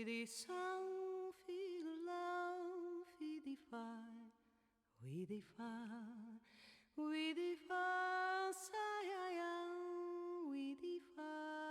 with the sun, feel love, with the fire, with the fire, with the fire, with the fire.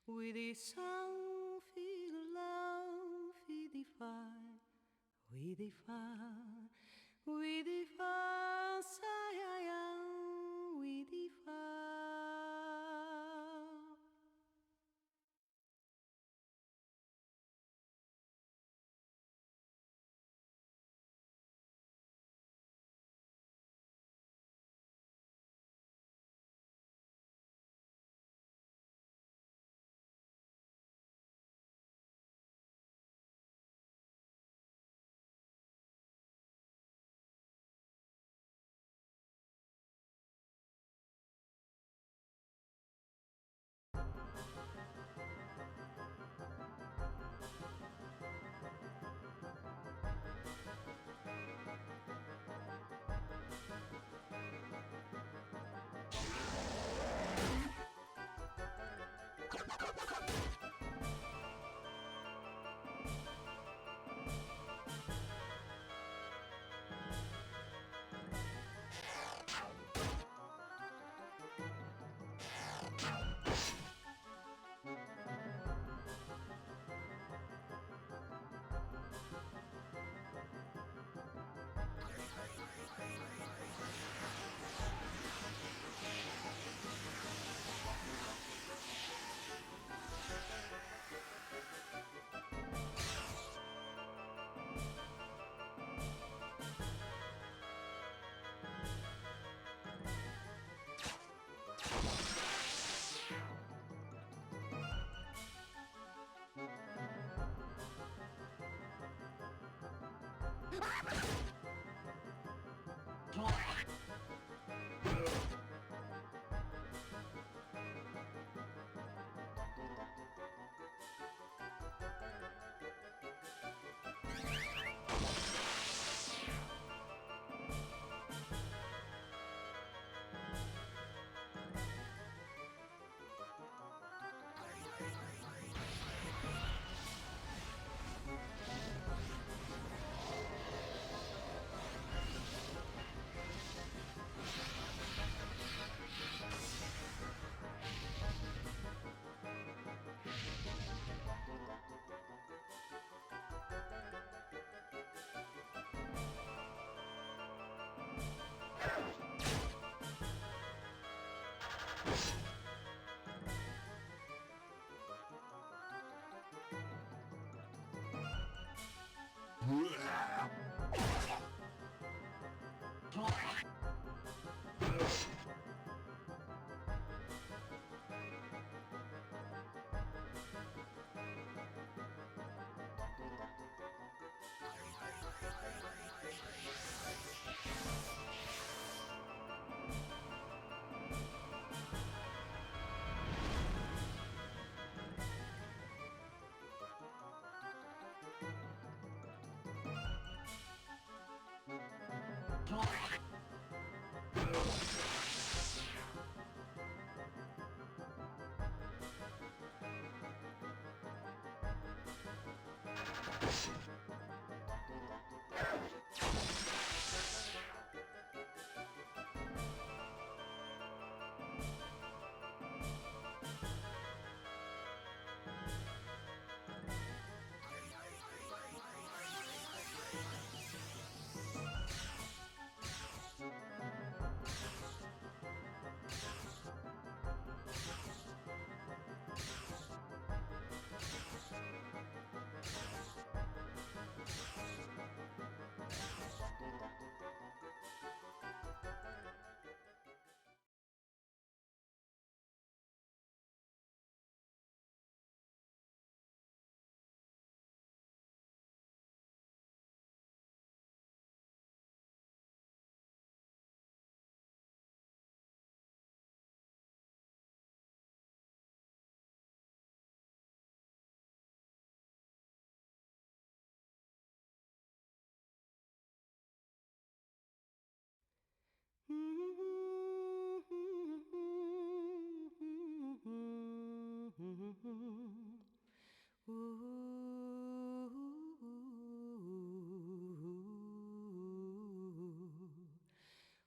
With the sun, feel love, with the fire,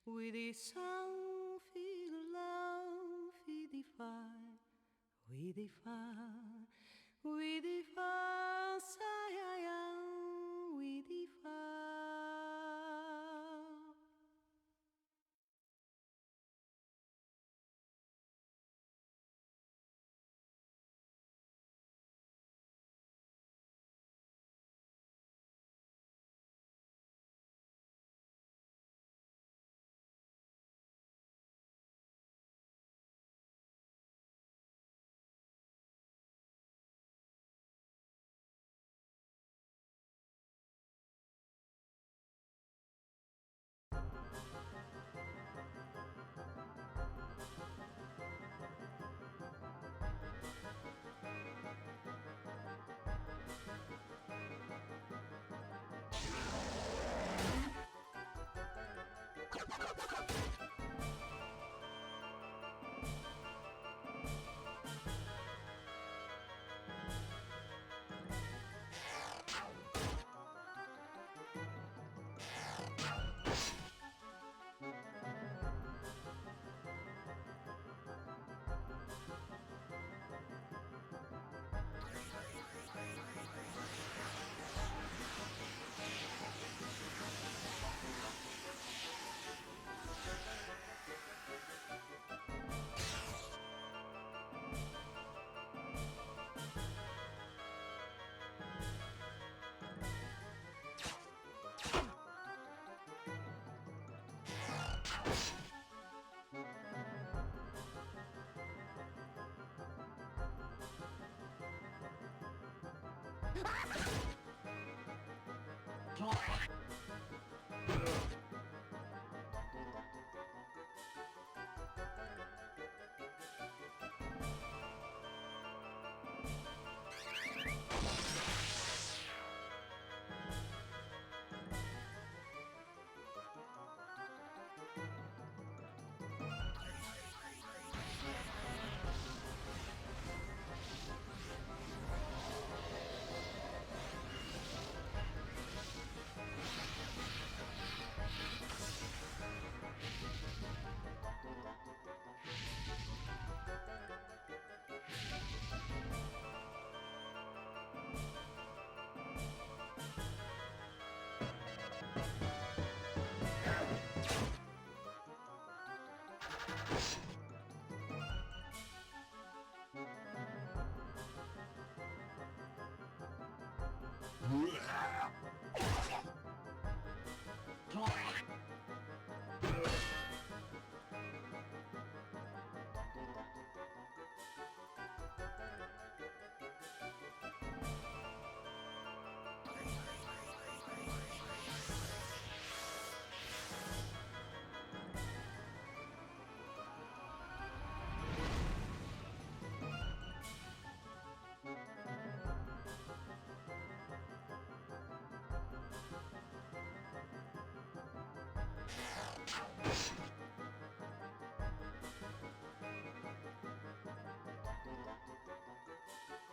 With the sound, feel love, with the fire, with the fire, with the fire, with the fire.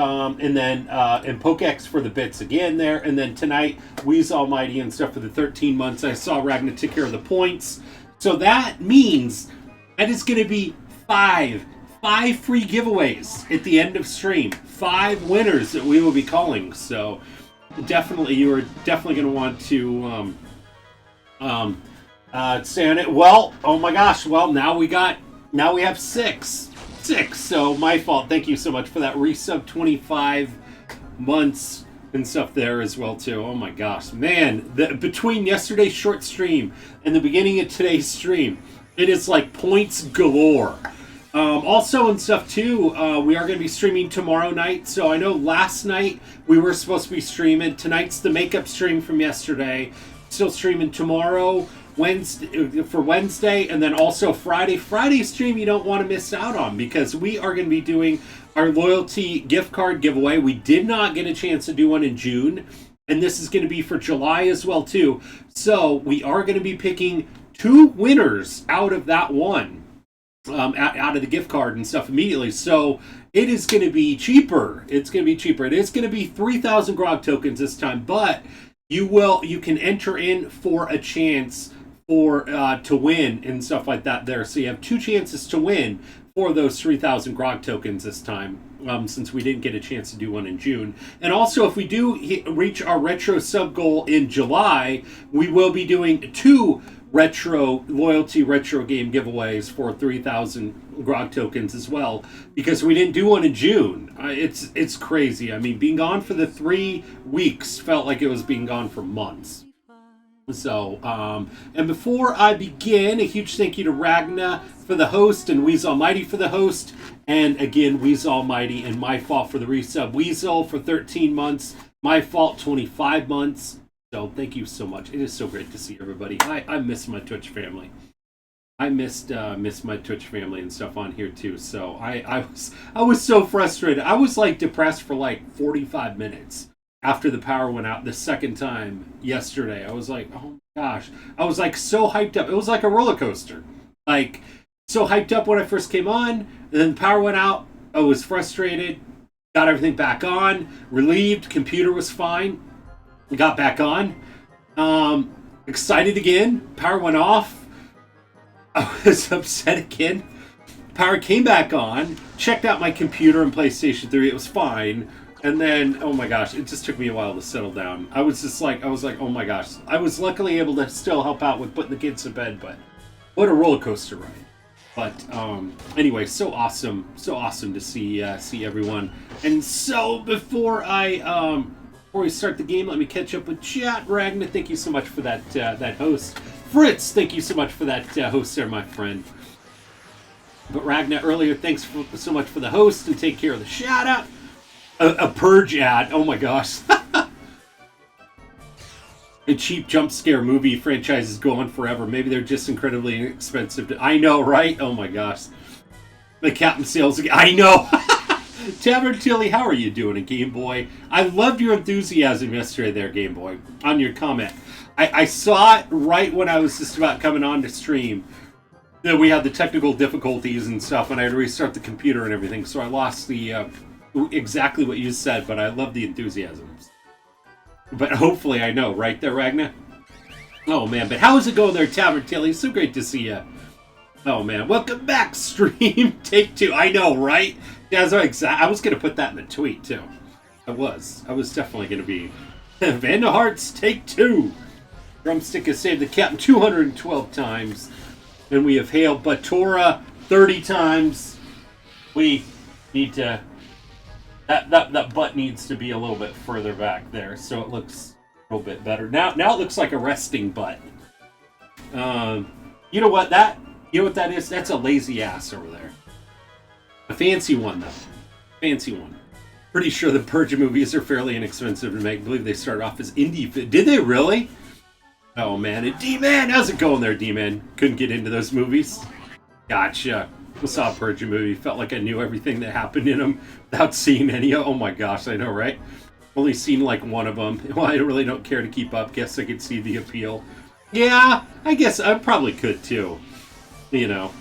and then and Pokex for the bits again there. And then tonight, Weez Almighty and stuff for the 13 months. I saw Ragnar take care of the points. So that means that is going to be five free giveaways at the end of stream. 5 winners that we will be calling. So definitely, you are definitely going to want to stay on it. Well, oh my gosh. Well, now we have 6. So my fault. Thank you so much for that resub 25 months and stuff there as well too. Oh my gosh, man! Between yesterday's short stream and the beginning of today's stream, it is like points galore. Also and stuff too, we are going to be streaming tomorrow night. So I know last night we were supposed to be streaming. Tonight's the makeup stream from yesterday. Still streaming tomorrow. Wednesday, and then also Friday stream you don't want to miss out on, because we are going to be doing our loyalty gift card giveaway. We did not get a chance to do one in June, and this is going to be for July as well too. So we are going to be picking 2 winners out of that one, out of the gift card and stuff immediately. So it is going to be cheaper. It's going to be cheaper. It is going to be 3,000 grog tokens this time, but you can enter in for a chance to win and stuff like that there. So you have 2 chances to win for those 3,000 grog tokens this time, since we didn't get a chance to do one in June. And also, if we do reach our retro sub goal in July, we will be doing 2 loyalty retro game giveaways for 3,000 grog tokens as well, because we didn't do one in June. It's crazy. I mean, being gone for the 3 weeks felt like it was being gone for months. So, and before I begin, a huge thank you to Ragna for the host and Weez Almighty for the host. And again, Weez Almighty and My Fault for the resub. Weasel for 13 months. My Fault 25 months. So thank you so much. It is so great to see everybody. I miss my Twitch family. I missed my Twitch family and stuff on here too. So I was so frustrated. I was like depressed for like 45 minutes. After the power went out the second time yesterday. I was like, oh my gosh. I was like so hyped up. It was like a roller coaster. Like, so hyped up when I first came on, and then the power went out. I was frustrated. Got everything back on. Relieved. Computer was fine. Got back on. Excited again. Power went off. I was upset again. Power came back on. Checked out my computer and PlayStation 3. It was fine. And then, oh my gosh, it just took me a while to settle down. I was like, oh my gosh. I was luckily able to still help out with putting the kids to bed, but what a roller coaster ride. But anyway, so awesome to see everyone. And so before we start the game, let me catch up with chat. Ragnar, thank you so much for that host. Fritz, thank you so much for that host there, my friend. But Ragnar, earlier, thanks so much for the host, and take care of the shout out. A Purge ad. Oh my gosh. A cheap jump scare movie franchise is going forever. Maybe they're just incredibly inexpensive. I know, right? Oh my gosh. The Captain Sales again. I know. Tavern Tilly, how are you doing, Game Boy? I loved your enthusiasm yesterday there, Game Boy, on your comment. I saw it right when I was just about coming on to stream. That we had the technical difficulties and stuff, and I had to restart the computer and everything, so I lost the... exactly what you said, but I love the enthusiasm. But hopefully I know, right there, Ragnar? Oh man, but how is it going there, Tavern Tilly? So great to see you. Oh man, welcome back, stream. Take 2. I know, right? Yeah, I was going to put that in the tweet, too. I was definitely going to be. Vandal Hearts, take 2. Drumstick has saved the captain 212 times. And we have hailed Batora 30 times. We need to... That butt needs to be a little bit further back there, so it looks a little bit better. Now it looks like a resting butt. You know what that is? That's a lazy ass over there. A fancy one, though. Fancy one. Pretty sure the Purge movies are fairly inexpensive to make. I believe they started off as indie. Did they really? Oh, man. And D-Man! How's it going there, D-Man? Couldn't get into those movies? Gotcha. I saw a Purge movie. Felt like I knew everything that happened in them without seeing any. Oh my gosh, I know, right? Only seen like one of them. Well, I really don't care to keep up. Guess I could see the appeal. Yeah, I guess I probably could too. You know.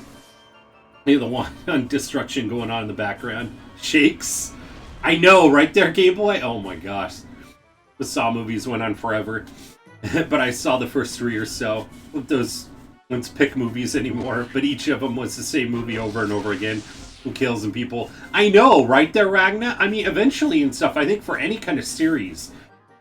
Maybe the one on destruction going on in the background. Shakes. I know, right there, Game Boy? Oh my gosh. The Saw movies went on forever. But I saw the first 3 or so. Those ones pick movies anymore, but each of them was the same movie over and over again. Who kills and people. I know, right there, Ragna? I mean, eventually and stuff, I think for any kind of series,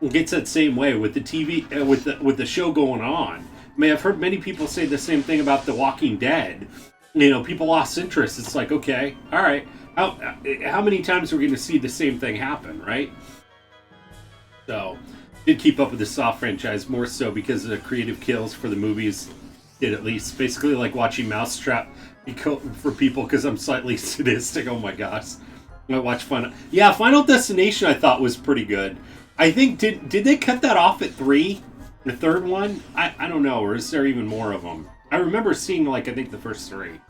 it gets that same way with the TV, with the show going on. I mean, I've heard many people say the same thing about The Walking Dead. You know, people lost interest. It's like, okay, all right. How many times are we going to see the same thing happen, right? So, did keep up with the Saw franchise more so because of the creative kills for the movies. Did at least basically like watching Mousetrap for people because I'm slightly sadistic. Oh my gosh, I watch Final Destination. I thought was pretty good. I think did they cut that off at 3, the third one? I don't know, or is there even more of them? I remember seeing I think the first 3.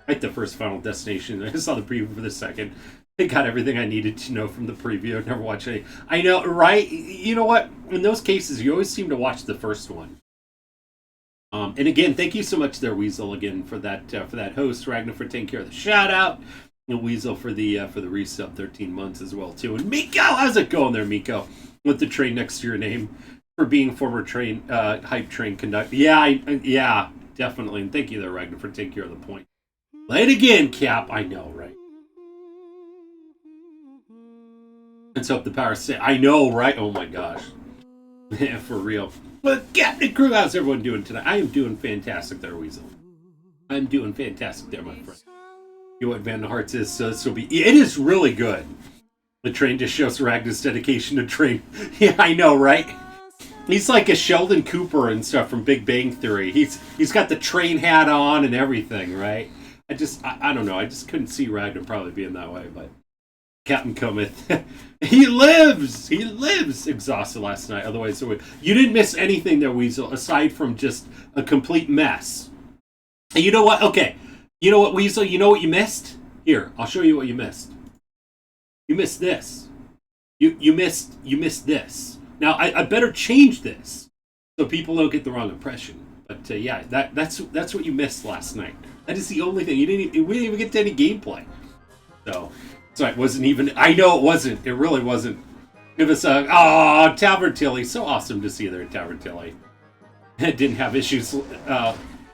Like the first Final Destination. I saw the preview for the second. I got everything I needed to know from the preview. I've never watched any. I know, right? You know what? In those cases, you always seem to watch the first one. And again, thank you so much there, Weasel, again for that host. Ragnar for taking care of the shout out. And Weasel for the resub 13 months as well too. And Miko, how's it going there, Miko? With the train next to your name for being former train hype train conductor. Yeah, definitely. And thank you there, Ragnar, for taking care of the point. Play it again, Cap. I know, right? Let's hope the power stay. I know, right? Oh my gosh. Yeah, for real. But Captain Crew, how's everyone doing tonight? I am doing fantastic there, Weasel. I'm doing fantastic there, my friend. You know what Vandal Hearts is, so this will be... It is really good. The train just shows Ragnar's dedication to train. Yeah, I know, right? He's like a Sheldon Cooper and stuff from Big Bang Theory. He's got the train hat on and everything, right? I don't know. I just couldn't see Ragnar probably being that way, but Captain Cometh. He lives! He lives! Exhausted last night. Otherwise, you didn't miss anything there, Weasel, aside from just a complete mess. And you know what? Okay. You know what, Weasel? You know what you missed? Here, I'll show you what you missed. You missed this. You missed this. Now, I better change this so people don't get the wrong impression. But yeah, that's what you missed last night. That is the only thing. We didn't even get to any gameplay. So it wasn't even... I know it wasn't. It really wasn't. It was... Tavern Tilly. So awesome to see you there, Tavern Tilly. Didn't have issues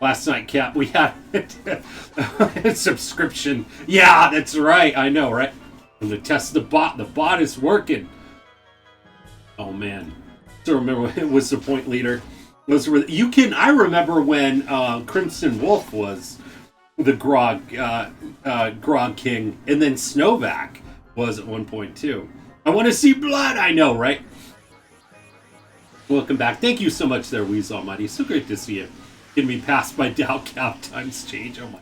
last night, Cap. We had a subscription. Yeah, that's right. I know, right? And to test the bot is working. Oh, man. So remember, it was the point leader. I remember when Crimson Wolf was the Grog King, and then Snowback was at 1.2. I want to see blood. I know, right? Welcome back. Thank you so much there, Weasel Almighty. So great to see you. Getting me past my Dow Cap times change. Oh my.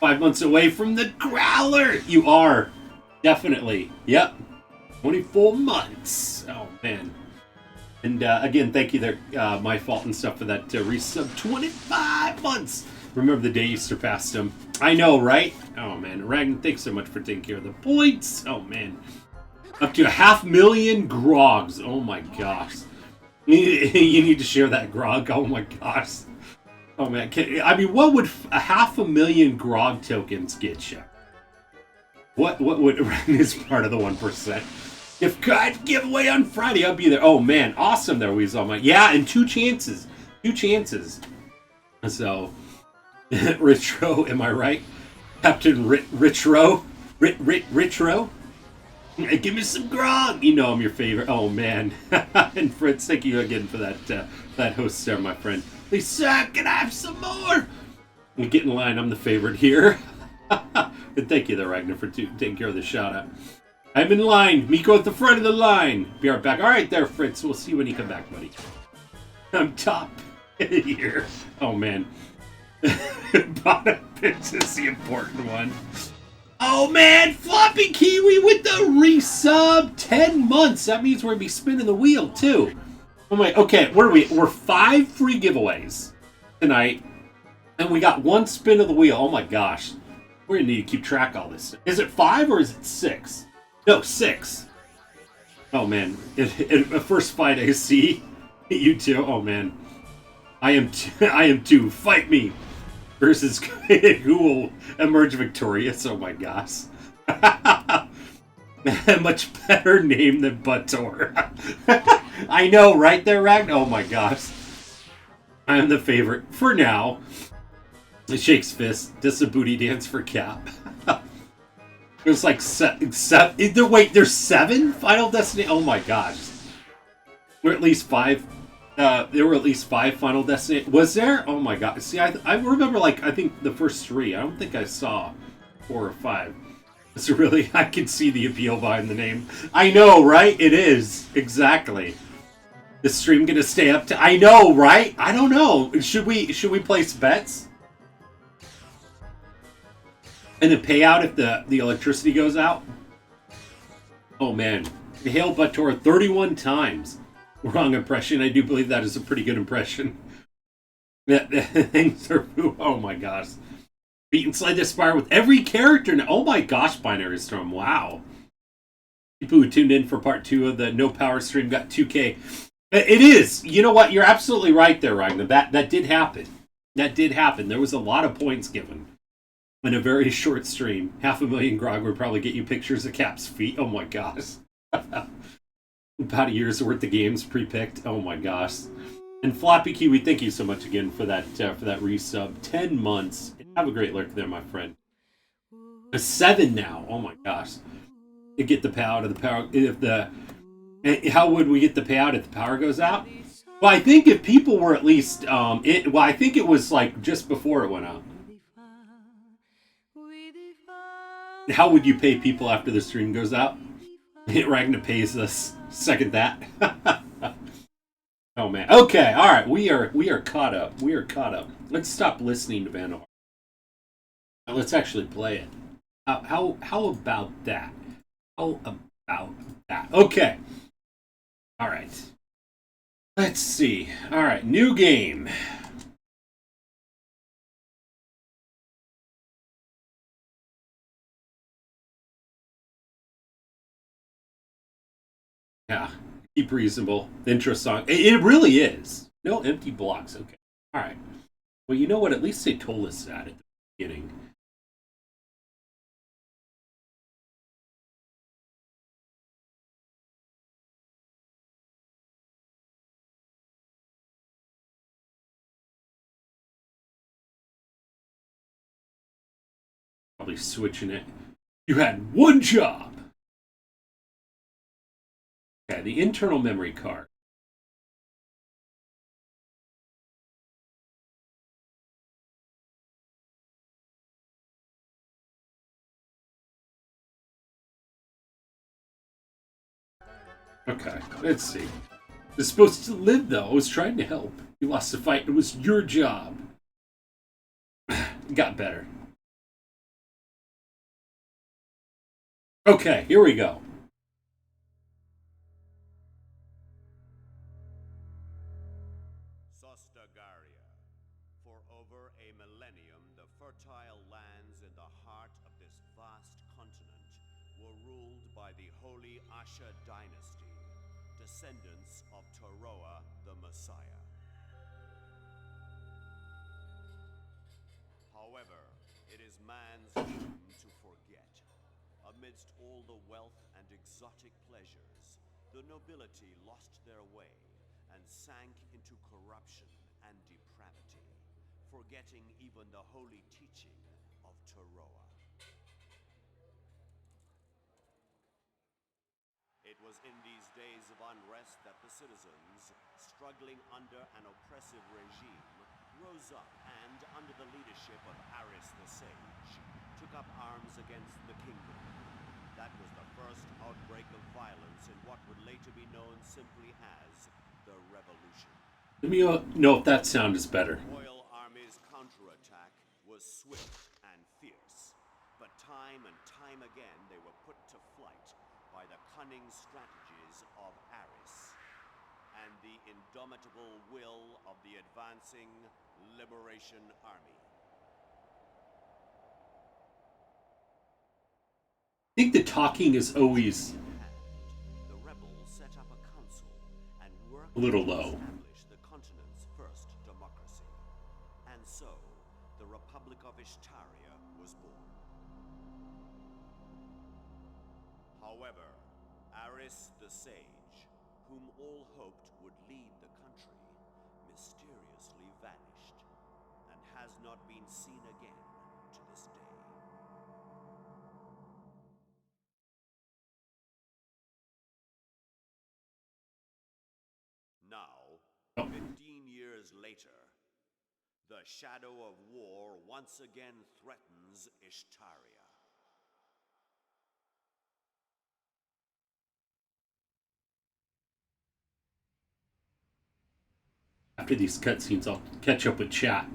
5 months away from the Growler. You are. Definitely. Yep. 24 months. Oh, man. And again, thank you there, My Fault and stuff for that resub. 25 months. Remember the day you surpassed him. I know, right? Oh, man. Ragnar, thanks so much for taking care of the points. Oh, man. Up to 500,000 grogs. Oh, my gosh. You need to share that grog. Oh, my gosh. Oh, man. What would 500,000 grog tokens get you? What would is part of the 1%? If God giveaway on Friday, I'll be there. Oh, man. Awesome there, Weasel. Yeah, and 2 chances. 2 chances. So, Ritro, am I right? Captain Ritro? Ritro? Give me some grog. You know I'm your favorite. Oh, man. And Fritz, thank you again for that host there, my friend. Lisa, can I have some more? Get in line. I'm the favorite here. And thank you there, Ragnar, for taking care of the shout-out. I'm in line. Miko at the front of the line. Be right back. All right there, Fritz. We'll see you when you come back, buddy. I'm top here. Oh, man. Bottom pitch is the important one. Oh, man. Floppy Kiwi with the resub. 10 months. That means we're going to be spinning the wheel, too. Oh, my. Okay, what are we? We're 5 free giveaways tonight. And we got 1 spin of the wheel. Oh, my gosh. We're going to need to keep track of all this. Is it 5 or is it 6? No, 6. Oh, man. First fight I see. You too. Oh, man. I am 2. Fight me. Versus who will emerge victorious. Oh, my gosh. Much better name than Buttor. I know, right there, Ragn? Oh my gosh. I am the favorite for now. It shakes fist. Does a booty dance for Cap. There's like seven. Wait, there's 7 Final Destination. Oh my gosh. Or at least 5. There were at least 5 Final Destination. Was there? Oh my god. See, I remember like I think the first 3. I don't think I saw 4 or 5. So really, I can see the appeal behind the name. I know, right? It is exactly. The stream gonna stay up to? I know, right? I don't know. Should we place bets? And then pay out if the electricity goes out? Oh man. Hail Buttor 31 times. Wrong impression. I do believe that is a pretty good impression. Things are. Oh my gosh. Beat and slay the spire with every character now. Oh my gosh, Binary Storm. Wow. People who tuned in for part 2 of the No Power stream got 2K. It is. You know what? You're absolutely right there, Ragnar. That did happen. That did happen. There was a lot of points given in a very short stream. 500,000 grog would probably get you pictures of Cap's feet. Oh my gosh. About a year's worth of games pre-picked. Oh my gosh. And Floppy Kiwi, thank you so much again for that resub. 10 months. Have a great lurk there, my friend. 7 now. Oh my gosh. You get the payout of the power. How would we get the payout if the power goes out? Well, I think if people were at least I think it was like just before it went out. How would you pay people after the stream goes out? Ragnar pays us. Second that. Oh man. Okay. All right. We are caught up. We are caught up. Let's stop listening to Vandal. Let's actually play it. How about that? How about that? Okay. All right. Let's see. All right. New game. Yeah. Keep reasonable. Intro song. It really is. No empty blocks. Okay. All right. Well, you know what? At least they told us that at the beginning. Probably switching it. You had one job. Okay, the internal memory card. Okay, let's see. It's supposed to live, though. I was trying to help. You lost the fight. It was your job. It got better. Okay, here we go. Sostagaria. For over a millennium, the fertile lands in the heart of this vast continent were ruled by the Holy Asha dynasty, descendants of Taroa the Messiah. However, it is man's doom to forget. Amidst all the wealth and exotic pleasures, the nobility lost their way and sank into corruption and depravity, forgetting even the holy teaching of Taroa. It was in these days of unrest that the citizens, struggling under an oppressive regime, rose up and, under the leadership of Aris the Sage, took up arms against the kingdom. That was the first outbreak of violence in what would later be known simply as the Revolution. Let me know if that sound is better. The Royal Army's counterattack was swift and fierce, but time and time again they were put to flight by the cunning strategies of Aris and the indomitable will of the advancing Liberation Army. I think the talking is always The rebels set up a council and worked a little to low. establish the continent's first democracy. And so, the Republic of Ishtaria was born. However, Aris the Sage, whom all hoped would lead the country, mysteriously vanished, and has not been seen again to this day. Now, 15 years later, the shadow of war once again threatens Ishtaria. After these cutscenes, I'll catch up with chat.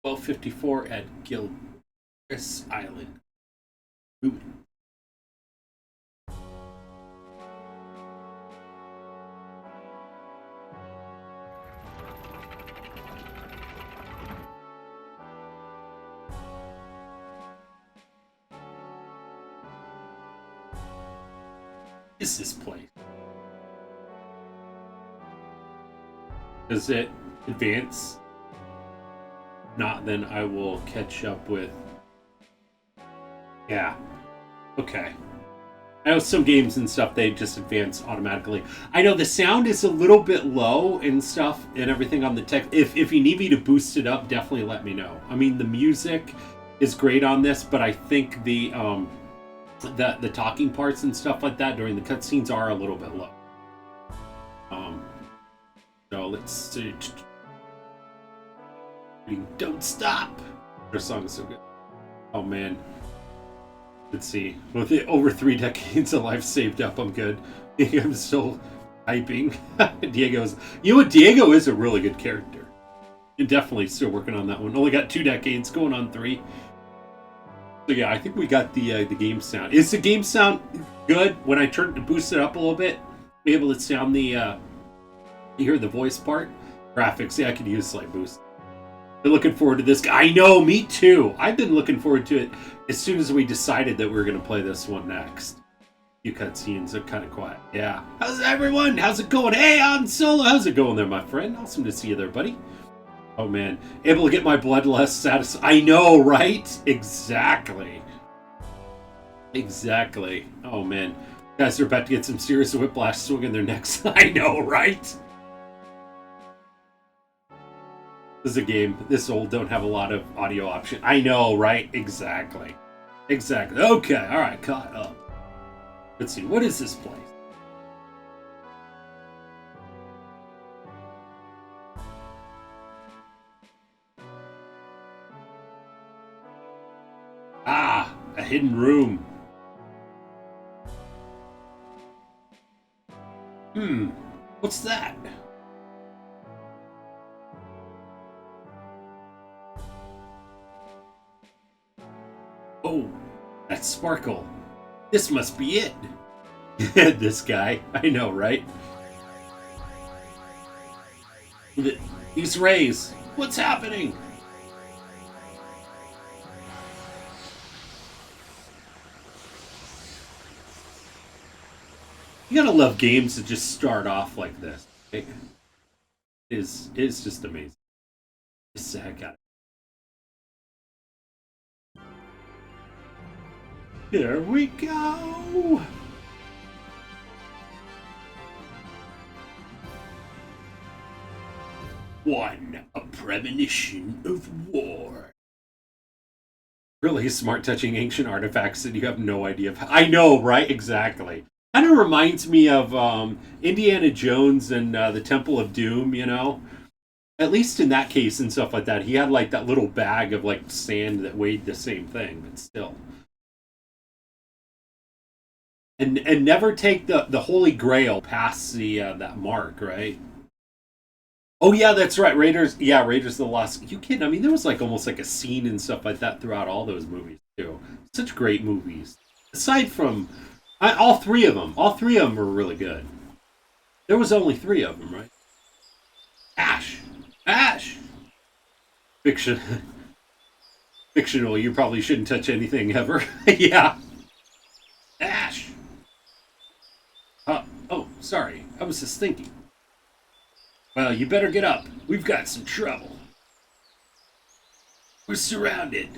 $12.54 at Gilchrist Island. Ooh. Is this place? Does it advance? Not, then I will catch up with. Yeah. Okay. I know some games and stuff, they just advance automatically. I know the sound is a little bit low and stuff and everything on the text. If you need me to boost it up, definitely let me know. I mean, the music is great on this, but I think the talking parts and stuff like that during the cutscenes are a little bit low. So let's see. Don't stop. Their song is so good. Oh man. Let's see. With over 3 decades of life saved up, I'm good. I'm still hyping. Diego's. You know what? Diego is a really good character. You're definitely still working on that one. Only got 2 decades, going on 3. So yeah, I think we got the game sound. Is the game sound good? When I boost it up a little bit, be able to sound the you hear the voice part? Graphics, yeah, I could use slight boost. Been looking forward to this. I know, me too. I've been looking forward to it as soon as we decided that we were going to play this one next. Few cutscenes are kind of quiet. Yeah. How's everyone? How's it going? Hey, on Solo. How's it going there, my friend? Awesome to see you there, buddy. Oh, man. Able to get my bloodlust status. I know, right? Exactly. Exactly. Oh, man. Guys are about to get some serious whiplash swinging their necks. I know, right? This is a game this old, don't have a lot of audio option. I know, right? Exactly. Exactly. Okay, alright, caught up. Let's see, what is this place? Ah, a hidden room. What's that? Oh, that's Sparkle. This must be it. This guy. I know, right? These rays. What's happening? You gotta love games that just start off like this. It is just amazing. It's the heck out of it. There we go! One, a premonition of war. Really smart touching ancient artifacts that you have no idea of. I know, right? Exactly. Kind of reminds me of Indiana Jones and the Temple of Doom, you know? At least in that case and stuff like that. He had like that little bag of like sand that weighed the same thing, but still. And never take the Holy Grail past the that mark, right? Oh yeah, that's right. Raiders. Yeah, Raiders of the Lost. You kidding? I mean, there was like almost like a scene and stuff like that throughout all those movies too. Such great movies. Aside from all 3 of them, all 3 of them were really good. There was only 3 of them, right? Ash! Ash! Fiction. Fictional, you probably shouldn't touch anything ever. Yeah. Ash! Oh, sorry. I was just thinking. Well, you better get up. We've got some trouble. We're surrounded.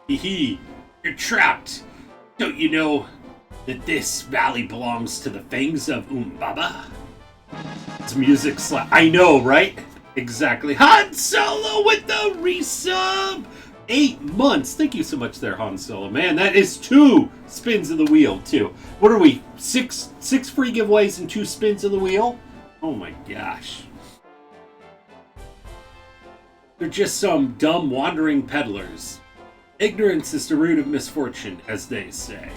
Hee, you're trapped. Don't you know that this valley belongs to the fangs of Umbaba? It's music slap. I know, right? Exactly. Han Solo with the resub! 8 months. Thank you so much there, Han Solo. Man, that is 2 spins of the wheel, too. What are we? 6 free giveaways and 2 spins of the wheel? Oh my gosh. They're just some dumb wandering peddlers. Ignorance is the root of misfortune, as they say.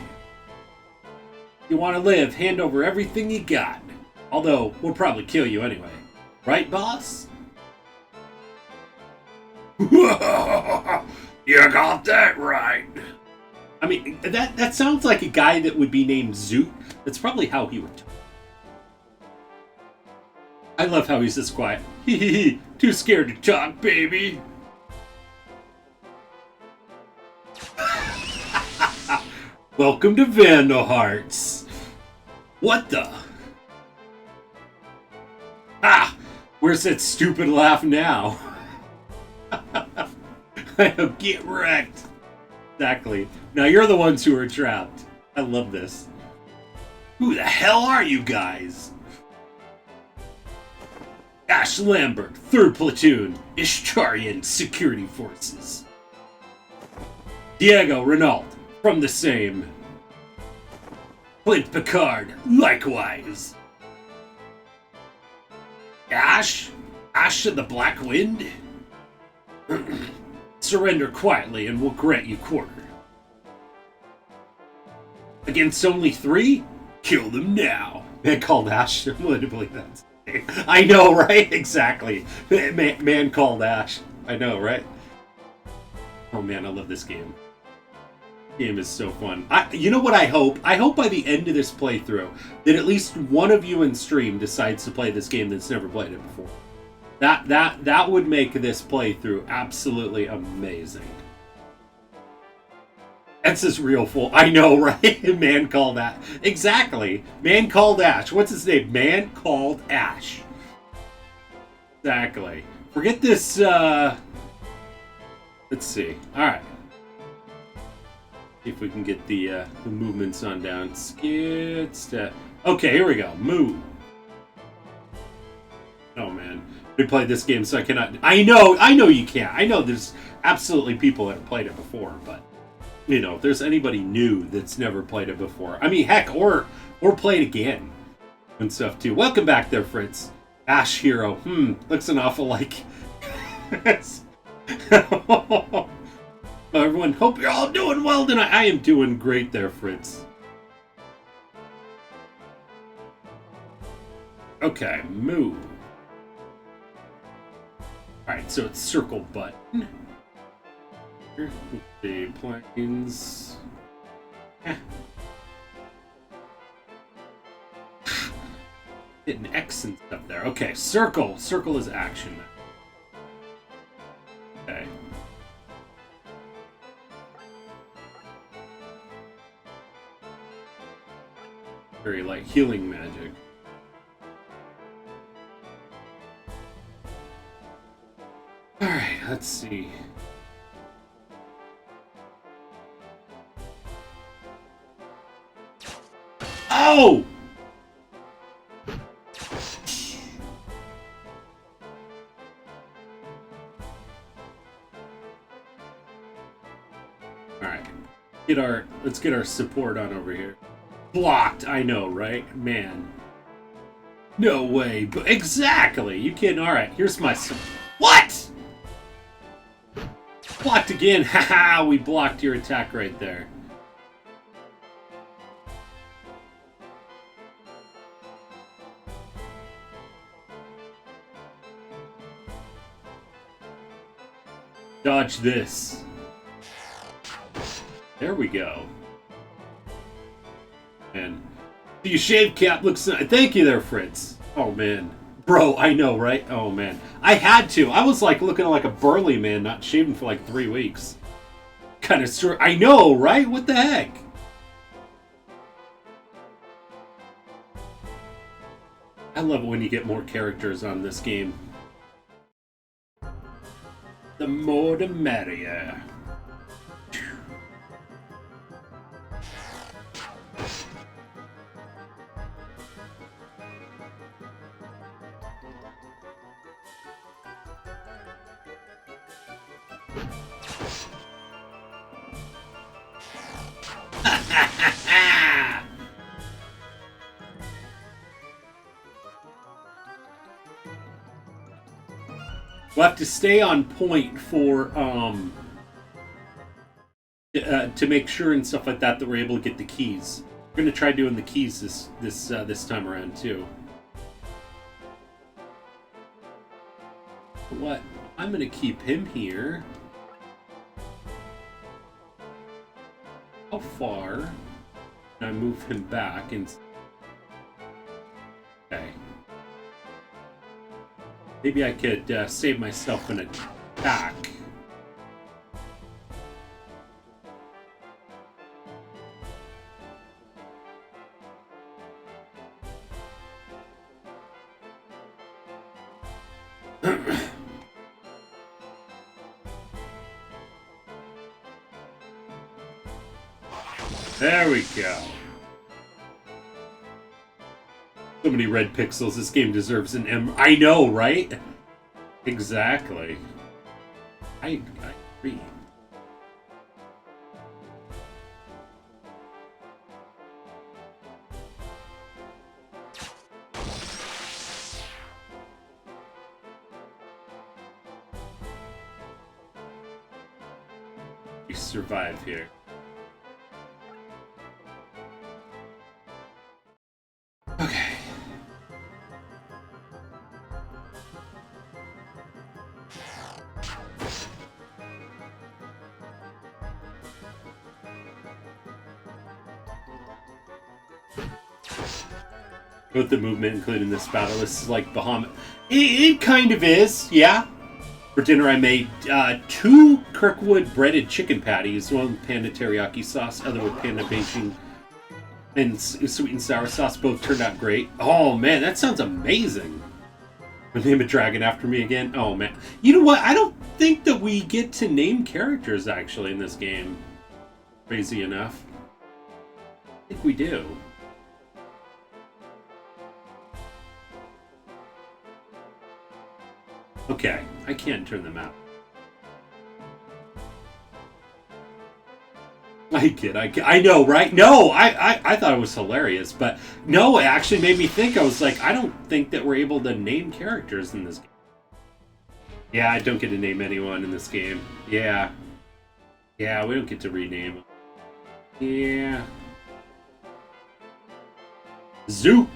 You want to live, hand over everything you got. Although, we'll probably kill you anyway. Right, boss? You got that right. I mean, that sounds like a guy that would be named Zoot. That's probably how he would talk. I love how he's this quiet. Hee too scared to talk, baby. Welcome to Vandal Hearts. What the? Ah! Where's that stupid laugh now? Get wrecked. Exactly. Now you're the ones who are trapped. I love this. Who the hell are you guys? Ash Lambert, 3rd Platoon, Ishtarian Security Forces. Diego Renault, from the same. Clint Picard, likewise. Ash? Ash of the Black Wind? Surrender quietly and we'll grant you quarter. Against only 3? Kill them now. Man called Ash. I'm willing to believe that. I know, right? Exactly. Man called Ash. I know, right? Oh man, I love this game. Game is so fun. You know what I hope? I hope by the end of this playthrough that at least one of you in stream decides to play this game that's never played it before. That would make this playthrough absolutely amazing. That's his real full. I know, right? Man called Ash. Exactly. Man called Ash. What's his name? Man called Ash. Exactly. Forget this. Let's see. All right. See if we can get the movements on down. Skid step. Okay, here we go. Move. Oh man, we played this game, so I cannot. I know you can't. I know there's absolutely people that have played it before, but you know, if there's anybody new that's never played it before, I mean, heck, or play it again and stuff too. Welcome back there, Fritz. Ash Hero. Looks an awful like. Everyone, hope you're all doing well tonight. I am doing great there, Fritz. Okay, move. Alright, so it's circle button. Here, the planes. Hit an X and stuff there. Okay, circle. Circle is action. Okay. Very like healing magic. Alright, let's see. Oh! Alright. Let's get our support on over here. Blocked, I know, right? Man. No way, but exactly! You kidding? Alright, here's my what?! Blocked again! Haha, we blocked your attack right there. Dodge this. There we go. And your shave cap looks nice. Thank you there, Fritz. Oh, man. Bro, I know, right? Oh, man. I had to. I was like looking like a burly man, not shaving for like 3 weeks. Kind of short. I know, right? What the heck? I love it when you get more characters on this game. The more the merrier. We'll have to stay on point for to make sure and stuff like that that we're able to get the keys. We're gonna try doing the keys this time around too. What? I'm gonna keep him here. How far can I move him back? And okay. Maybe I could save myself an attack. There we go. So many red pixels. This game deserves an M. I know, right? Exactly. I agree. We survive here. Okay. With the movement included in this battle, this is like Bahamut. It kind of is, yeah. For dinner, I made 2 Kirkwood breaded chicken patties, one with panda teriyaki sauce, other with panda Beijing and sweet and sour sauce. Both turned out great. Oh man, that sounds amazing. Name a dragon after me again. Oh man, you know what? I don't think that we get to name characters actually in this game. Crazy enough, I think we do. Okay, I can't turn them out. I know, right? No, I thought it was hilarious, but no, it actually made me think. I was like, I don't think that we're able to name characters in this game. Yeah, I don't get to name anyone in this game. Yeah. Yeah, we don't get to rename them. Yeah. Zoot!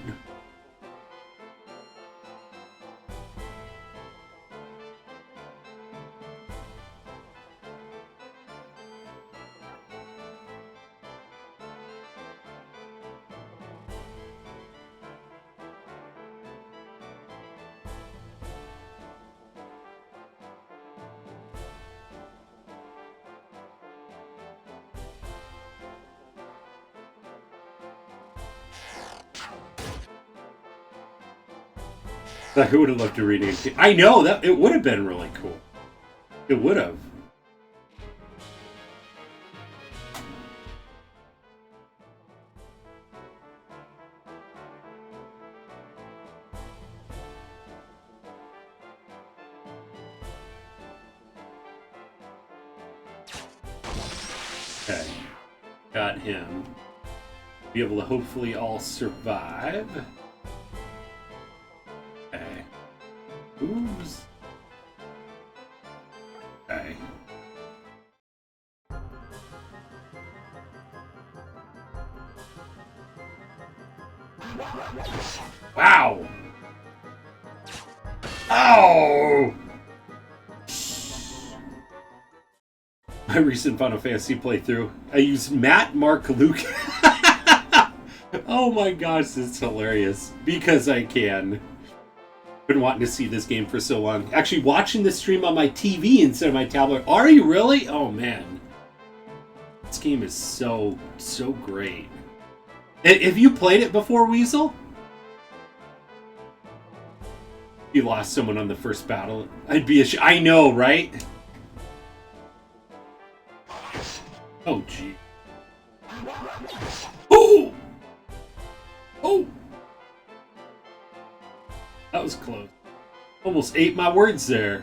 I would have loved to rename it. I know that it would have been really cool. It would have. Okay, got him. Be able to hopefully all survive. Okay. Oops. Okay. Wow! Oh! my recent Final Fantasy playthrough. I used Matt, Mark, Luke. Oh my gosh, this is hilarious. Because I can. Been wanting to see this game for so long. Actually, watching this stream on my TV instead of my tablet. Are you really? Oh man. This game is so great. Have you played it before, Weasel? You lost someone on the first battle. I'd be I know, right? Oh, gee. Oh! Oh! That was close. Almost ate my words there.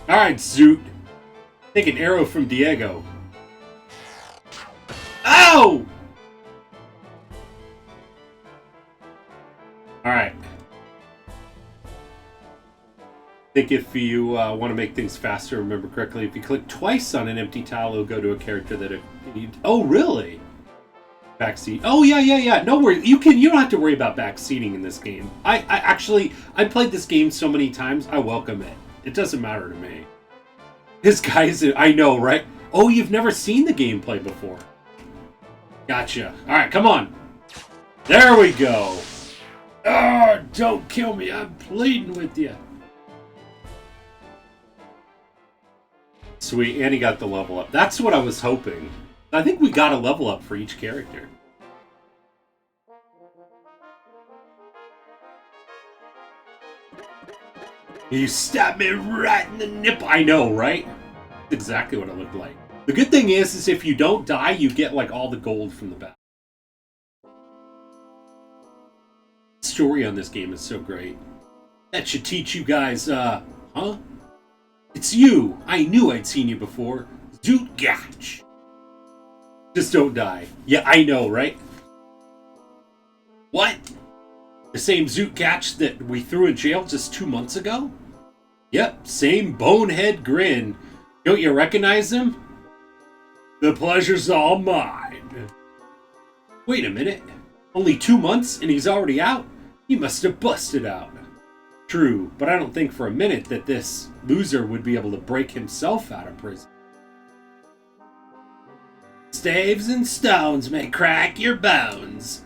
Alright, Zoot. Take an arrow from Diego. Ow! Alright. I think if you want to make things faster, remember correctly, if you click twice on an empty tile, it'll go to a character that... Oh, really? Backseat. Oh, yeah. No worries. You don't have to worry about backseating in this game. I played this game so many times, I welcome it. It doesn't matter to me. This guy's... I know, right? Oh, you've never seen the gameplay before. Gotcha. Alright, come on. There we go. Oh, don't kill me. I'm pleading with you. Sweet, and he got the level up. That's what I was hoping. I think we got a level up for each character. You stabbed me right in the nipple. I know, right? That's exactly what it looked like. The good thing is if you don't die, you get like all the gold from the battle. The story on this game is so great. That should teach you guys, huh? It's you! I knew I'd seen you before. Zootgatch! Just don't die. Yeah, I know, right? What? The same Zootgatch that we threw in jail just 2 months ago? Yep, same bonehead grin. Don't you recognize him? The pleasure's all mine. Wait a minute. Only 2 months and he's already out? He must have busted out. True, but I don't think for a minute that this loser would be able to break himself out of prison. Staves and stones may crack your bones.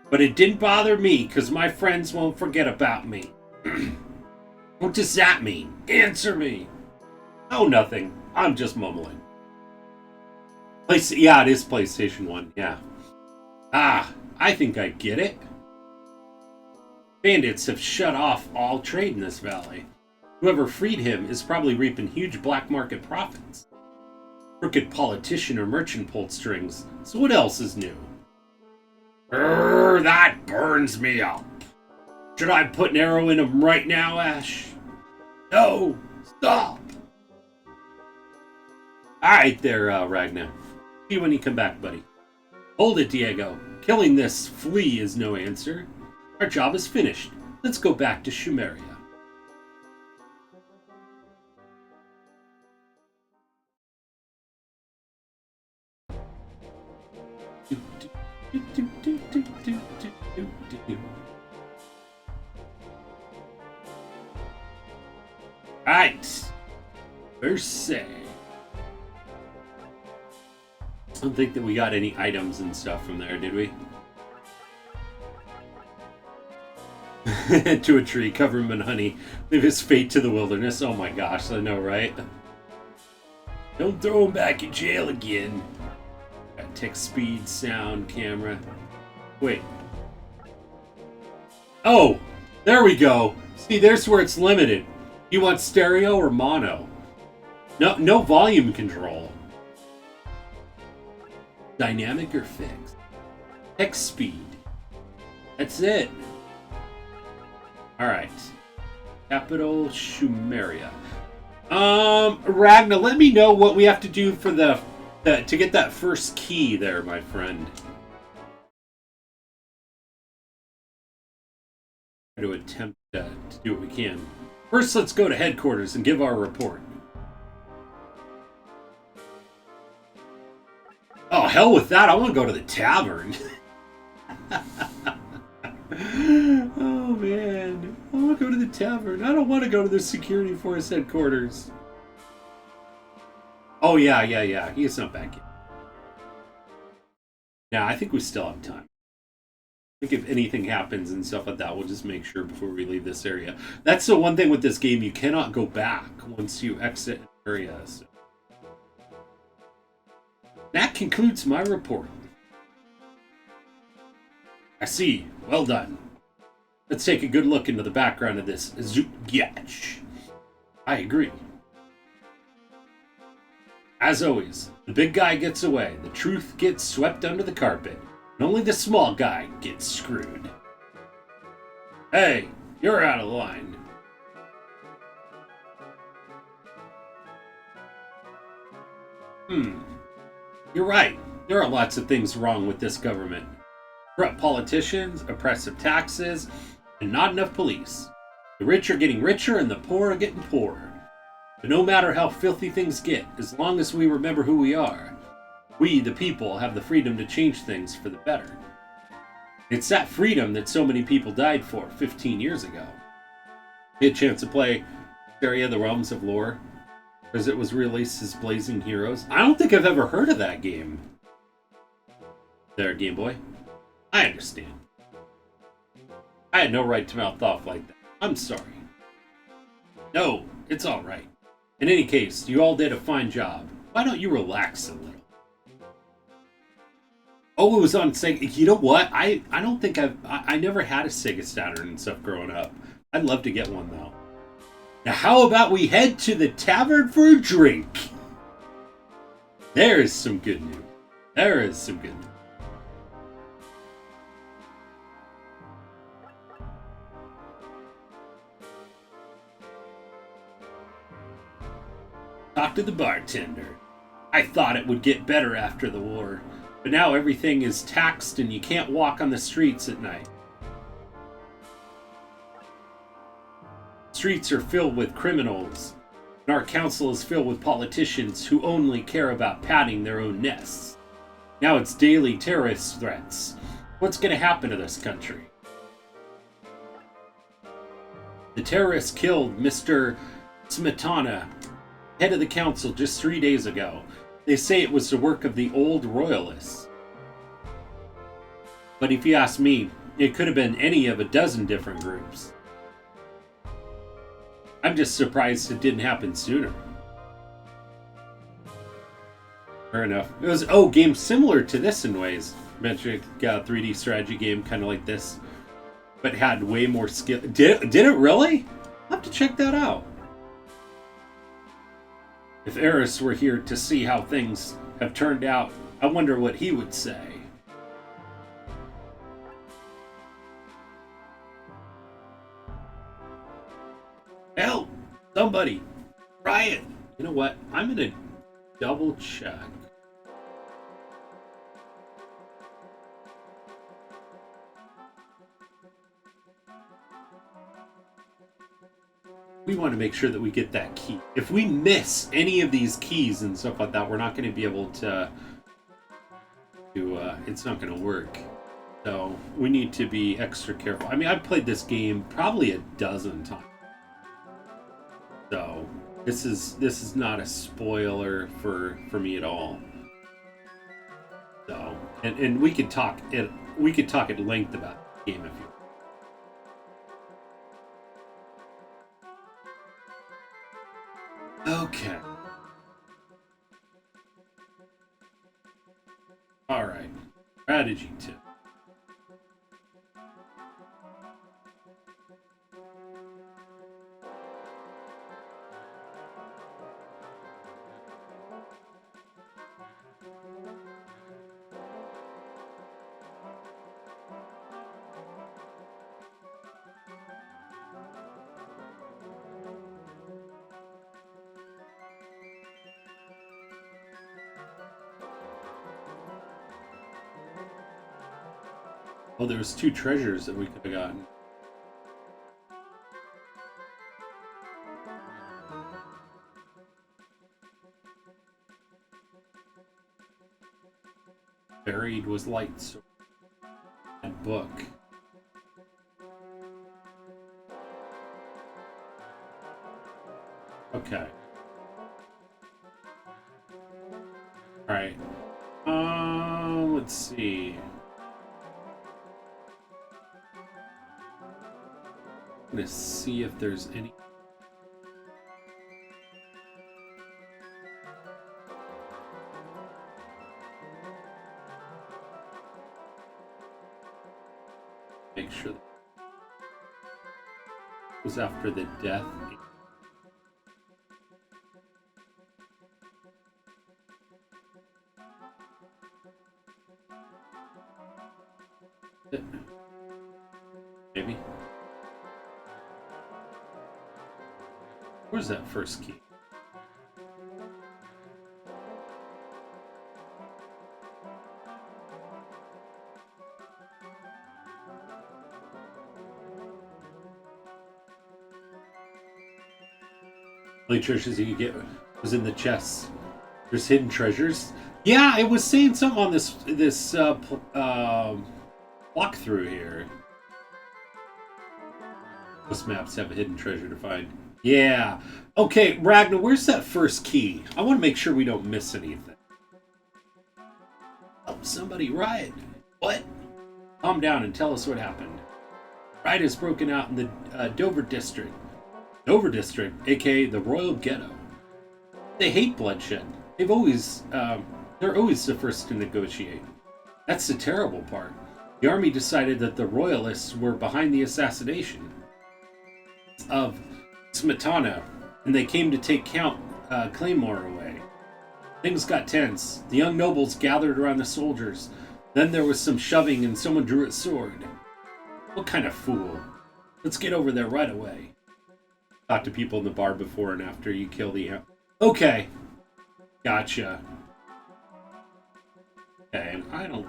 But it didn't bother me, because my friends won't forget about me. What does that mean? Answer me. Oh, nothing. I'm just mumbling. Yeah, it is PlayStation 1, yeah. Ah, I think I get it. Bandits have shut off all trade in this valley. Whoever freed him is probably reaping huge black market profits. Crooked politician or merchant pulled strings, so what else is new? That burns me up. Should I put an arrow in him right now, Ash? No, stop. Alright there, Ragnar. See you when you come back, buddy. Hold it, Diego. Killing this flea is no answer. Our job is finished. Let's go back to Shumeria. Right. Per se. I don't think that we got any items and stuff from there, did we? To a tree, cover him in honey, leave his fate to the wilderness. Oh my gosh, I know, right? Don't throw him back in jail again. Got text, speed, sound, camera. Wait. Oh, there we go. See, there's where it's limited. You want stereo or mono? No volume control. Dynamic or fixed? Text speed. That's it. Alright. Capital Shumeria. Ragnar, let me know what we have to do for to get that first key there, my friend. Try to attempt to do what we can. First, let's go to headquarters and give our report. Oh, hell with that. I want to go to the tavern. Oh, man. Oh, look go to the tavern. I don't want to go to the security force headquarters. Oh, yeah. He's not back yet. Yeah, I think we still have time. I think if anything happens and stuff like that, we'll just make sure before we leave this area. That's the one thing with this game. You cannot go back once you exit an area. So. That concludes my report. I see. Well done. Let's take a good look into the background of this Zutgyach. I agree. As always, the big guy gets away, the truth gets swept under the carpet, and only the small guy gets screwed. Hey, you're out of line. You're right. There are lots of things wrong with this government. Corrupt politicians, oppressive taxes, and not enough police. The rich are getting richer and the poor are getting poorer. But no matter how filthy things get, as long as we remember who we are, we, the people, have the freedom to change things for the better. It's that freedom that so many people died for 15 years ago. I had a chance to play Area of the Realms of Lore, as it was released as Blazing Heroes. I don't think I've ever heard of that game. There, Game Boy. I understand. I had no right to mouth off like that. I'm sorry. No, it's alright. In any case, you all did a fine job. Why don't you relax a little? Oh, it was on Sega. You know what? I don't think I never had a Sega Saturn and stuff growing up. I'd love to get one though. Now how about we head to the tavern for a drink? There is some good news. There is some good news. Talk to the bartender. I thought it would get better after the war, but now everything is taxed and you can't walk on the streets at night. Streets are filled with criminals, and our council is filled with politicians who only care about padding their own nests. Now it's daily terrorist threats. What's going to happen to this country? The terrorists killed Mr. Smetana, head of the council, just 3 days ago. They say it was the work of the old royalists. But if you ask me, it could have been any of a dozen different groups. I'm just surprised it didn't happen sooner. Fair enough. It was, game similar to this in ways. Mentioned a 3D strategy game kind of like this, but had way more skill. Did it really? I'll have to check that out. If Eris were here to see how things have turned out, I wonder what he would say. Help! Somebody! Riot! You know what? I'm gonna double check. We want to make sure that we get that key. If we miss any of these keys and stuff like that, we're not going to be able to it's not going to work. So we need to be extra careful. I mean, I've played this game probably a dozen times. So this is not a spoiler for me at all. So and we could talk at length about the game if you. Okay. All right. Strategy tip. Oh, there was 2 treasures that we could have gotten. Buried was light sword and book. Okay. Alright. Let's see. I'm gonna see if there's any. Make sure that it was after the death. Maybe. Where's that first key? Only treasures you could get was in the chests. There's hidden treasures. Yeah, it was saying something on this walkthrough here. Most maps have a hidden treasure to find. Yeah. Okay, Ragnar, where's that first key? I want to make sure we don't miss anything. Oh, somebody riot. What? Calm down and tell us what happened. Riot has broken out in the Dover district. Dover district, aka the Royal Ghetto. They hate bloodshed. They're always the first to negotiate. That's the terrible part. The army decided that the royalists were behind the assassination of Smetana, and they came to take Claymore away. Things got tense. The young nobles gathered around the soldiers. Then there was some shoving and someone drew a sword. What kind of fool? Let's get over there right away. Talk to people in the bar before and after you kill the... Okay. Gotcha. Okay, and I don't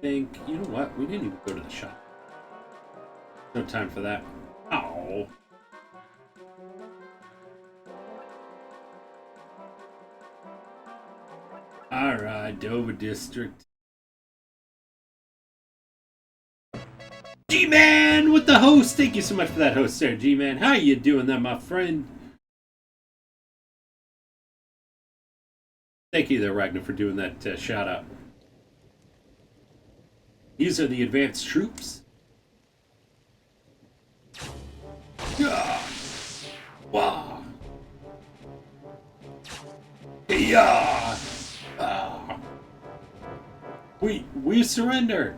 think... You know what? We didn't even go to the shop. No time for that. Oh. Alright, Dover District. G-Man with the host! Thank you so much for that host there, G-Man. How you doing there, my friend? Thank you there, Ragnar, for doing that shout-out. These are the advanced troops. Yeah. Wow. Yeah. We surrender.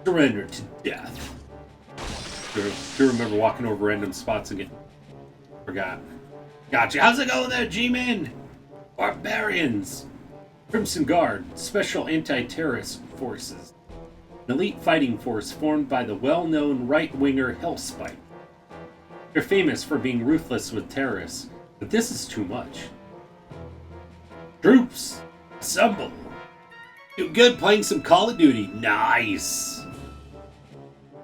Surrender to death. Do remember walking over random spots and getting... Forgot. Gotcha. How's it going there, G-Man? Barbarians. Crimson Guard. Special anti-terrorist forces. An elite fighting force formed by the well-known right-winger Hellspite. They're famous for being ruthless with terrorists, but this is too much. Troops, assemble. You good playing some Call of Duty? Nice.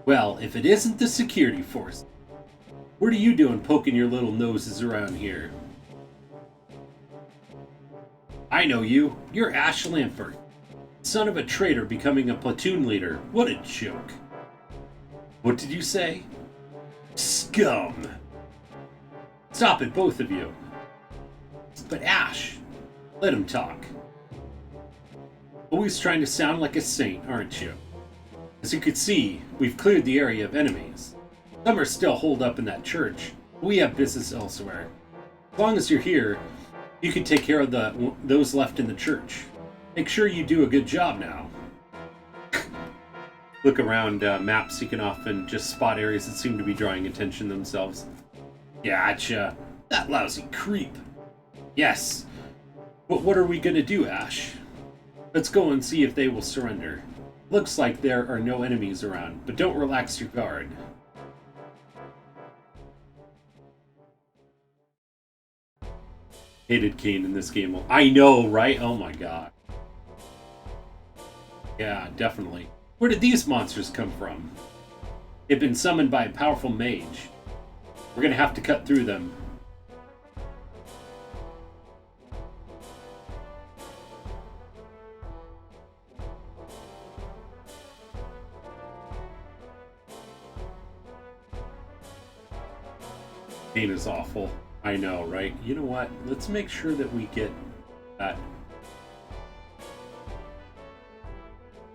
Well, if it isn't the security force, what are you doing poking your little noses around here? I know you. You're Ash Lampert, son of a traitor becoming a platoon leader. What a joke. What did you say? Scum. Stop it, both of you. But Ash, let him talk. Always trying to sound like a saint, aren't you? As you can see, we've cleared the area of enemies. Some are still holed up in that church, but we have business elsewhere. As long as you're here, you can take care of those left in the church. Make sure you do a good job now. Look around maps, you can often just spot areas that seem to be drawing attention themselves. Gotcha. That lousy creep. Yes. But what are we gonna do, Ash? Let's go and see if they will surrender. Looks like there are no enemies around, but don't relax your guard. Hated Kane in this game. I know, right? Oh my god. Yeah, definitely. Where did these monsters come from? They've been summoned by a powerful mage. We're gonna have to cut through them. Pain is awful. I know, right? You know what? Let's make sure that we get that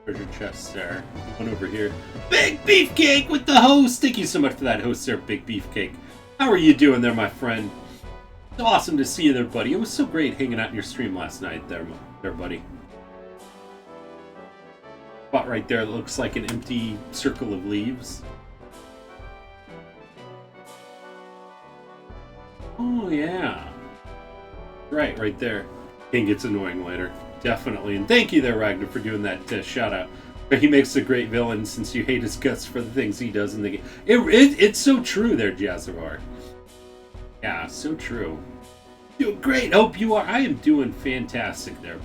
treasure chest there. One over here. Big Beefcake with the host! Thank you so much for that host there, Big Beefcake. How are you doing there, my friend? It's awesome to see you there, buddy. It was so great hanging out in your stream last night there, buddy. Spot right there looks like an empty circle of leaves. Oh, yeah. Right there. King gets annoying later. Definitely. And thank you there, Ragnar, for doing that shout out. But he makes a great villain since you hate his guts for the things he does in the game. It's so true there, Jazavar. Yeah, so true. Doing great. Hope you are. I am doing fantastic there.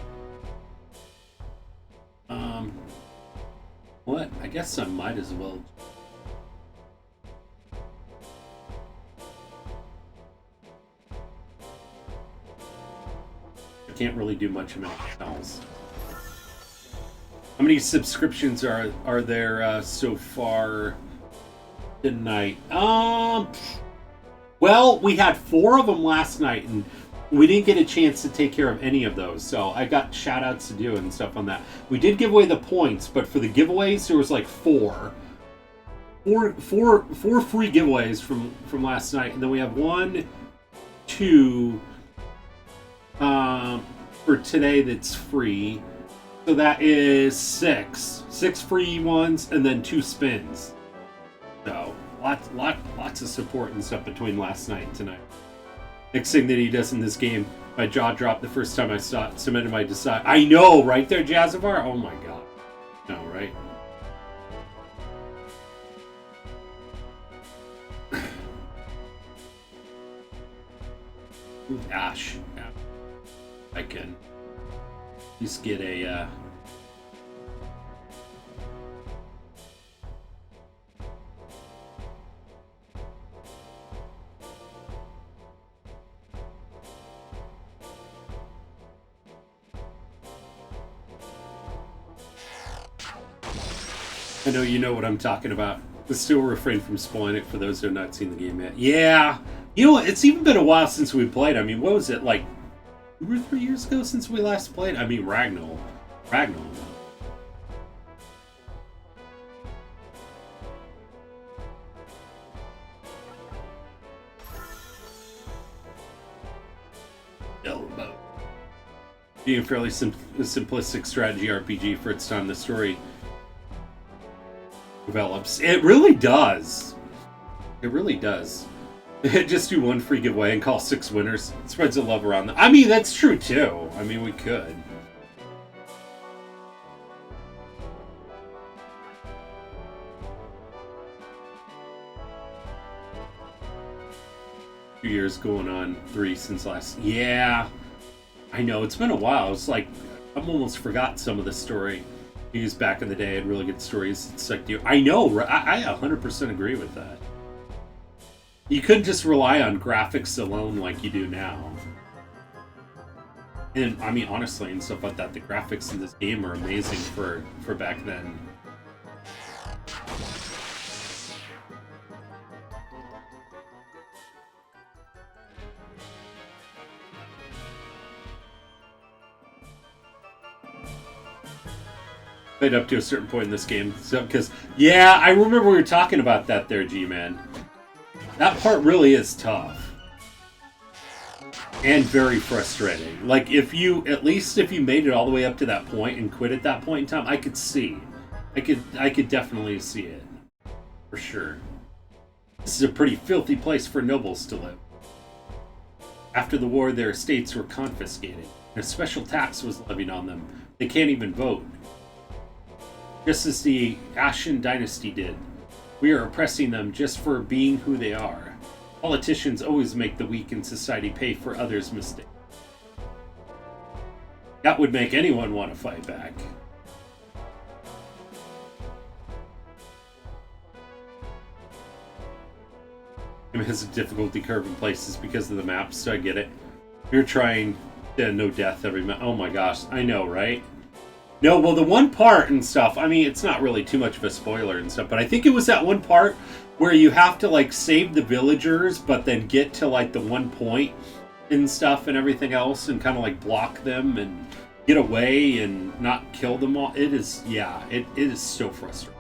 What? I guess I might as well. I can't really do much of anything else. How many subscriptions are there so far tonight? Well, we had 4 of them last night, and we didn't get a chance to take care of any of those, so I got shout-outs to do and stuff on that. We did give away the points, but for the giveaways, there was like 4 free giveaways from last night, and then we have 1, 2 for today that's free. So that is 6 free ones, and then 2 spins. So lots of support and stuff between last night and tonight. Next thing that he does in this game, my jaw dropped the first time I saw it. Cemented my decide. I know, right there, Jazavar? Oh my god. No, right? Ash. I can just get a I know you know what I'm talking about. But still refrain from spoiling it for those who have not seen the game yet. Yeah. You know what? It's even been a while since we played. I mean, what was it, like 2 or 3 years ago since we last played? I mean, Ragnar. Elbow. Being a fairly simplistic strategy RPG for its time, the story develops. It really does. It really does. Just do 1 free giveaway and call 6 winners. It spreads the love around. I mean, that's true too. I mean, we could. Few years going on, 3 since last. Yeah, I know it's been a while. It's like I've almost forgot some of the story. Because back in the day, I had really good stories. It's like, I know, I 100% agree with that. You couldn't just rely on graphics alone like you do now. And I mean, honestly, and stuff like that, the graphics in this game are amazing for back then. Played up to a certain point in this game, so because yeah, I remember we were talking about that there, G-Man. That part really is tough and very frustrating. Like if you made it all the way up to that point and quit at that point in time, I could definitely see it for sure. This is a pretty filthy place for nobles to live. After the war, their estates were confiscated, and a special tax was levied on them. They can't even vote. Just as the Ashen Dynasty did. We are oppressing them just for being who they are. Politicians always make the weak in society pay for others' mistakes. That would make anyone want to fight back. It has a difficulty curve in places because of the maps, so I get it. You're trying no death every oh my gosh, I know, right? No, well, the one part and stuff, I mean, it's not really too much of a spoiler and stuff, but I think it was that one part where you have to, like, save the villagers, but then get to, like, the one point and stuff and everything else and kind of, like, block them and get away and not kill them all. It is, yeah, it is so frustrating.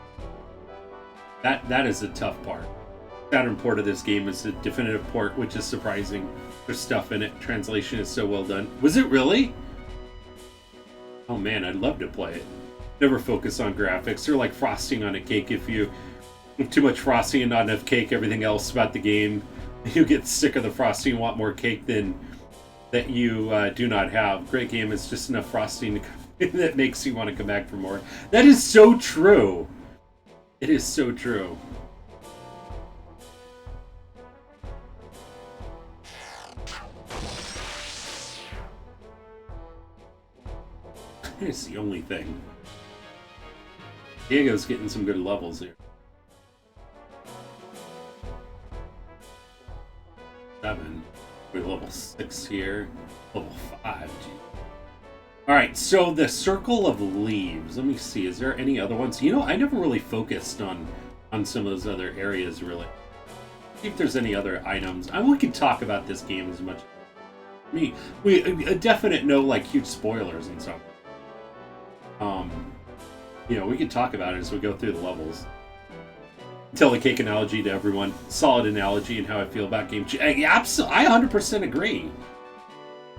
That is a tough part. Saturn port of this game is a definitive port, which is surprising. There's stuff in it. Translation is so well done. Was it really? Oh man, I'd love to play it. Never focus on graphics. They're like frosting on a cake. If you have too much frosting and not enough cake, everything else about the game, you get sick of the frosting and want more cake than that you do not have. Great game is just enough frosting that makes you want to come back for more. That is so true. It is so true. It's the only thing. Diego's getting some good levels here. 7. We're level 6 here. Level 5. Alright, so the Circle of Leaves. Let me see, is there any other ones? You know, I never really focused on some of those other areas, really. See if there's any other items. We can talk about this game as much as me. A definite no, like, huge spoilers and stuff. You know, we could talk about it as we go through the levels. Tell the cake analogy to everyone. Solid analogy and how I feel about game. I 100% agree.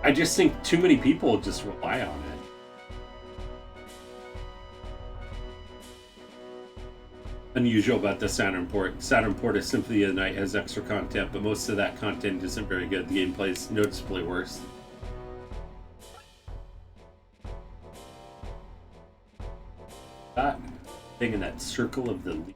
I just think too many people just rely on it. Unusual about the Saturn port. Saturn port of Symphony of the Night has extra content, but most of that content isn't very good. The gameplay is noticeably worse. That thing in that Circle of the Leaf.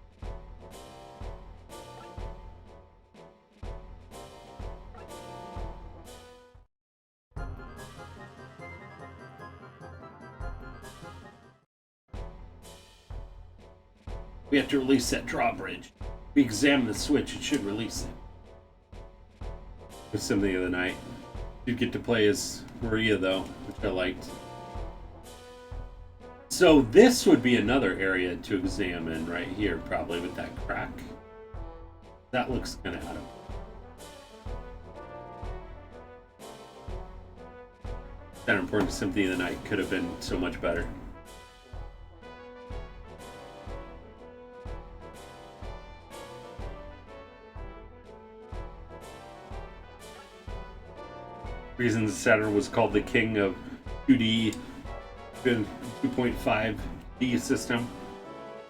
We have to release that drawbridge. We examine the switch, it should release it. With Symphony of the Night. You get to play as Maria though, which I liked. So this would be another area to examine right here, probably with that crack. That looks kind of out of. That important to Symphony of the Night could have been so much better. Reasons Saturn was called the king of 2D 2.5D system.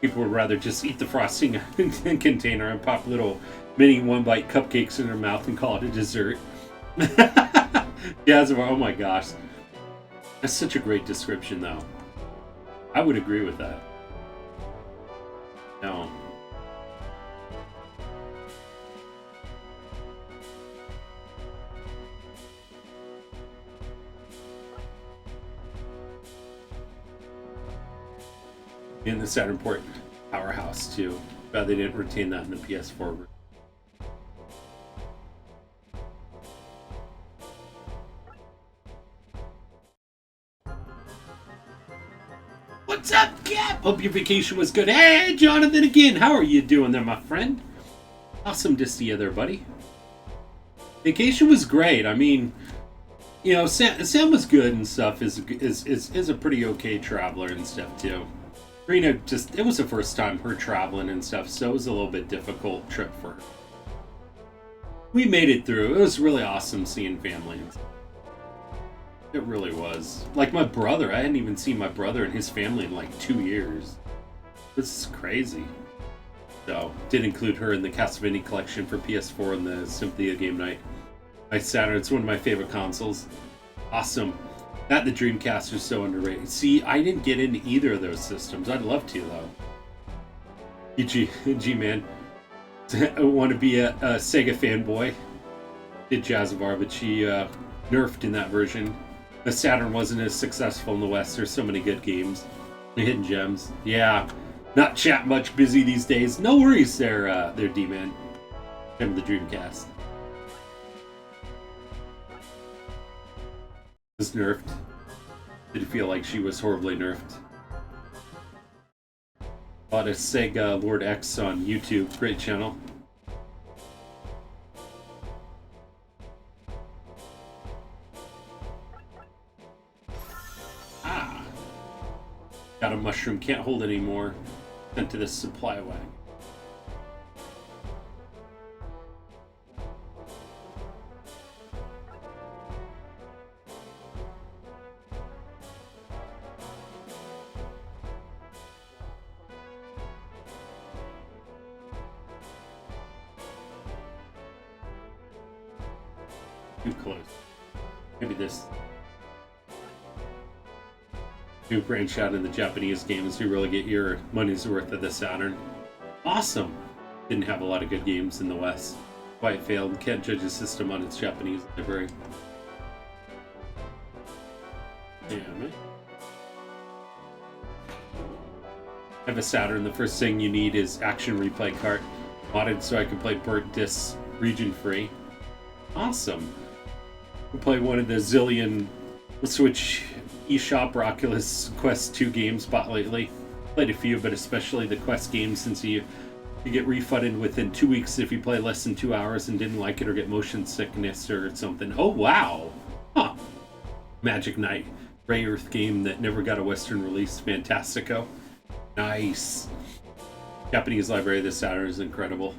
People would rather just eat the frosting container and pop little mini one-bite cupcakes in their mouth and call it a dessert. Oh my gosh. That's such a great description, though. I would agree with that. No. In the Saturn port powerhouse too. But they didn't retain that in the PS4. What's up, Cap? Hope your vacation was good. Hey, Jonathan again. How are you doing there, my friend? Awesome to see you there, buddy. Vacation was great. I mean, you know, Sam was good and stuff. Is a pretty okay traveler and stuff too. Rena it was the first time her traveling and stuff, so it was a little bit difficult trip for her. We made it through. It was really awesome seeing family. It really was. Like my brother, I hadn't even seen my brother and his family in like 2 years. This is crazy. So, did include her in the Castlevania collection for PS4 and the Symphony of Game Night. My Saturn, it's one of my favorite consoles. Awesome. That the Dreamcast is so underrated. See, I didn't get into either of those systems. I'd love to, though. G-Man. I want to be a Sega fanboy. Did Jazavar, but she nerfed in that version. The Saturn wasn't as successful in the West. There's so many good games. The hidden gems. Yeah. Not chat much, busy these days. No worries there, D-Man. And the Dreamcast. Was nerfed. Did it feel like she was horribly nerfed? A lot of Sega Lord X on YouTube. Great channel. Ah. Got a mushroom. Can't hold anymore. Sent to the supply wagon. Too close. Maybe this new branch out in the Japanese games. You really get your money's worth of the Saturn. Awesome. Didn't have a lot of good games in the West. Why it failed. Can't judge a system on its Japanese library. Damn it. I have a Saturn. The first thing you need is Action Replay Cart. Modded so I can play burnt discs region free. Awesome. We played one of the zillion Switch eShop or Oculus Quest 2 games bought lately. Played a few, but especially the Quest games, since you get refunded within 2 weeks if you play less than 2 hours and didn't like it or get motion sickness or something. Oh, wow. Huh. Magic Knight. Ray Earth game that never got a Western release. Fantastico. Nice. Japanese library of the Saturn is incredible.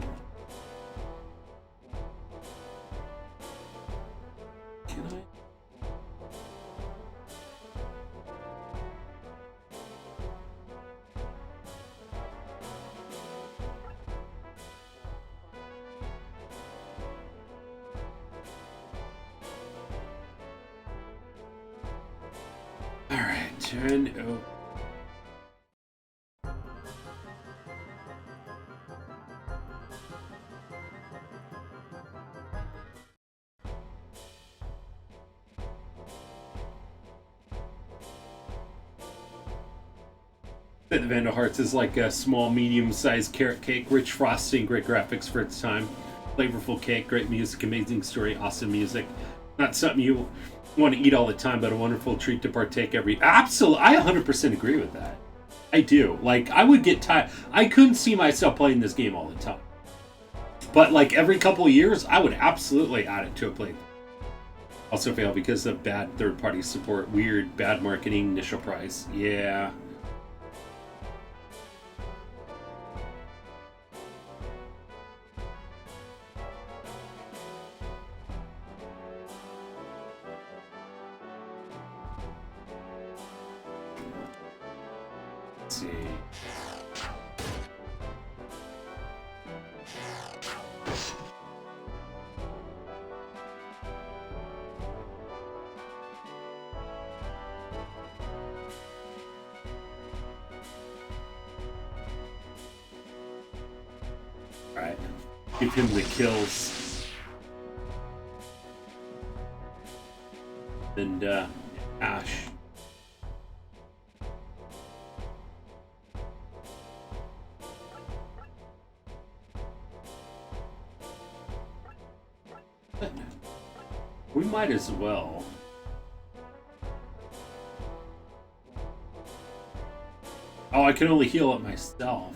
Can I? All right, turn over. The Vandal Hearts is like a small, medium-sized carrot cake, rich frosting, great graphics for its time, flavorful cake, great music, amazing story, awesome music. Not something you want to eat all the time, but a wonderful treat to partake every. Absolutely, I 100% agree with that. I do. Like, I would get tired. I couldn't see myself playing this game all the time, but like every couple of years, I would absolutely add it to a play. Also fail because of bad third-party support, weird, bad marketing, initial price. Yeah. See. All right, give him the kills, and Ash. We might as well. Oh, I can only heal it myself.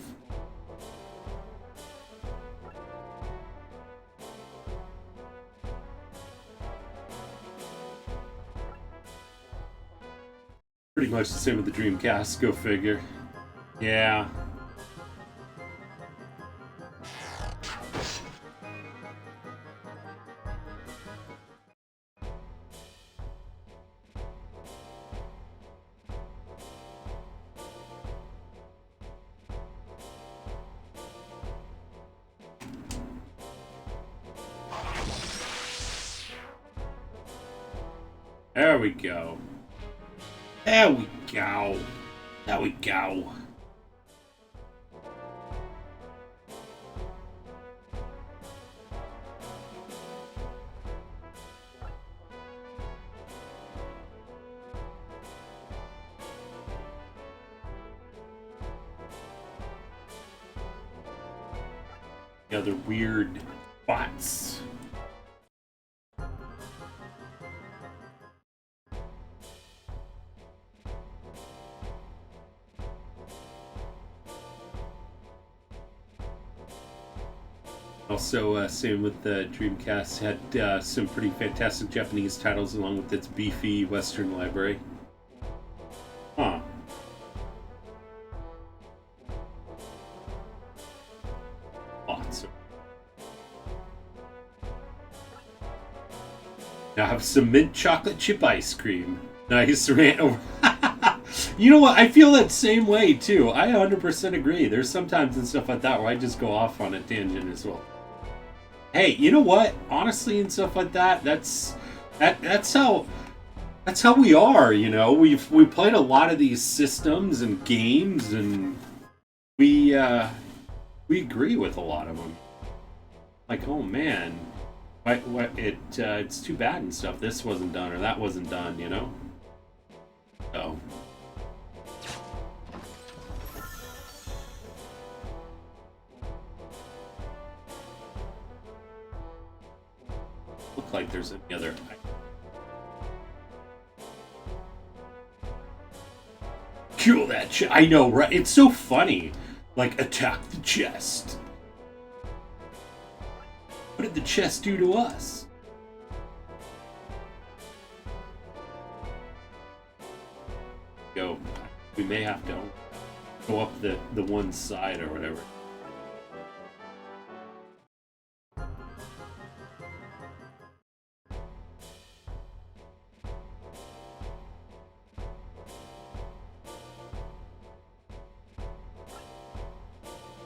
Pretty much the same with the Dreamcast, go figure. Yeah. There we go. There we go. There we go. The other weird spots. also same with the Dreamcast, had some pretty fantastic Japanese titles along with its beefy Western library. Huh. Lots of. Now have some mint chocolate chip ice cream. Nice rant over. You know what? I feel that same way too. I 100% agree. There's sometimes and stuff like that where I just go off on a tangent as well. Hey, you know what? Honestly, and stuff like that, that's how we are. You know, we played a lot of these systems and games, and we agree with a lot of them. Like, oh man, it's too bad and stuff. This wasn't done or that wasn't done. You know. So. Look like there's any other. Kill that chest. I know, right? It's so funny. Like, attack the chest. What did the chest do to us? Go. We may have to go up the one side or whatever.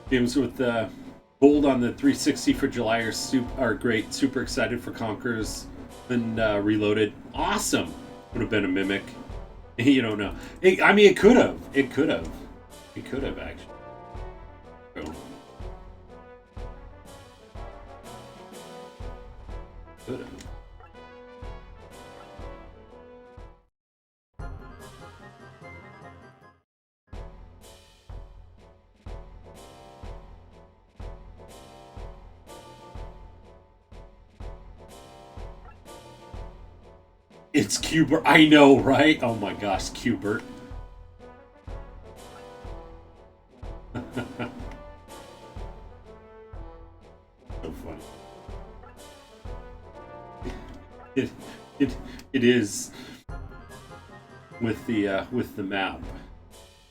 Games with gold on the 360 for July are great. Super excited for Conker's. Been Reloaded. Awesome. Would have been a Mimic. You don't know. I mean, it could have. It could have. It could have, actually. So. Could have. It's Cubert. I know, right? Oh my gosh, Cubert. So funny. It is with the map.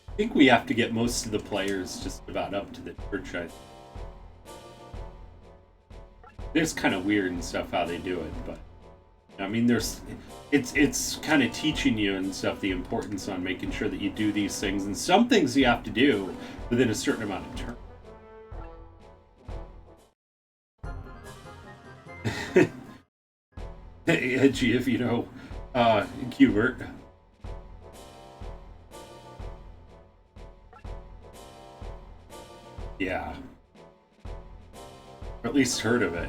I think we have to get most of the players just about up to the church. It's kind of weird and stuff how they do it, but. I mean, it's kind of teaching you and stuff the importance on making sure that you do these things, and some things you have to do within a certain amount of turn. Edgy, if you know, Cubert. Yeah. Or at least heard of it.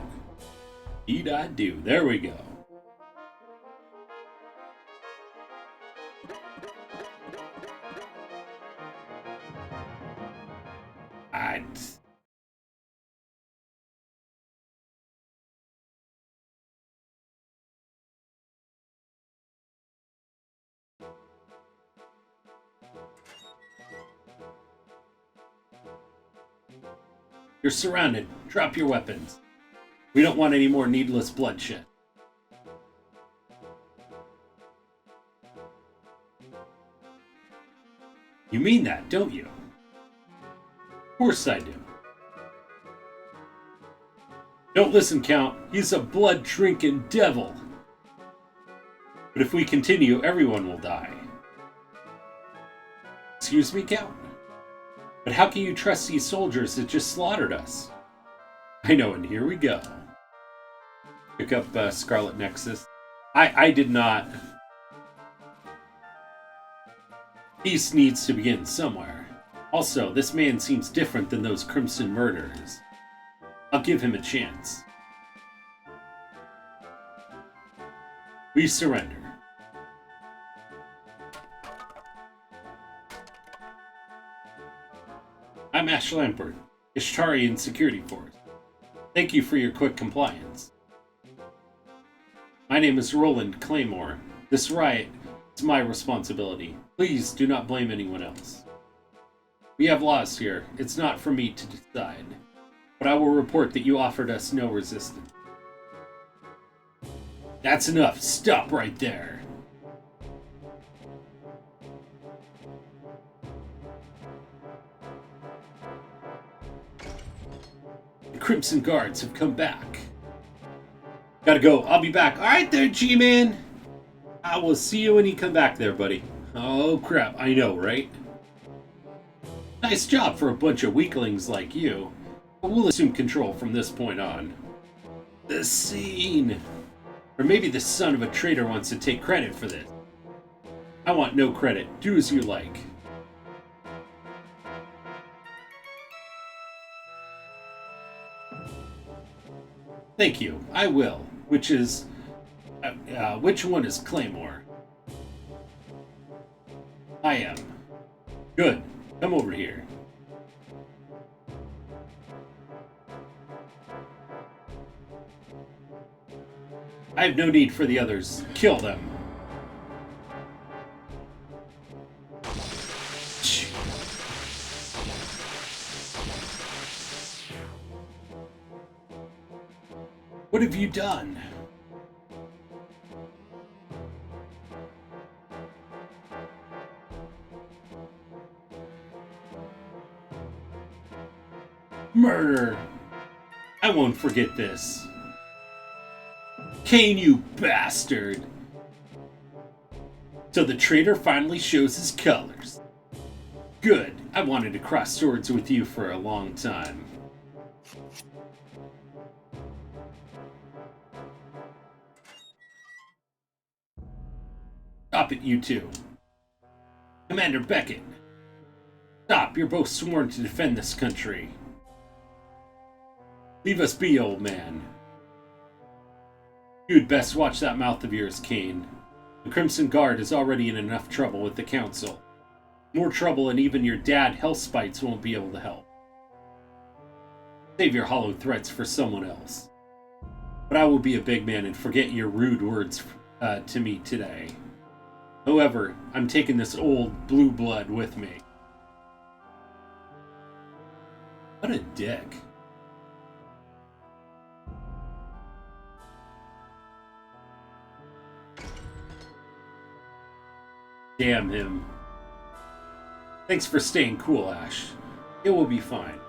Indeed I do. There we go. You're surrounded. Drop your weapons. We don't want any more needless bloodshed. You mean that, don't you? Of course I do. Don't listen, Count. He's a blood-drinking devil. But if we continue, everyone will die. Excuse me, Count? But how can you trust these soldiers that just slaughtered us? I know, and here we go. Pick up Scarlet Nexus. I did not. Peace needs to begin somewhere. Also, this man seems different than those Crimson murderers. I'll give him a chance. We surrender. I'm Ash Lampert, Ishtarian Security Force. Thank you for your quick compliance. My name is Roland Claymore. This riot is my responsibility. Please do not blame anyone else. We have laws here. It's not for me to decide. but I will report that you offered us no resistance. That's enough. Stop right there. The Crimson Guards have come back. Gotta go. I'll be back. Alright there, G-Man. I will see you when you come back there, buddy. Oh, crap. I know, right? Nice job for a bunch of weaklings like you. But we'll assume control from this point on. The scene. Or maybe the son of a traitor wants to take credit for this. I want no credit. Do as you like. Thank you. I will. Which one is Claymore? I am. Good. Come over here. I have no need for the others. Kill them. What have you done? Murder! I won't forget this. Cain, you bastard! So the traitor finally shows his colors. Good. I wanted to cross swords with you for a long time. Stop it, you two. Commander Beckett. Stop, you're both sworn to defend this country. Leave us be, old man. You'd best watch that mouth of yours, Cain. The Crimson Guard is already in enough trouble with the Council. More trouble than even your dad, Hellspites, won't be able to help. Save your hollow threats for someone else. But I will be a big man and forget your rude words to me today. However, I'm taking this old blue blood with me. What a dick. Damn him. Thanks for staying cool, Ash. It will be fine.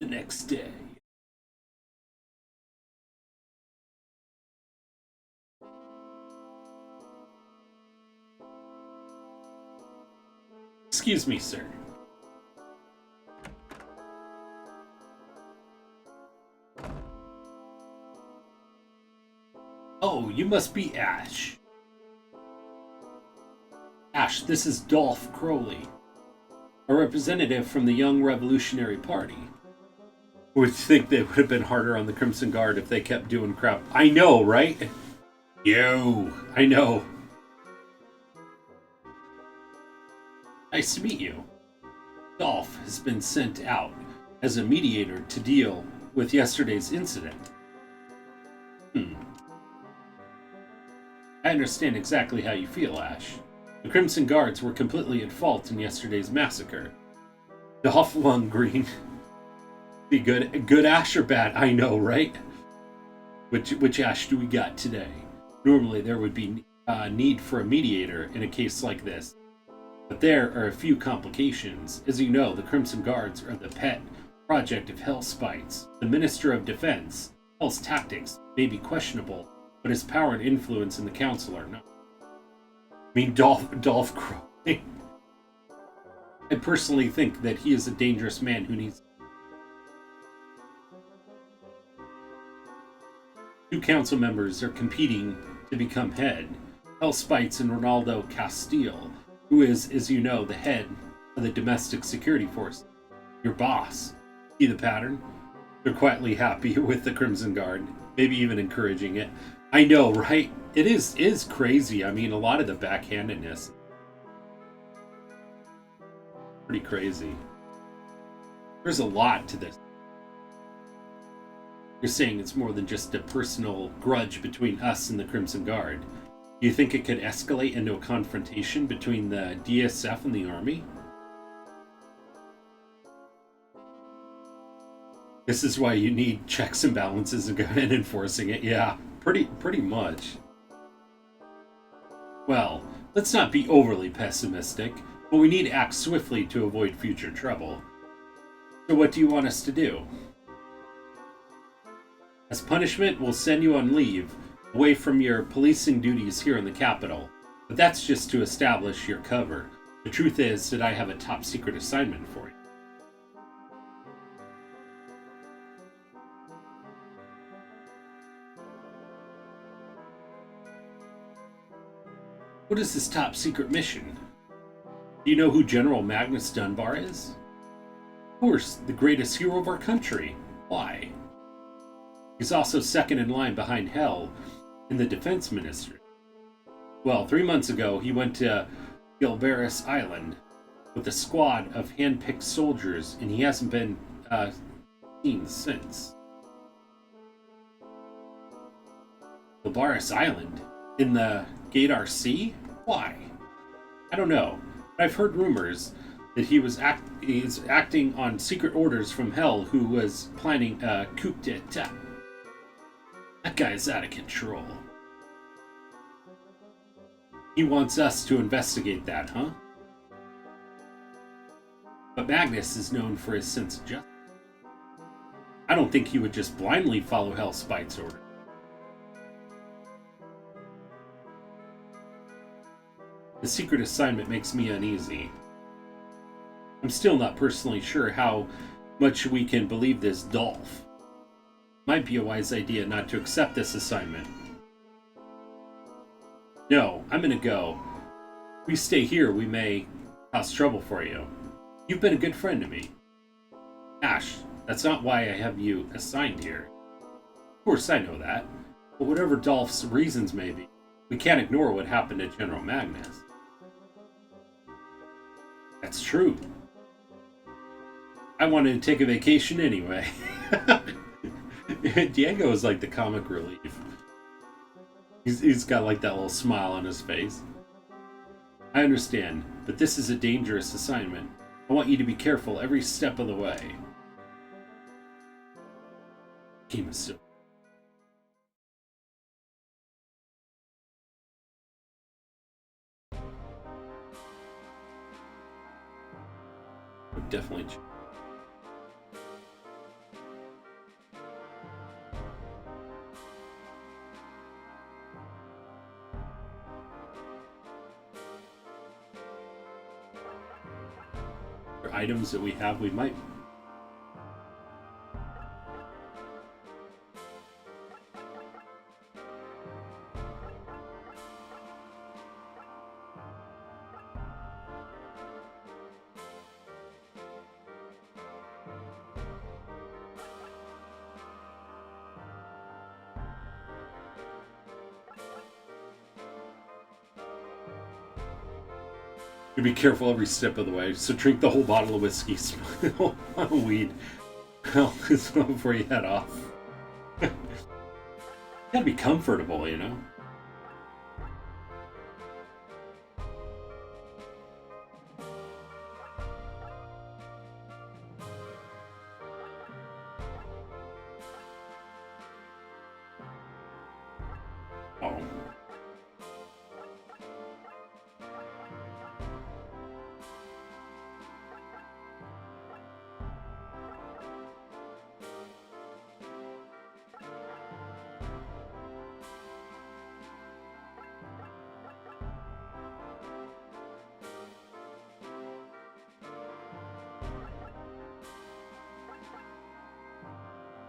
The next day. Excuse me, sir. Oh, you must be Ash. Ash, this is Dolph Crowley, a representative from the Young Revolutionary Party. Would think they would have been harder on the Crimson Guard if they kept doing crap. I know, right? Yo, I know. Nice to meet you. Dolph has been sent out as a mediator to deal with yesterday's incident. I understand exactly how you feel, Ash. The Crimson Guards were completely at fault in yesterday's massacre. Dolph Lundgren. Be good Ash or bad? I know, right? Which Ash do we got today? Normally there would be need for a mediator in a case like this. But there are a few complications. As you know, the Crimson Guards are the pet project of Hellspites. The Minister of Defense, Hell's tactics may be questionable, but his power and influence in the Council are not. I mean, Dolph Crowley. I personally think that he is a dangerous man who needs... Two council members are competing to become head. Hellspites and Ronaldo Castile, who is, as you know, the head of the domestic security force. Your boss. See the pattern? They're quietly happy with the Crimson Guard, maybe even encouraging it. I know, right? It is crazy. I mean, a lot of the backhandedness. Pretty crazy. There's a lot to this. You're saying it's more than just a personal grudge between us and the Crimson Guard. Do you think it could escalate into a confrontation between the DSF and the Army? This is why you need checks and balances and government enforcing it. Yeah, pretty much. Well, let's not be overly pessimistic, but we need to act swiftly to avoid future trouble. So what do you want us to do? As punishment, we'll send you on leave, away from your policing duties here in the capital. But that's just to establish your cover. The truth is that I have a top secret assignment for you. What is this top secret mission? Do you know who General Magnus Dunbar is? Of course, the greatest hero of our country. Why? He's also second in line behind Hell in the Defense Ministry. Well, 3 months ago, he went to Gilberus Island with a squad of hand-picked soldiers, and he hasn't been seen since. Gilberus Island? In the Gadar Sea? Why? I don't know. I've heard rumors that he's acting on secret orders from Hell, who was planning a coup d'etat. That guy's out of control. He wants us to investigate that, huh? But Magnus is known for his sense of justice. I don't think he would just blindly follow Hellspite's order. The secret assignment makes me uneasy. I'm still not personally sure how much we can believe this Dolph. Might be a wise idea not to accept this assignment. No, I'm gonna go. If we stay here, we may cause trouble for you. You've been a good friend to me. Ash, that's not why I have you assigned here. Of course I know that, but whatever Dolph's reasons may be, we can't ignore what happened to General Magnus. That's true. I wanted to take a vacation anyway. Diego is like the comic relief. He's got like that little smile on his face. I understand, but this is a dangerous assignment. I want you to be careful every step of the way. Game is so... Definitely. Items that we have, we might. Be careful every step of the way. So drink the whole bottle of whiskey, smoke weed. Well, before you head off. You gotta be comfortable, you know? Oh.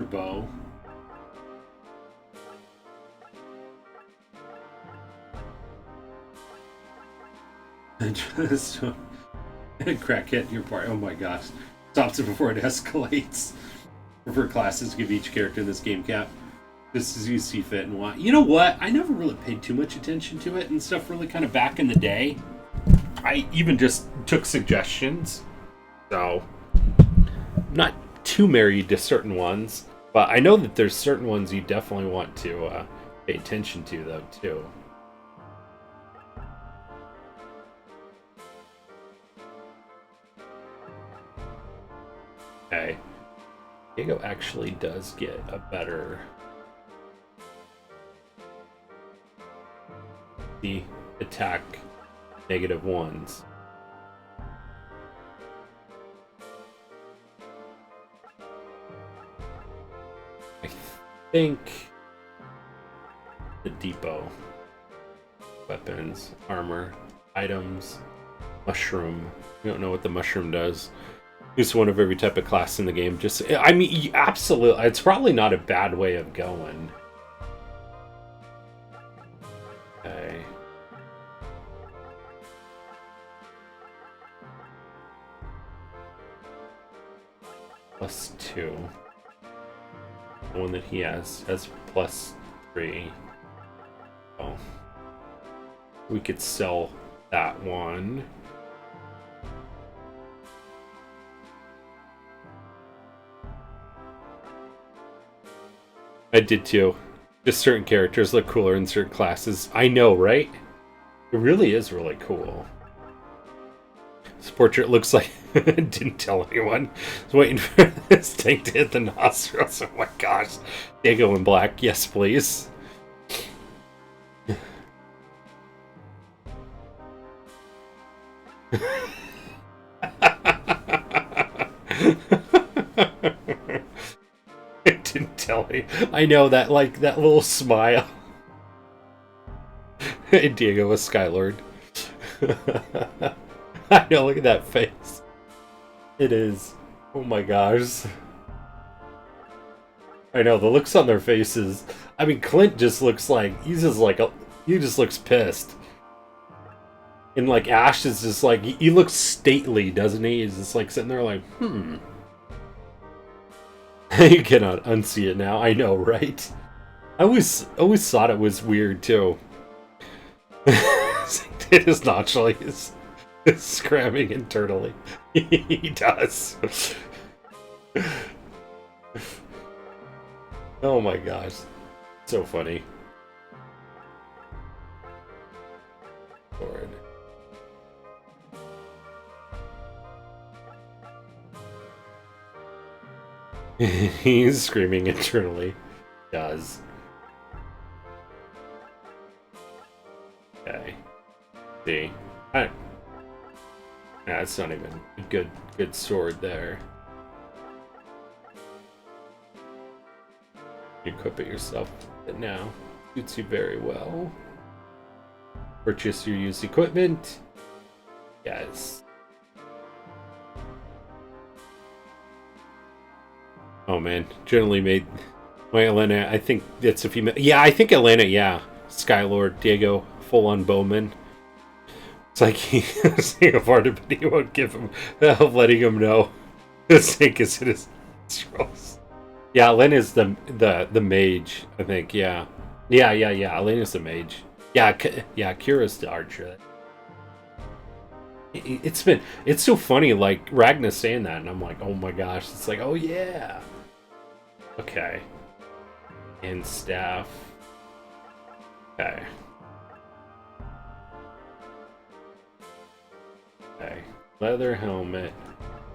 Bow. And just crackhead in your part. Oh my gosh. Stops it before it escalates. Prefer classes, give each character in this game cap. Just as you see fit and want. You know what? I never really paid too much attention to it and stuff really kind of back in the day. I even just took suggestions. So, I'm not too married to certain ones. But I know that there's certain ones you definitely want to pay attention to, though, too. Okay. Diego actually does get a better... the attack -1s. I think the depot, weapons, armor, items, mushroom. We don't know what the mushroom does. Use one of every type of class in the game. Just, I mean, absolutely. It's probably not a bad way of going. Okay. +2. The one that he has +3. Oh. We could sell that one. I did too. Just certain characters look cooler in certain classes. I know, right? It really is really cool. This portrait looks like... didn't tell anyone. I was waiting for this thing to hit the nostrils. Oh my gosh. Diego in black. Yes, please. It didn't tell me. I know that, like, that little smile. Diego was Skylord. I know, look at that face. It is. Oh my gosh. I know, the looks on their faces. I mean, Clint just looks like, he just looks pissed. And like Ash is just like, he looks stately, doesn't he? He's just like sitting there like, You cannot unsee it now. I know, right? I always thought it was weird too. It is naturally is scramming internally. He does. Oh my gosh. So funny. Lord. He's screaming internally. Does. Okay. See. That's not even a good sword there. You equip it yourself but now. Suits you very well. Purchase your used equipment. Yes. Oh man, generally made my Elena. I think it's a female. Yeah, I think Elena. Yeah, Skylord, Diego, full-on bowman. It's like he's a part of it. He won't give him letting him know the snake is in his scrolls. Yeah, Elena's the mage. I think. Yeah. Elena's the mage. Yeah, Kira's the archer. It's so funny. Like Ragnar's saying that, and I'm like, oh my gosh. It's like, oh yeah. Okay. And staff. Okay. Okay. Leather helmet.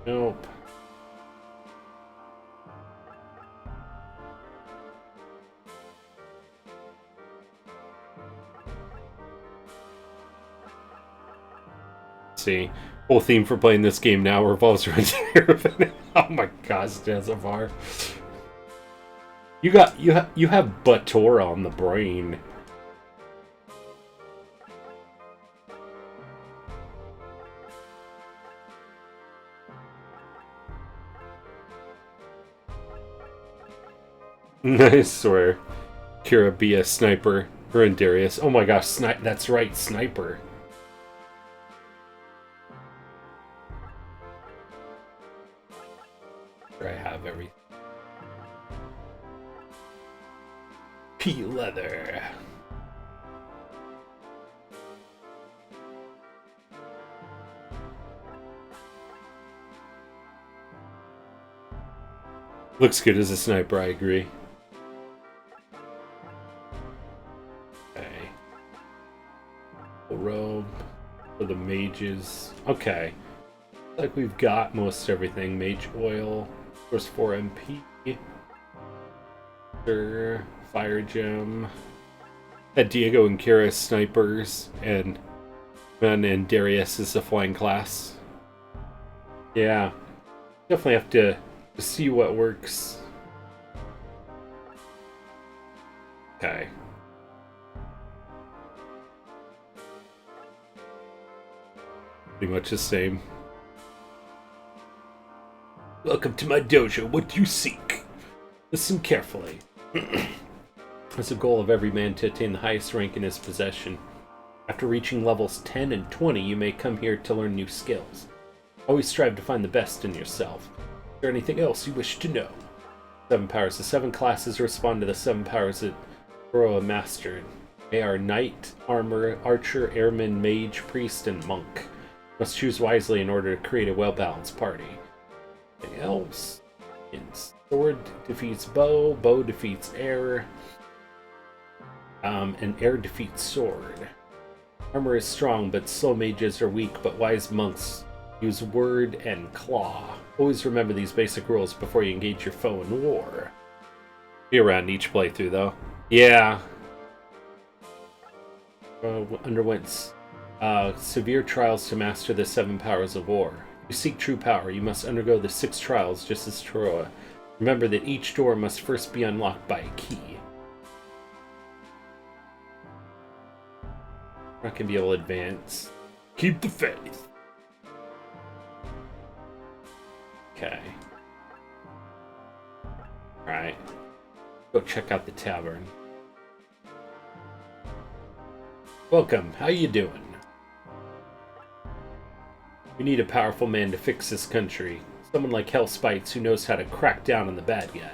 Nope. See, whole theme for playing this game now revolves around Terraform. Oh my gosh, Jazzavar. You have Batora on the brain. I swear. Kira be a sniper. Her and Darius. Oh my gosh, that's right, sniper. I have everything. P leather. Looks good as a sniper, I agree. Okay. Robe for the mages. Okay. Like we've got most everything. Mage oil, course 4 MP. Fire gem. Had Diego and Kira as snipers, and Darius is the flying class. Yeah. Definitely have to see what works. Okay. Pretty much the same. Welcome to my dojo. What do you seek? Listen carefully. It's a goal of every man to attain the highest rank in his possession. After reaching levels 10 and 20, you may come here to learn new skills. Always strive to find the best in yourself. Is there anything else you wish to know? 7 powers. The 7 classes respond to the 7 powers that Kuroa mastered. They are Knight, Armor, Archer, Airman, Mage, Priest, and Monk. You must choose wisely in order to create a well-balanced party. Anything else? Sword defeats bow, bow defeats air, and air defeats sword. Armor is strong, but slow mages are weak, but wise monks use word and claw. Always remember these basic rules before you engage your foe in war. Be around each playthrough, though. Yeah. Underwent severe trials to master the 7 powers of war. If you seek true power, you must undergo the 6 trials just as Kuroa. Remember that each door must first be unlocked by a key. Not gonna be able to advance. Keep the faith. Okay. Alright. Go check out the tavern. Welcome. How you doing? We need a powerful man to fix this country. Someone like Hellspites who knows how to crack down on the bad guy.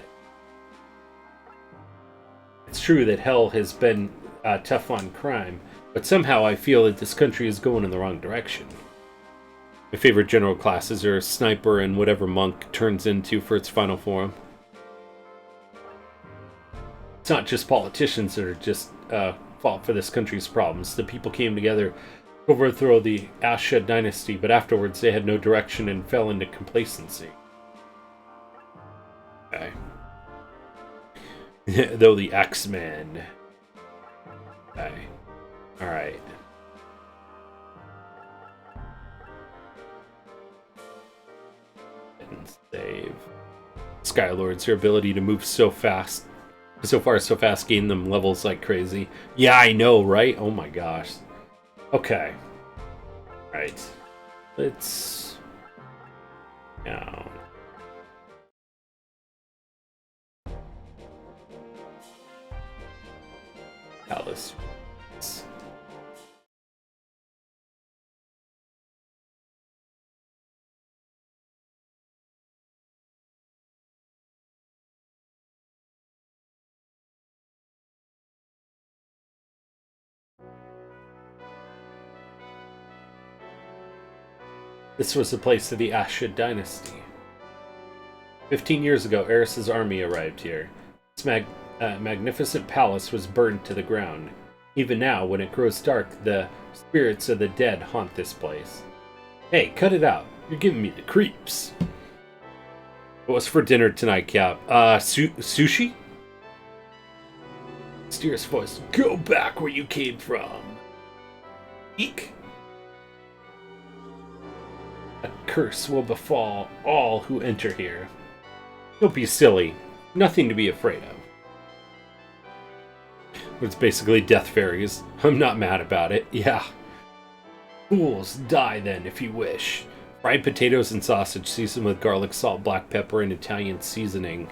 It's true that Hell has been tough on crime, but somehow I feel that this country is going in the wrong direction. My favorite general classes are Sniper and whatever Monk turns into for its final form. It's not just politicians that are just fault for this country's problems. The people came together to overthrow the Ashed dynasty, but afterwards they had no direction and fell into complacency. Okay. Though the X-Men. Okay. Alright. And save. Skylords, your ability to move so far so fast, gain them levels like crazy. Yeah, I know, right? Oh my gosh. Okay. Right. Let's... Now... Palace. This was the place of the Ashed dynasty. 15 years ago, Eris's army arrived here. Its magnificent palace was burned to the ground. Even now, when it grows dark, the spirits of the dead haunt this place. Hey, cut it out. You're giving me the creeps. What's for dinner tonight, Cap? Sushi? Mysterious voice. Go back where you came from. Eek. A curse will befall all who enter here. Don't be silly. Nothing to be afraid of. It's basically death fairies. I'm not mad about it. Yeah. Fools, die then if you wish. Fried potatoes and sausage seasoned with garlic, salt, black pepper, and Italian seasoning.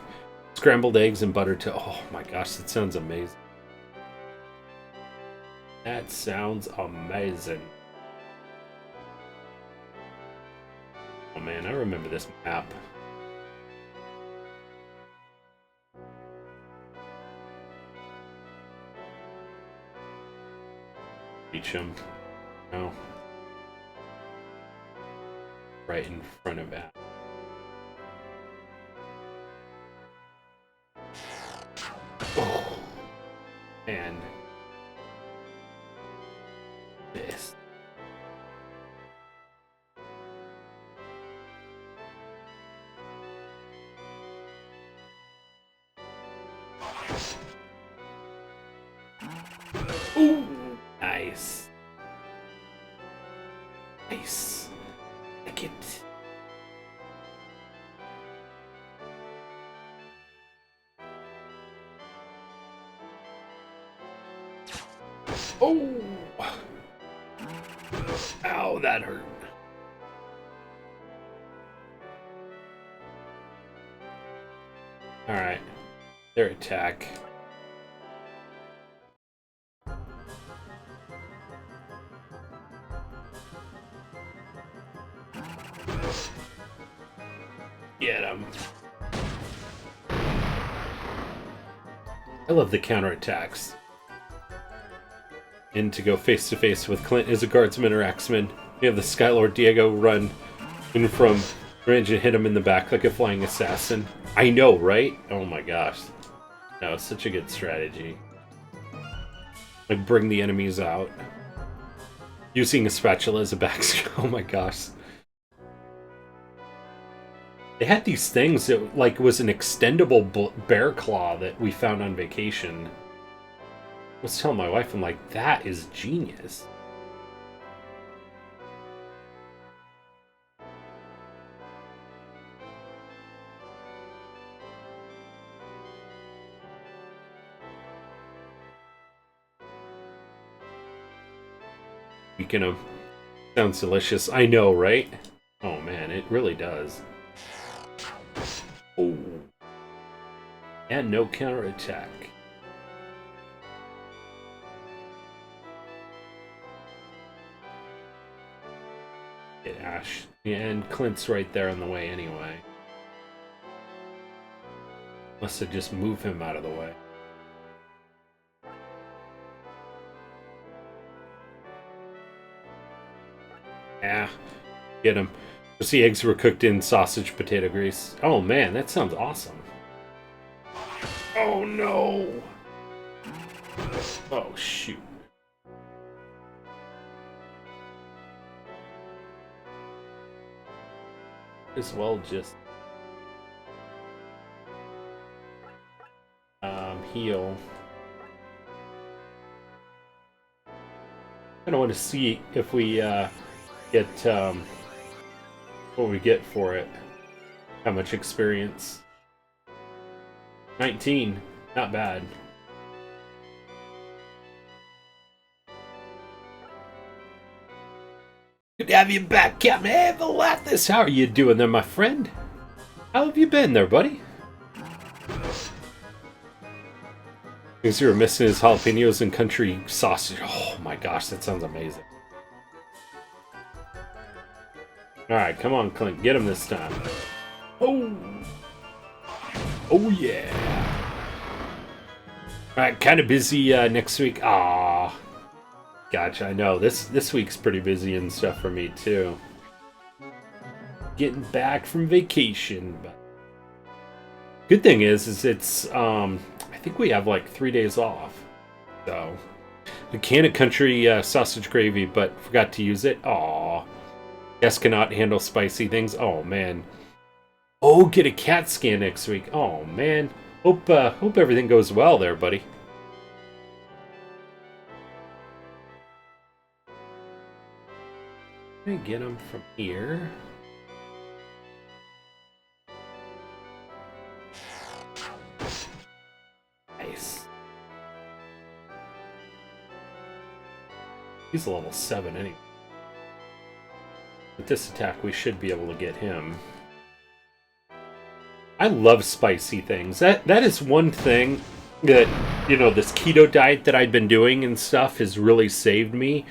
Scrambled eggs and butter to... Oh my gosh, that sounds amazing. That sounds amazing. Oh man, I remember this map. Reach him. No. Right in front of that. This. Ooh, nice. Nice. Like it. Oh! Ow, that hurt. Alright. Their attack. Get him. I love the counterattacks. In to go face to face with Clint as a guardsman or axeman. We have the Skylord Diego run in from range and hit him in the back like a flying assassin. I know, right? Oh my gosh. No, such a good strategy. Like, bring the enemies out. Using a spatula as a back. Oh my gosh. They had these things that, like, was an extendable bear claw that we found on vacation. I was telling my wife, I'm like, that is genius. Speaking of, sounds delicious. I know, right? Oh man, it really does. Oh. And no counterattack. Get Ash. And Clint's right there on the way anyway. Must have just moved him out of the way. Yeah, get him. Just the eggs were cooked in sausage potato grease. Oh man, that sounds awesome. Oh no! Oh shoot. As well just heal. I don't want to see if we get what we get for it. How much experience? 19, not bad. Good to have you back, Captain Avalathus. How are you doing there, my friend? How have you been there, buddy? Things you were missing is jalapenos and country sausage. Oh my gosh, that sounds amazing. Alright, come on, Clint. Get him this time. Oh! Oh, yeah. Alright, kind of busy next week. Ah, gotcha. I know. This week's pretty busy and stuff for me, too. Getting back from vacation. But good thing is it's, I think we have like 3 days off. So, a can of country sausage gravy, but forgot to use it. Aw. Guess cannot handle spicy things. Oh, man. Oh, get a CAT scan next week. Oh, man. Hope everything goes well there, buddy. Let me get him from here. Nice. He's a level 7 anyway. With this attack, we should be able to get him. I love spicy things. That is one thing that, you know, this keto diet that I've been doing and stuff has really saved me.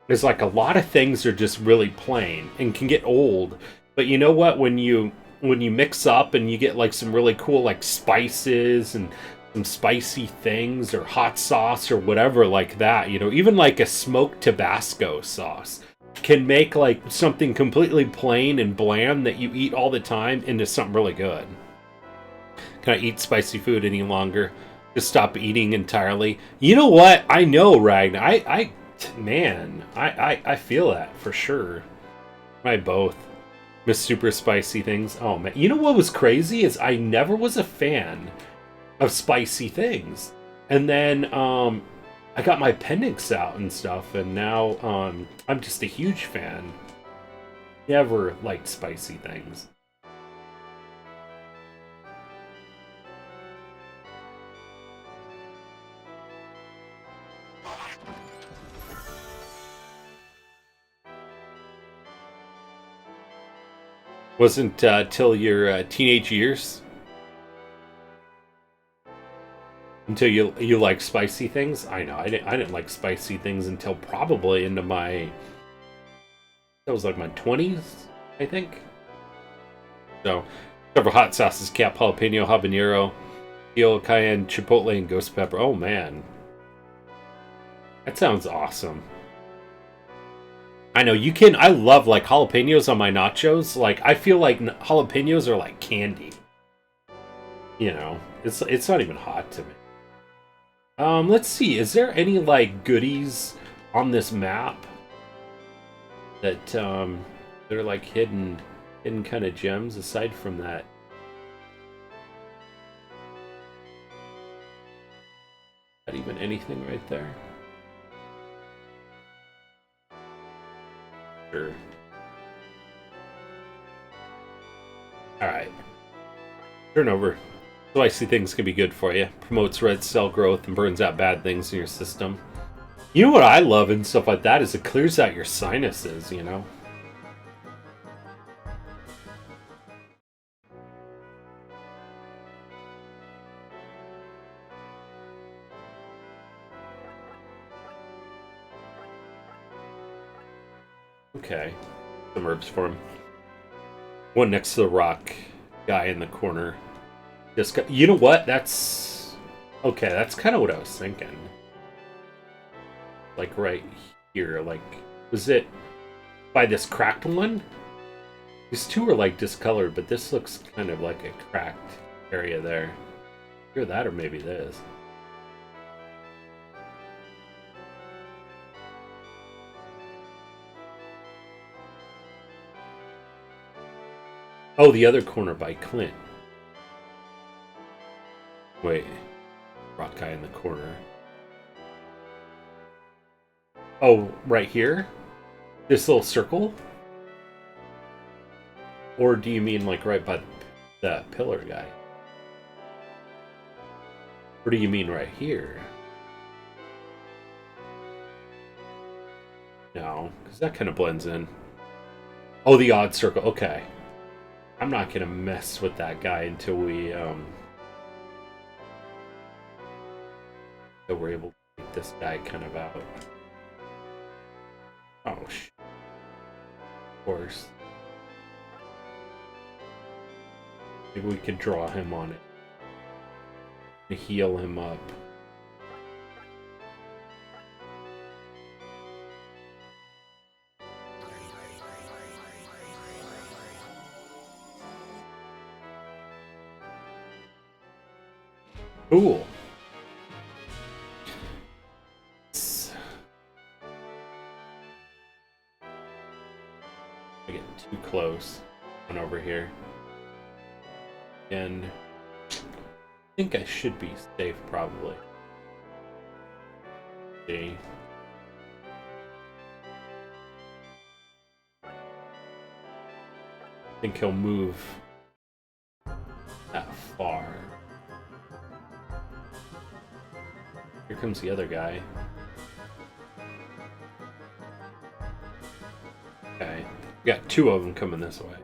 Is like a lot of things are just really plain and can get old. But you know what? When you mix up and you get like some really cool like spices and some spicy things or hot sauce or whatever like that, you know, even like a smoked Tabasco sauce can make like something completely plain and bland that you eat all the time into something really good. Can I eat spicy food any longer? Just stop eating entirely? You know what? I know, Ragnar. Man, I feel that for sure. I both miss super spicy things. Oh man, you know what was crazy is I never was a fan of spicy things, and then I got my appendix out and stuff, and now I'm just a huge fan. Never liked spicy things. Wasn't till your teenage years until you like spicy things. I know I didn't like spicy things until probably into my that was like my 20s, I think. So several hot sauces: cap, jalapeno, habanero, eel, cayenne, chipotle, and ghost pepper. Oh man, that sounds awesome. I know you can. I love like jalapenos on my nachos. Like I feel like jalapenos are like candy. You know, it's not even hot to me. Let's see. Is there any like goodies on this map that they're like hidden kind of gems aside from that? Not even anything right there. Sure. All right. Turn over. Spicy things can be good for you. Promotes red cell growth and burns out bad things in your system. You know what I love and stuff like that is it clears out your sinuses, you know? Okay. Some herbs for him. One next to the rock guy in the corner. This guy, you know what? That's okay. That's kind of what I was thinking. Like right here. Like, was it by this cracked one? These two are like discolored, but this looks kind of like a cracked area there. Either that or maybe this. Oh, the other corner by Clint. Wait. Rock guy in the corner. Oh, right here? This little circle? Or do you mean like right by the pillar guy? Or do you mean right here? No, because that kind of blends in. Oh, the odd circle. Okay. I'm not going to mess with that guy until until we're able to take this guy kind of out. Oh, of course. Maybe we could draw him on it. To heal him up. Cool. I get too close. One over here. And I think I should be safe, probably. See. I think he'll move that far. Here comes the other guy. Okay. We got two of them coming this way.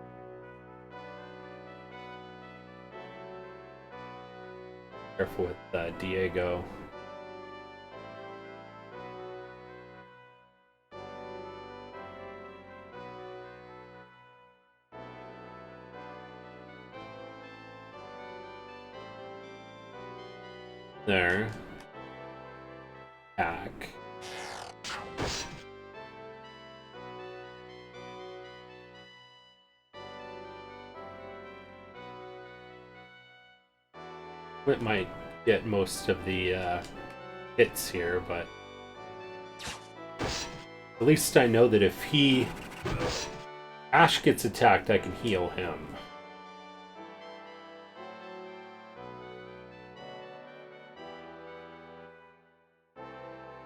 Careful with Diego. There. Back. It might get most of the hits here, but At least I know that if Ash gets attacked, I can heal him.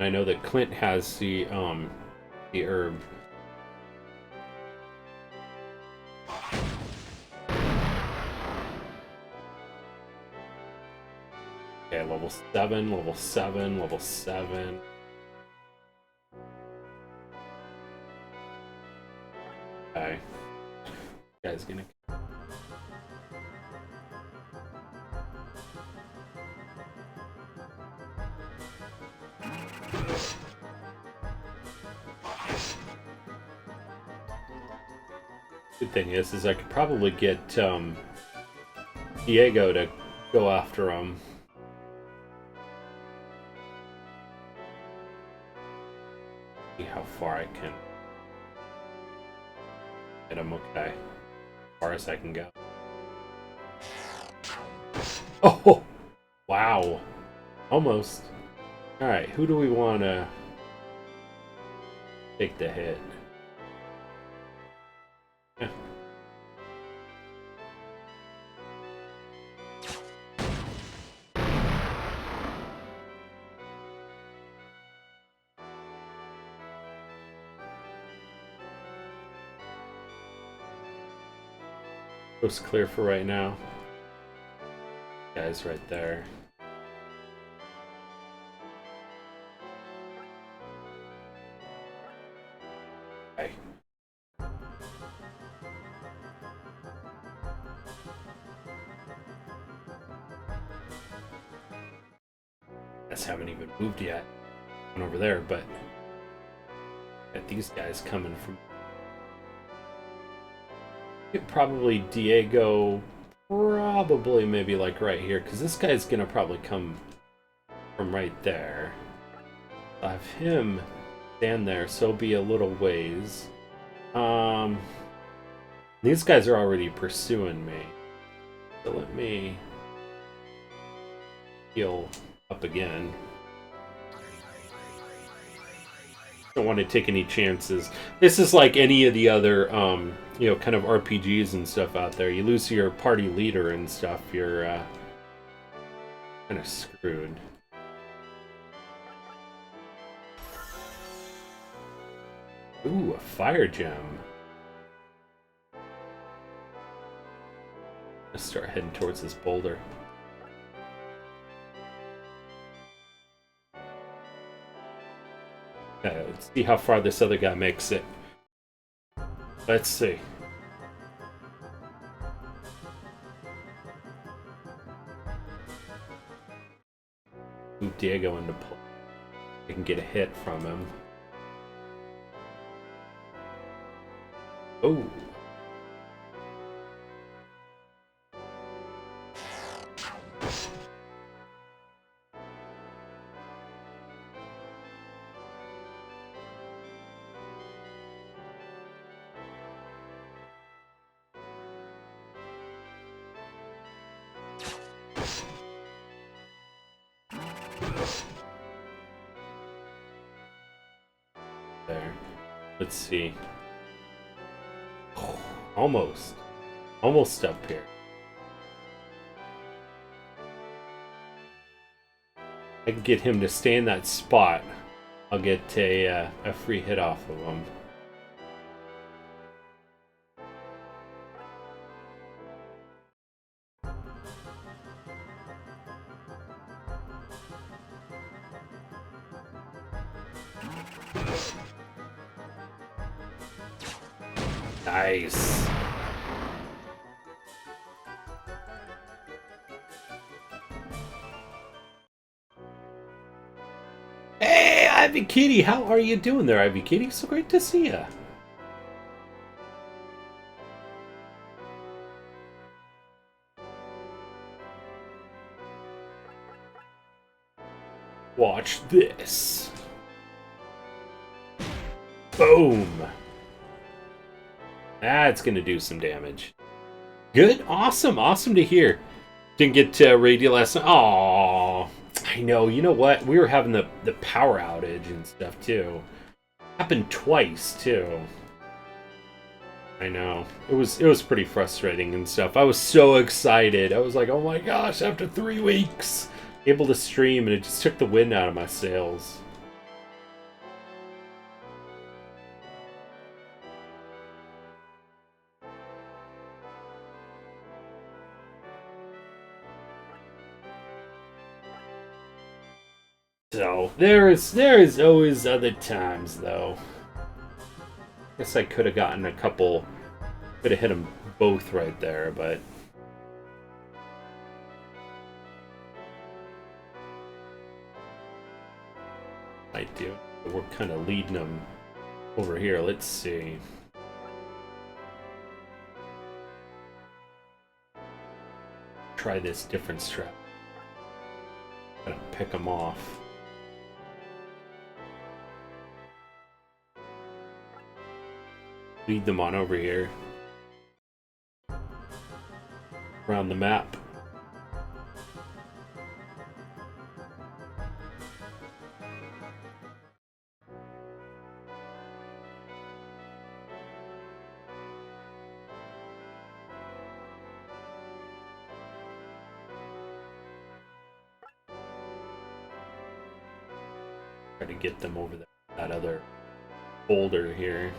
I know that Clint has the herb. Okay, level 7, level 7, level 7. Okay. This guy's gonna... Good thing is I could probably get Diego to go after him. See how far I can get him. Okay, as far as I can go. Oh, wow, almost. All right, who do we want to take the hit? Yeah. Looks clear for right now. Guy's right there. Okay. Guys haven't even moved yet. Went over there, but got these guys coming from. Probably Diego, probably maybe like right here, because this guy's gonna probably come from right there. I'll have him stand there, so be a little ways. These guys are already pursuing me, so let me heal up again. Don't want to take any chances. This is like any of the other you know, kind of RPGs and stuff out there. You lose your party leader and stuff, you're kind of screwed. Ooh, a fire gem. Let's start heading towards this boulder. Okay, let's see how far this other guy makes it. Let's see. Move Diego into play. I can get a hit from him. Oh. There. Let's see. Oh, almost up here. I can get him to stay in that spot. I'll get a free hit off of him. Nice. Hey, Ivy Kitty, how are you doing there, Ivy Kitty? So great to see you. Watch this. Boom. That's gonna do some damage. Good, awesome to hear. Didn't get to radio last night. Aww, I know. You know what? We were having the power outage and stuff too. Happened twice too. I know. It was pretty frustrating and stuff. I was so excited. I was like, oh my gosh, after 3 weeks, able to stream, and it just took the wind out of my sails. So there is always other times though. Guess I could have gotten a couple, could have hit them both right there, but I do. We're kind of leading them over here. Let's see. Try this different strat. Gotta pick them off. Lead them on over here. Around the map. Try to get them over that other boulder here.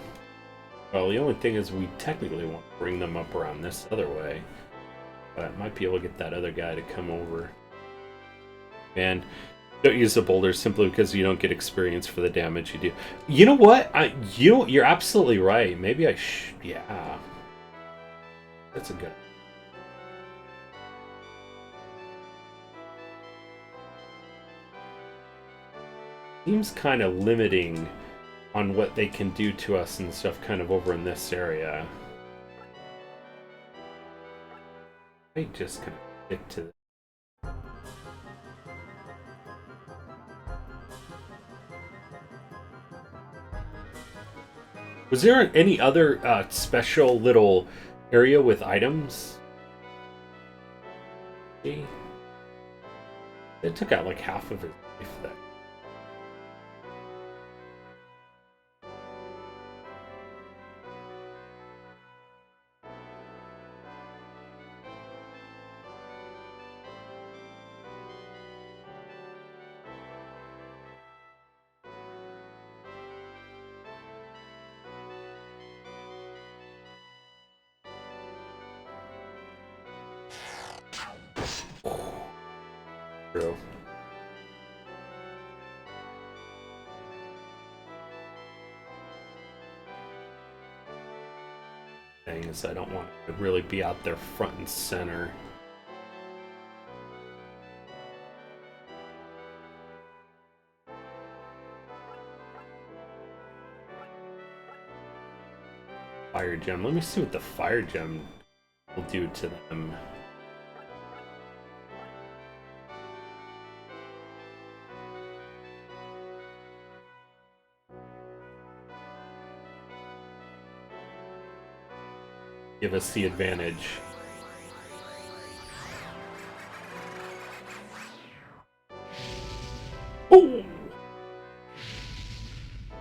Well, the only thing is we technically want to bring them up around this other way. But I might be able to get that other guy to come over. And don't use the boulders simply because you don't get experience for the damage you do. You know what? You're absolutely right. Maybe I should... Yeah. That's a good... Seems kind of limiting on what they can do to us and stuff kind of over in this area. I just kind of stick to this. Was there any other special little area with items? See? It took out like half of his life there. True. Thing is, I don't want to really be out there front and center. Fire gem. Let me see what the fire gem will do to them. Give us the advantage. Oh!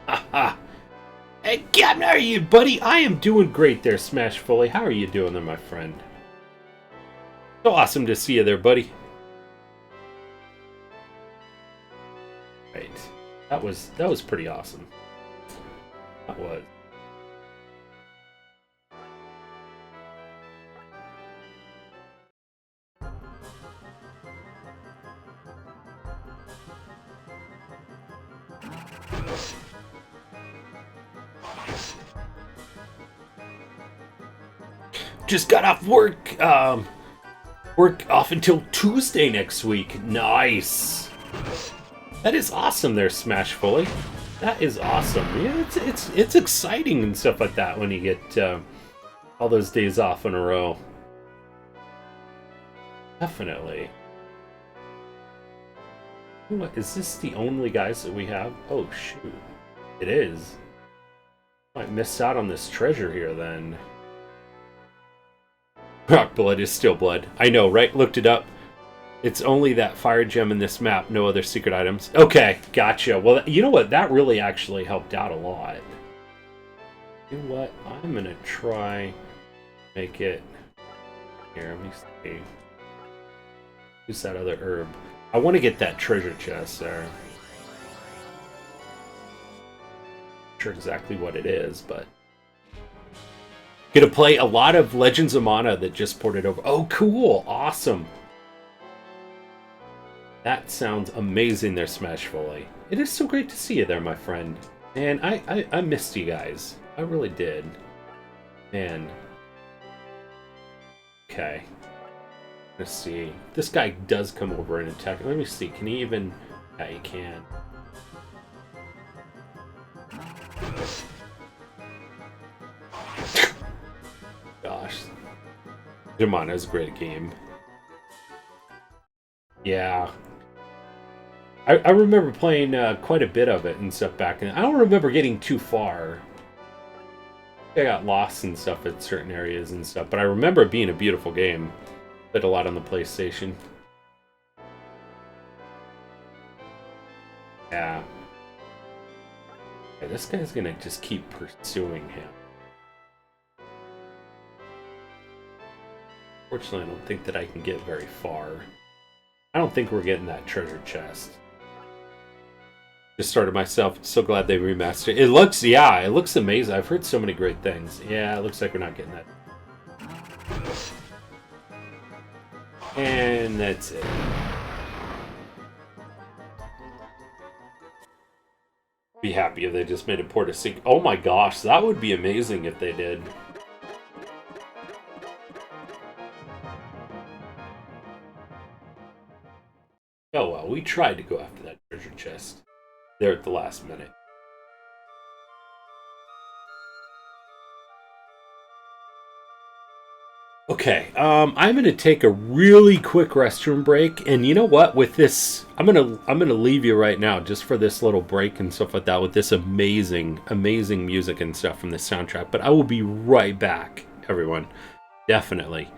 Haha! Hey, Captain, how are you, buddy? I am doing great there, Smash Foley. How are you doing there, my friend? So awesome to see you there, buddy. Right. That was pretty awesome. That was. Just got off work. Work off until Tuesday next week. Nice. That is awesome there, Smash Fully. That is awesome. Yeah, it's exciting and stuff like that when you get all those days off in a row. Definitely. What, is this the only guys that we have? Oh shoot. It is. Might miss out on this treasure here then. Rock blood is still blood. I know, right? Looked it up. It's only that fire gem in this map, no other secret items. Okay, gotcha. Well, you know what? That really actually helped out a lot. You know what? I'm gonna try make it here. Let me see. Use that other herb. I want to get that treasure chest there. Not sure exactly what it is, but gonna play a lot of Legends of Mana that just ported over. Oh, cool! Awesome. That sounds amazing there, Smashfully. It is so great to see you there, my friend. And I missed you guys. I really did. Man. Okay. Let's see. This guy does come over and attack. Let me see. Can he even... Yeah, he can. Gosh. Jamana is a great game. Yeah. I remember playing quite a bit of it and stuff back then. I don't remember getting too far. I got lost and stuff at certain areas and stuff, but I remember it being a beautiful game. Played a lot on the PlayStation. Yeah. Okay, this guy's gonna just keep pursuing him. Fortunately, I don't think that I can get very far. I don't think we're getting that treasure chest. Just started myself. So glad they remastered it. It looks, yeah, it looks amazing. I've heard so many great things. Yeah, it looks like we're not getting that. And that's it. Be happy if they just made a port of sync. Oh my gosh, that would be amazing if they did. Oh well, we tried to go after that treasure chest there at the last minute. Okay, I'm gonna take a really quick restroom break, and you know what? With this, I'm gonna leave you right now just for this little break and stuff like that with this amazing music and stuff from the soundtrack. But I will be right back, everyone. Definitely.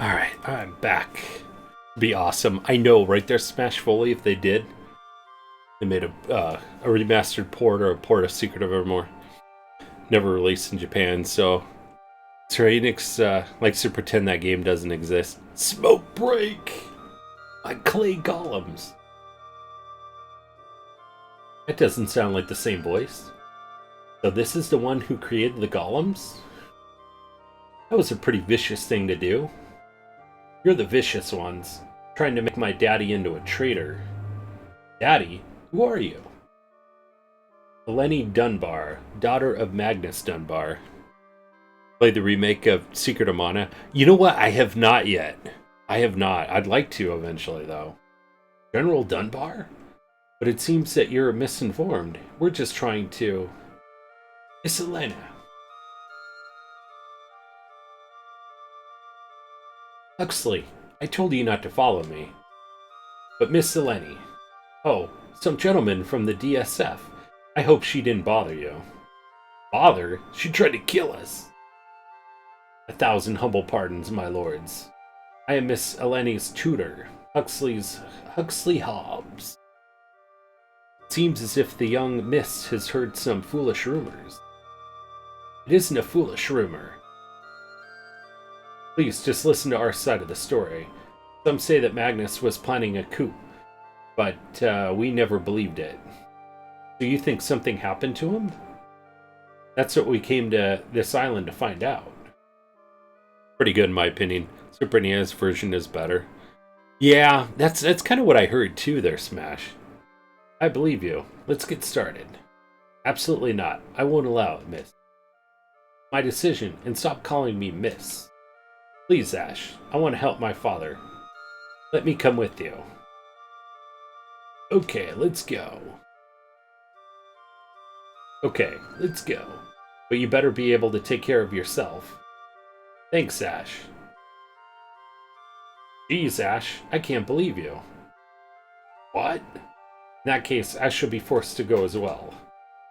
Alright, I'm back. Be awesome. I know, right there, Smash Foley, if they did. They made a remastered port or a port of Secret of Evermore. Never released in Japan, so Square Enix likes to pretend that game doesn't exist. Smoke break! My clay golems. That doesn't sound like the same voice. So this is the one who created the golems? That was a pretty vicious thing to do. You're the vicious ones, trying to make my daddy into a traitor. Daddy? Who are you? Eleni Dunbar, daughter of Magnus Dunbar. Played the remake of Secret of Mana. You know what? I have not yet. I have not. I'd like to eventually, though. General Dunbar? But it seems that you're misinformed. We're just trying to... Miss Elena. Huxley, I told you not to follow me. But Miss Eleni. Oh, some gentleman from the DSF. I hope she didn't bother you. Bother? She tried to kill us. 1,000 humble pardons, my lords. I am Miss Eleni's tutor, Huxley Hobbs. Seems as if the young miss has heard some foolish rumors. It isn't a foolish rumor. Please, just listen to our side of the story. Some say that Magnus was planning a coup, but we never believed it. Do you think something happened to him? That's what we came to this island to find out. Pretty good in my opinion. Super NES version is better. Yeah, that's kind of what I heard too there, Smash. I believe you. Let's get started. Absolutely not. I won't allow it, miss. My decision, and stop calling me miss. Please, Ash. I want to help my father. Let me come with you. Okay, let's go. Okay, let's go. But you better be able to take care of yourself. Thanks, Ash. Geez, Ash, I can't believe you. What? In that case, I shall be forced to go as well.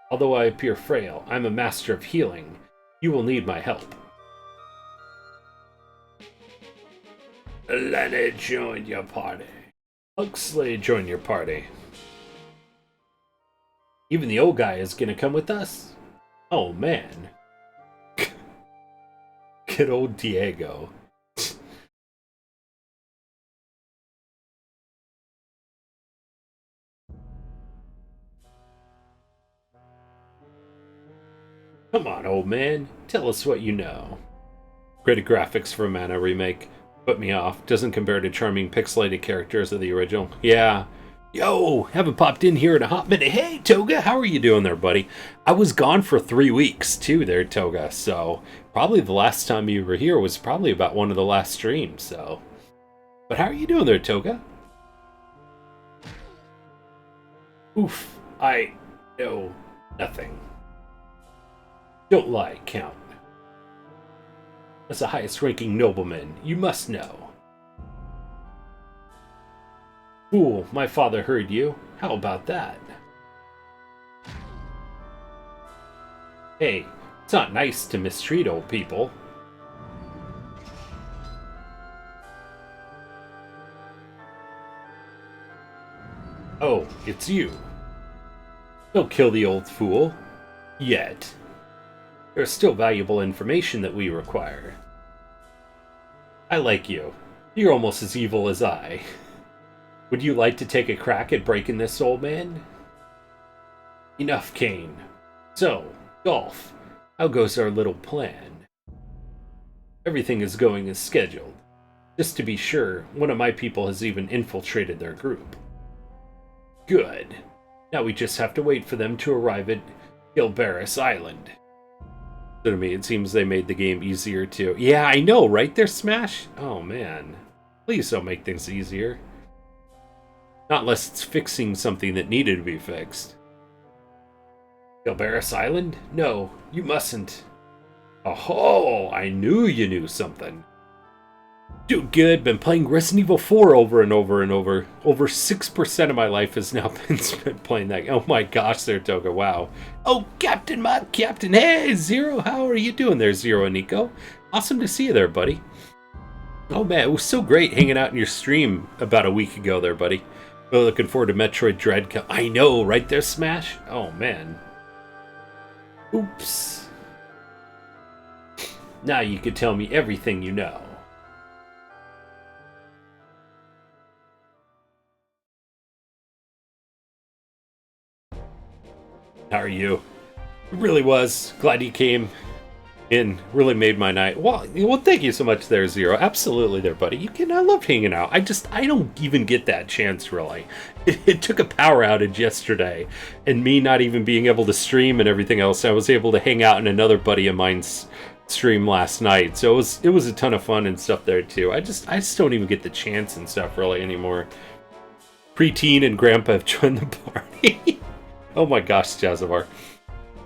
Although I appear frail, I'm a master of healing. You will need my help. Elena joined your party. Huxley joined your party. Even the old guy is gonna come with us? Oh man. Good old Diego. Come on, old man. Tell us what you know. Great graphics for a Mana remake. Put me off. Doesn't compare to charming pixelated characters of the original. Yeah. Yo, haven't popped in here in a hot minute. Hey, Toga, how are you doing there, buddy? I was gone for 3 weeks, too, there, Toga. So, probably the last time you were here was probably about one of the last streams, so. But how are you doing there, Toga? Oof, I know nothing. Don't lie, Count. As the highest-ranking nobleman, you must know. Fool, my father heard you. How about that? Hey, it's not nice to mistreat old people. Oh, it's you. Don't kill the old fool. Yet. There's still valuable information that we require. I like you. You're almost as evil as I. Would you like to take a crack at breaking this, old man? Enough, Kane. So, golf. How goes our little plan? Everything is going as scheduled. Just to be sure, one of my people has even infiltrated their group. Good. Now we just have to wait for them to arrive at Gilberus Island. To me, it seems they made the game easier too. Yeah, I know, right there, Smash? Oh man. Please don't make things easier. Not unless it's fixing something that needed to be fixed. Gilberus Island? No, you mustn't. Oh, I knew you knew something. Dude, good. Been playing Resident Evil 4 over and over and over. Over 6% of my life has now been spent playing that. Oh my gosh, there, Toga. Wow. Oh, Captain, my Captain. Hey, Zero. How are you doing there, Zero and Nico? Awesome to see you there, buddy. Oh man, it was so great hanging out in your stream about a week ago there, buddy. Really looking forward to Metroid Dread. I know, right there, Smash? Oh man. Oops. Now you can tell me everything you know. How are you? It really was. Glad you came in. Really made my night. Well, thank you so much there, Zero. Absolutely there, buddy. I love hanging out. I don't even get that chance, really. It took a power outage yesterday, and me not even being able to stream and everything else. I was able to hang out in another buddy of mine's stream last night. So it was a ton of fun and stuff there, too. I just don't even get the chance and stuff, really, anymore. Preteen and Grandpa have joined the party. Oh my gosh, Jazavar.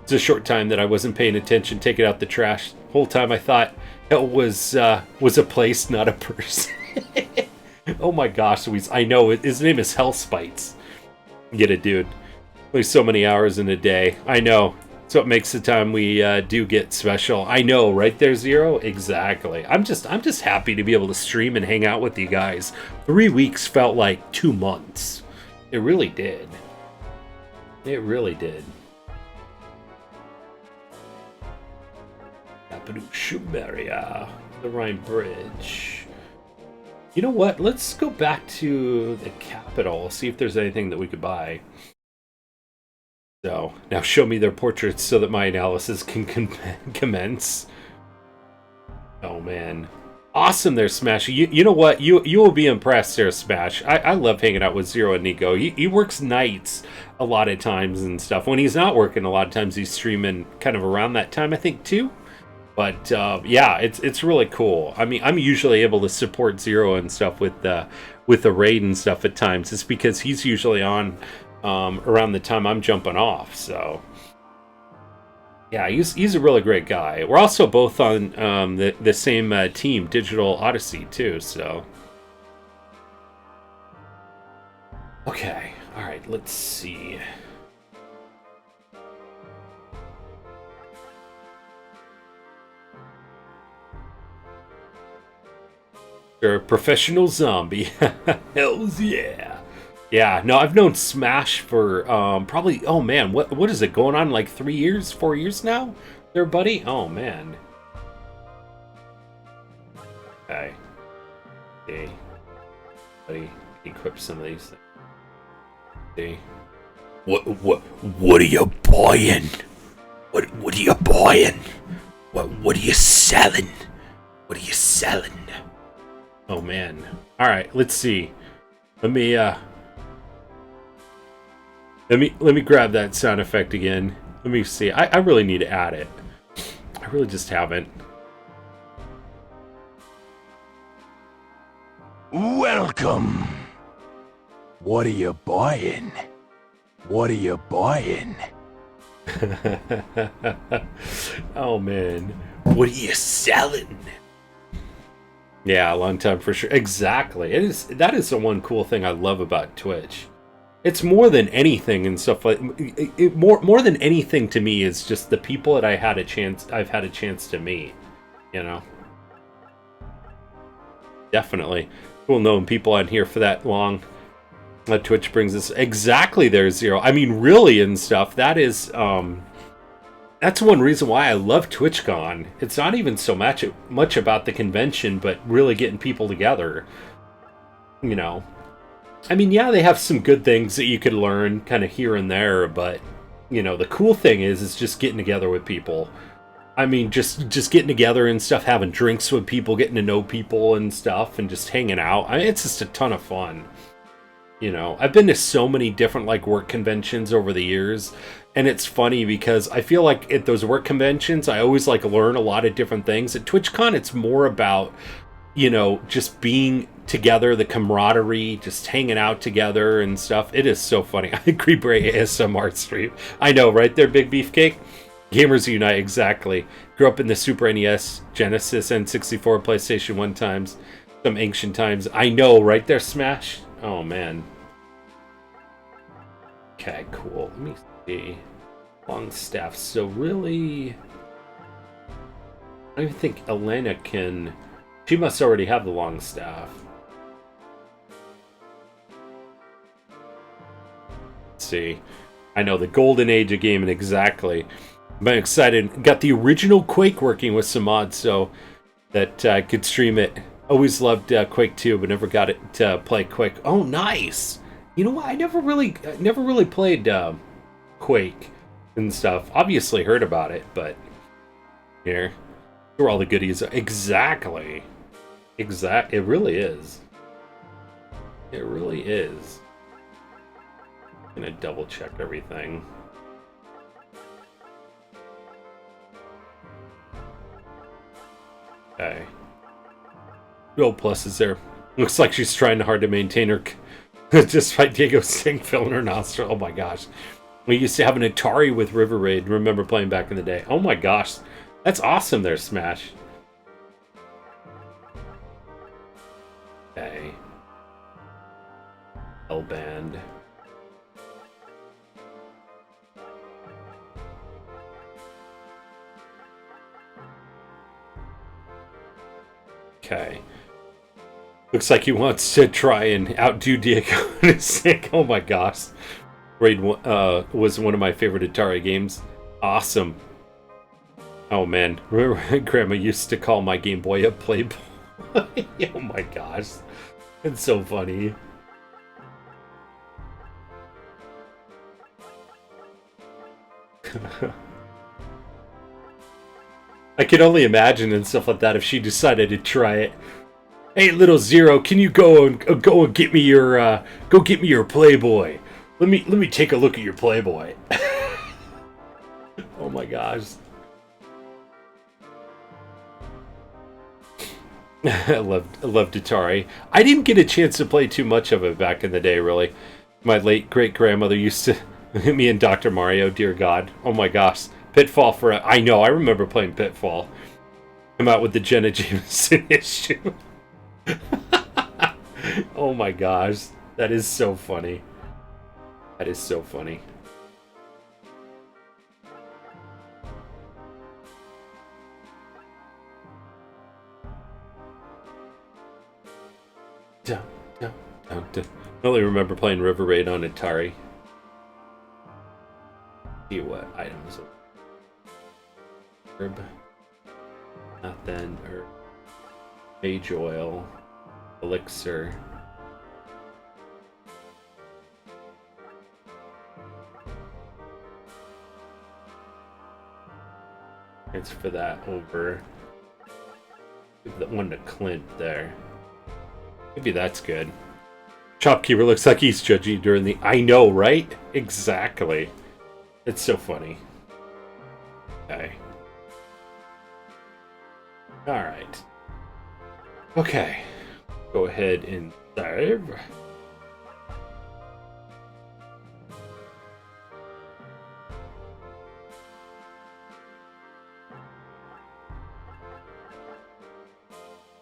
It's a short time that I wasn't paying attention, taking out the trash. The whole time I thought it was a place, not a person. Oh my gosh, Louise. I know, his name is Hellspites. Get it, dude. Only so many hours in a day. I know. That's what makes the time we do get special. I know, right there, Zero? Exactly. I'm just happy to be able to stream and hang out with you guys. 3 weeks felt like 2 months. It really did. It really did. Shumeria, the Rhine Bridge. You know what? Let's go back to the capital, see if there's anything that we could buy. So, now show me their portraits so that my analysis can commence. Oh, man. Awesome there, Smash. You know what? You will be impressed there, Smash. I love hanging out with Zero and Nico. He works nights a lot of times and stuff. When he's not working, a lot of times he's streaming kind of around that time, I think, too. But yeah, it's really cool. I mean, I'm usually able to support Zero and stuff with the raid and stuff at times. It's because he's usually on around the time I'm jumping off. So yeah, he's a really great guy. We're also both on the same team, Digital Odyssey, too. So okay, all right, let's see. You're a professional zombie. Hells yeah. Yeah, no, I've known Smash for probably, oh man, what is it, going on like 3 years, 4 years now? There, buddy? Oh man. Okay. Okay. Buddy, equip some of these things. Okay. What are you buying? What are you buying? What are you selling? What are you selling? Oh man. Alright, let's see. Let me grab that sound effect again. Let me see. I really need to add it. I really just haven't. Welcome. What are you buying? What are you buying? Oh man. What are you selling? Yeah, a long time for sure. Exactly. That is the one cool thing I love about Twitch. It's more than anything and stuff like more than anything to me is just the people that I've had a chance to meet, you know. Definitely. Cool knowing people on here for that long. Twitch brings us exactly there, Zero. I mean, really and stuff. That is that's one reason why I love TwitchCon. It's not even so much about the convention, but really getting people together. You know. I mean, yeah, they have some good things that you could learn kind of here and there, but, you know, the cool thing is just getting together with people. I mean, just getting together and stuff, having drinks with people, getting to know people and stuff, and just hanging out. I mean, it's just a ton of fun. You know, I've been to so many different, like, work conventions over the years, and it's funny because I feel like at those work conventions, I always, like, learn a lot of different things. At TwitchCon, it's more about, you know, just being together, the camaraderie, just hanging out together and stuff. It is so funny. I agree, Bray ASMR stream. I know, right there, Big Beefcake? Gamers Unite, exactly. Grew up in the Super NES, Genesis, N64, PlayStation 1 times, some ancient times. I know, right there, Smash? Oh, man. Okay, cool. Let me see. Long staff. So really, I don't even think Elena can She must already have the long staff. Let's see. I know, the golden age of gaming, exactly. I'm excited. Got the original Quake working with some mods so that I could stream it. Always loved Quake 2, but never got it to play Quake. Oh, nice! You know what? I never really played Quake and stuff. Obviously heard about it, but here are all the goodies. Exactly. It really is. It really is. I'm gonna double check everything. Okay. Gold plus is there. Looks like she's trying hard to maintain her. Just like Diego Singh filling her nostril. Oh my gosh. We used to have an Atari with River Raid. Remember playing back in the day. Oh my gosh. That's awesome there, Smash. Okay. L-Band. Okay. Looks like he wants to try and outdo Diego Singh. Oh my gosh. Raid was one of my favorite Atari games. Awesome. Oh man. Remember Grandma used to call my Game Boy a Playboy? Oh my gosh. It's so funny. I can only imagine and stuff like that if she decided to try it. Hey, little Zero, can you go and get me your Playboy? Let me take a look at your Playboy. Oh my gosh. I loved Atari. I didn't get a chance to play too much of it back in the day, really. My late great grandmother used to hit me in Dr. Mario, dear God. Oh my gosh. Pitfall I know, I remember playing Pitfall. Come out with the Jenna Jameson issue. Oh my gosh. That is so funny. That is so funny. I only remember playing River Raid on Atari. See what items. Herb. Nothing. Herb. Mage oil. Elixir. Transfer that over. Give that one to Clint there. Maybe that's good. Shopkeeper looks like he's judging during the... I know, right? Exactly. It's so funny. Okay. Alright. Okay. Go ahead and save.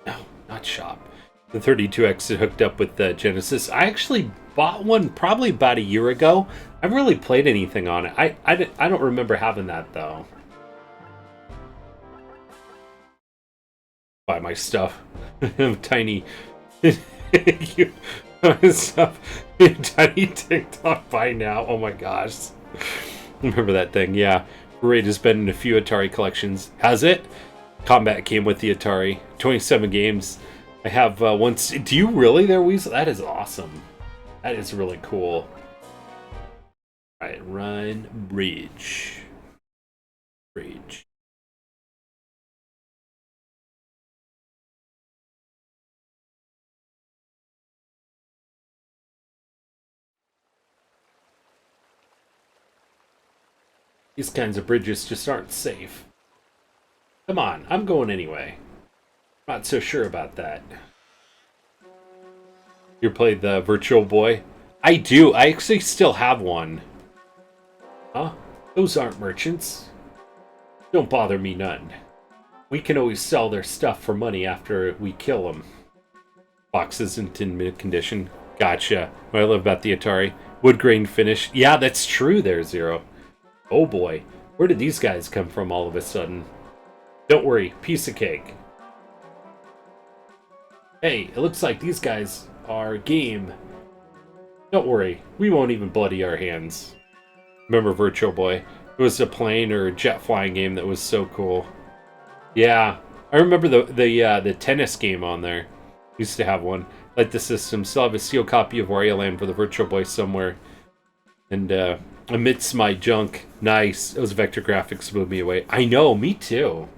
No, not shop. The 32X is hooked up with the Genesis. I actually bought one probably about a year ago. I haven't really played anything on it. I don't remember having that, though. Buy my stuff. Tiny... stuff. Tiny TikTok buy now. Oh my gosh. Remember that thing, yeah. Raid has been in a few Atari collections. Has it? Combat came with the Atari. 27 games. I have once. Do you really there, Weasel? That is awesome. That is really cool. Alright, run bridge. Bridge. These kinds of bridges just aren't safe. Come on, I'm going anyway. Not so sure about that. You played the Virtual Boy? I do. I actually still have one. Huh? Those aren't merchants. Don't bother me none. We can always sell their stuff for money after we kill them. Box isn't in mint condition. Gotcha. What I love about the Atari. Wood grain finish. Yeah, that's true there, Zero. Oh boy. Where did these guys come from all of a sudden? Don't worry. Piece of cake. Hey, it looks like these guys are game. Don't worry, we won't even bloody our hands. Remember Virtual Boy? It was a plane or a jet flying game that was so cool. Yeah, I remember the tennis game on there. Used to have one. Like the system. Still have a sealed copy of Wario Land for the Virtual Boy somewhere. And amidst my junk, nice. Those vector graphics blew me away. I know, me too.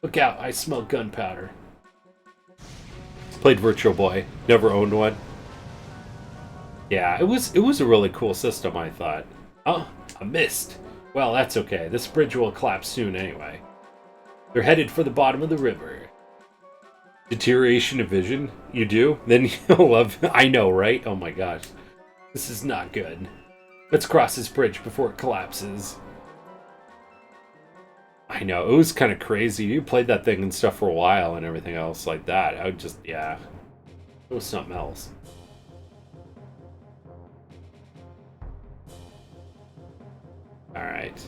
Look out, I smell gunpowder. Played Virtual Boy. Never owned one. Yeah, it was a really cool system, I thought. Oh, I missed. Well, that's okay. This bridge will collapse soon anyway. They're headed for the bottom of the river. Deterioration of vision? You do? Then you'll love... I know, right? Oh my gosh. This is not good. Let's cross this bridge before it collapses. I know, it was kind of crazy. You played that thing and stuff for a while and everything else like that. I would just... yeah. It was something else. Alright.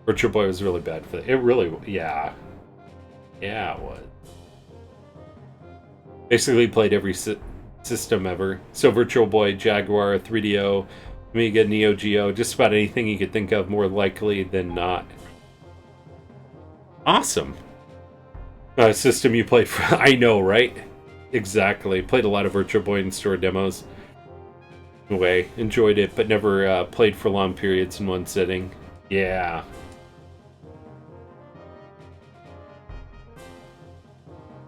Virtual Boy was really bad for that. It really... yeah. Yeah, it was. Basically played every system ever. So Virtual Boy, Jaguar, 3DO, Amiga, Neo Geo, just about anything you could think of, more likely than not. Awesome. System you played for... I know, right? Exactly. Played a lot of Virtual Boy and store demos. Anyway, enjoyed it, but never played for long periods in one sitting. Yeah.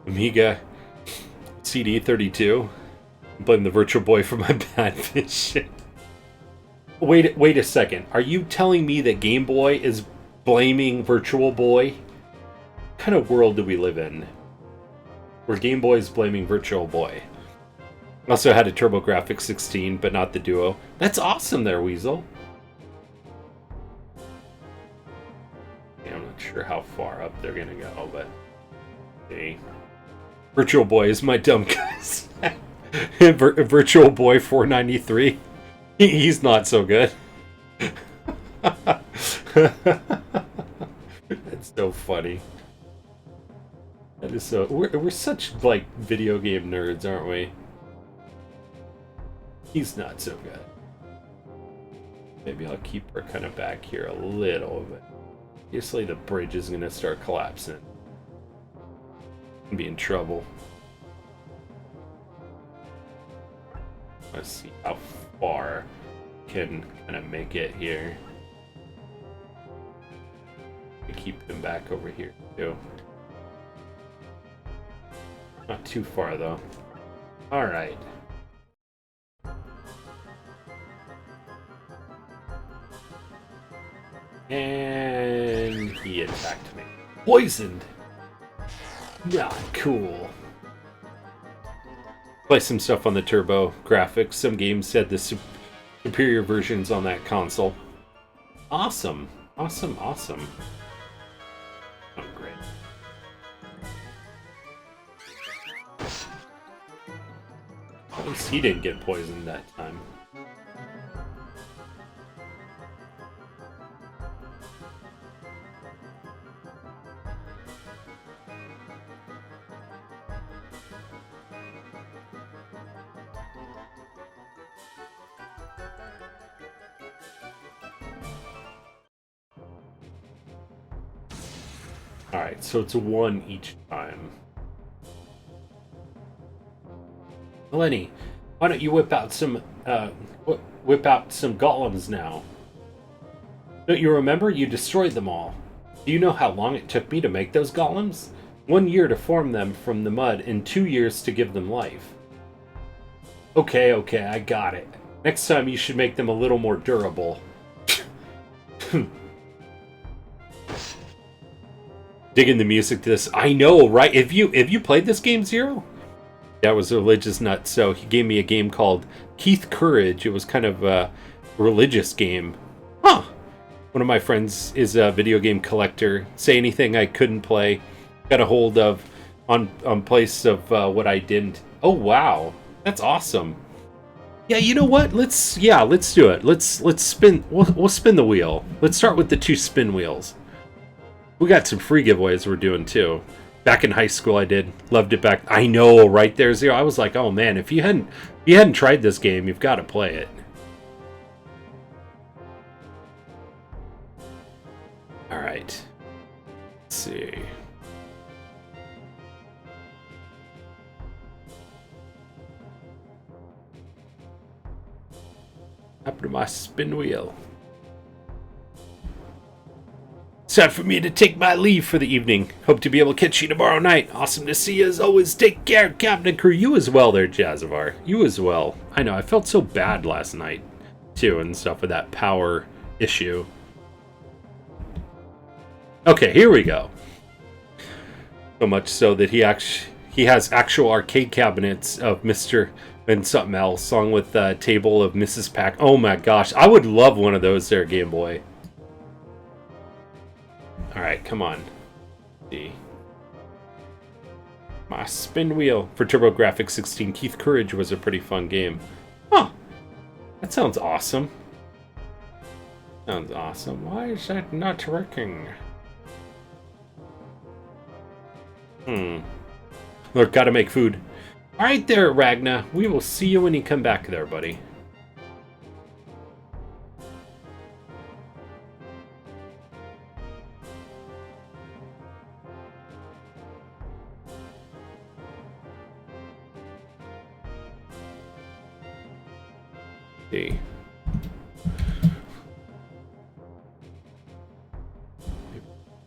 Amiga CD32. Blame the Virtual Boy for my bad vision. Wait a second. Are you telling me that Game Boy is blaming Virtual Boy? What kind of world do we live in? Where Game Boy is blaming Virtual Boy. Also had a TurboGrafx 16, but not the Duo. That's awesome there, Weasel. Yeah, I'm not sure how far up they're gonna go, but... see. Virtual Boy is my dumb cousin. Virtual Boy 493. He's not so good. That's so funny. That is so... We're such, like, video game nerds, aren't we? He's not so good. Maybe I'll keep her kind of back here a little bit. Obviously the bridge is going to start collapsing. Be in trouble. Let's see how far I can kind of make it here. Keep them back over here too. Not too far though. All right. And he attacked me. Poisoned! Not cool. Play some stuff on the Turbo graphics. Some games said the superior versions on that console. Awesome. Awesome, awesome. Oh, great. At least he didn't get poisoned that time. Alright, so it's 1 each time. Lenny, why don't you whip out some golems now? Don't you remember? You destroyed them all. Do you know how long it took me to make those golems? 1 year to form them from the mud and 2 years to give them life. Okay, I got it. Next time you should make them a little more durable. Digging the music to this. I know, right? Have you played this game, Zero? That was a religious nut, so he gave me a game called Keith Courage. It was kind of a religious game. Huh. One of my friends is a video game collector. Say anything I couldn't play. Got a hold of on place of what I didn't. Oh wow. That's awesome. Yeah, you know what? Let's do it. Let's spin we'll spin the wheel. Let's start with the 2 spin wheels. We got some free giveaways we're doing too. Back in high school, I did. Loved it back. I know, right there, Zero. I was like, oh man, if you hadn't tried this game, you've got to play it. All right. Let's see. Happened to my spin wheel. It's time for me to take my leave for the evening. Hope to be able to catch you tomorrow night. Awesome to see you as always. Take care, Captain and crew. You as well there, Jazavar. You as well. I know, I felt so bad last night, too, and stuff with that power issue. Okay, here we go. So much so that he has actual arcade cabinets of Mr. and something else, along with the table of Mrs. Pack. Oh my gosh, I would love one of those there, Game Boy. Alright, come on. See. My spin wheel for TurboGrafx 16. Keith Courage was a pretty fun game. Huh. That sounds awesome. Sounds awesome. Why is that not working? Look, gotta make food. Alright there, Ragna. We will see you when you come back there, buddy. See.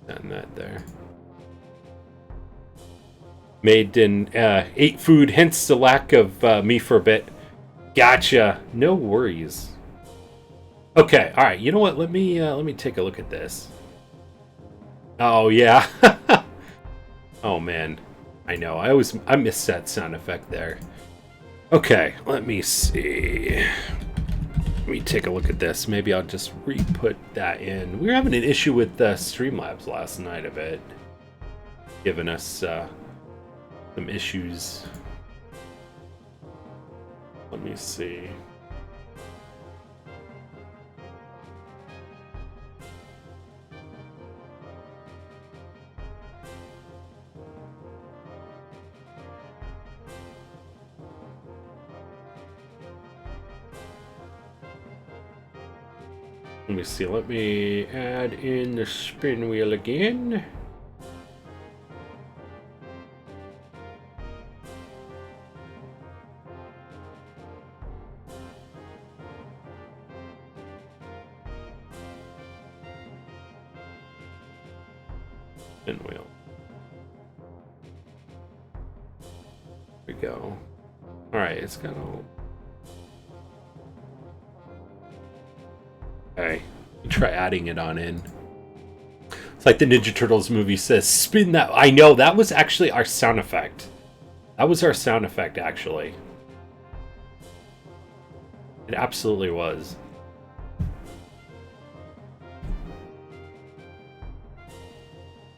Done that there. Made and ate food, hence the lack of me for a bit. Gotcha. No worries. Okay, all right. You know what? Let me take a look at this. Oh yeah. Oh man, I know. I miss that sound effect there. Okay, let me see. Let me take a look at this. Maybe I'll just re-put that in. We were having an issue with Streamlabs last night a bit, giving us some issues. Let me see. Let me see. Let me add in the spin wheel again. Spin wheel. There we go. All right, it's got all. Okay, try adding it on in. It's like the Ninja Turtles movie says, spin that. I know, that was actually our sound effect. That was our sound effect, actually. It absolutely was.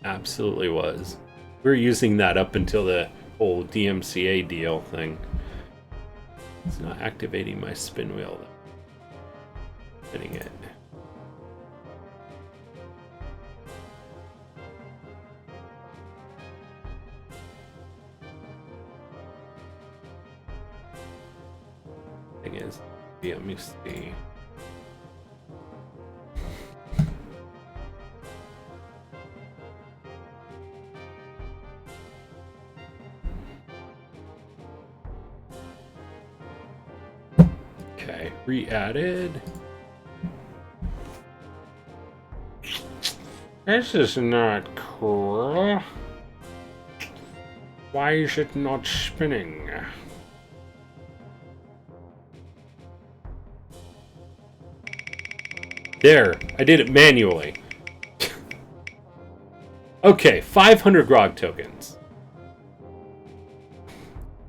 Absolutely was. We were using that up until the whole DMCA deal thing. It's not activating my spin wheel, though. Spinning it. Thing is, yeah, let me see. Okay, re-added. This is not cool. Why is it not spinning? There, I did it manually. Okay, 500 grog tokens.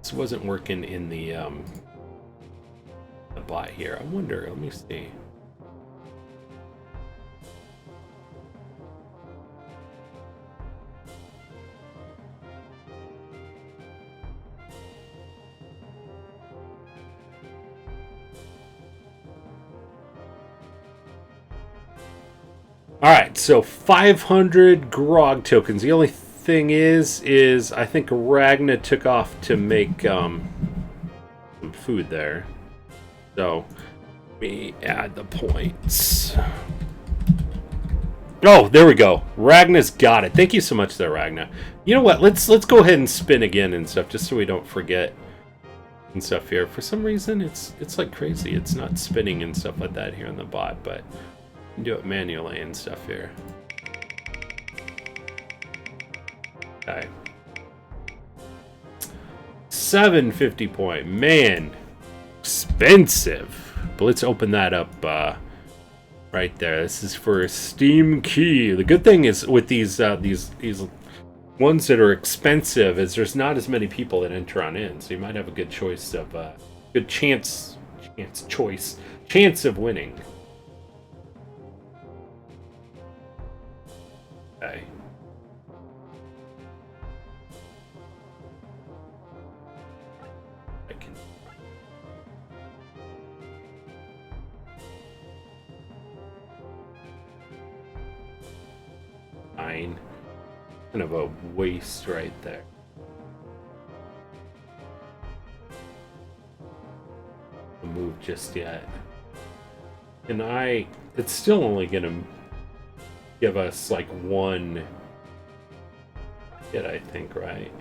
This wasn't working in the bot here. I wonder, let me see. Alright, so 500 grog tokens. The only thing is I think Ragna took off to make some food there. So let me add the points. Oh, there we go. Ragna's got it. Thank you so much there, Ragna. You know what? Let's go ahead and spin again and stuff, just so we don't forget and stuff here. For some reason, it's like crazy. It's not spinning and stuff like that here on the bot, but you can do it manually and stuff here. Okay. 750 point. Man, expensive. But let's open that up right there. This is for Steam Key. The good thing is with these ones that are expensive is there's not as many people that enter on in, so you might have a good choice of good chance of winning. Okay. I can. Fine. Kind of a waste right there. Move just yet. And it's still only gonna give us like one hit, I think, right?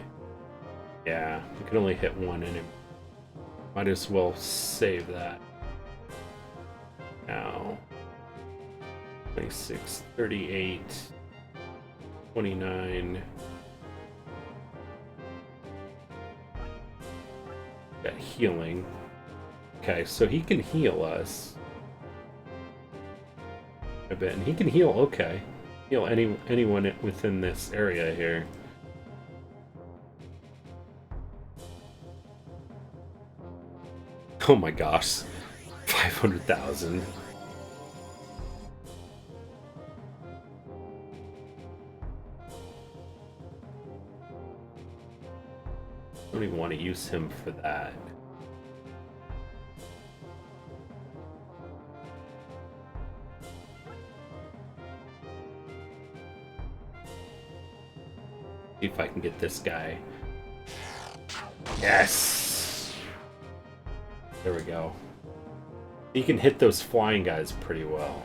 Yeah, we can only hit one enemy. Might as well save that. Now 26, 38, 29. Got healing. Okay, so he can heal us a bit, and he can heal. Okay, heal anyone within this area here. Oh my gosh, 500,000. I don't even want to use him for that. See if I can get this guy. Yes! There we go. He can hit those flying guys pretty well.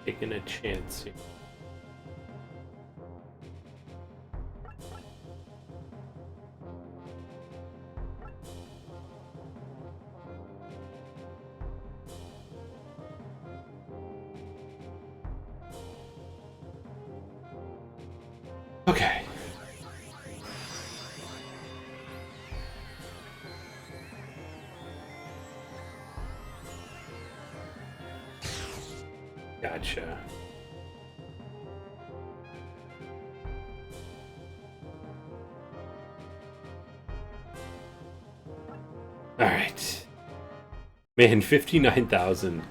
Taking a chance here. Okay. Gotcha. All right. Man, 59,000.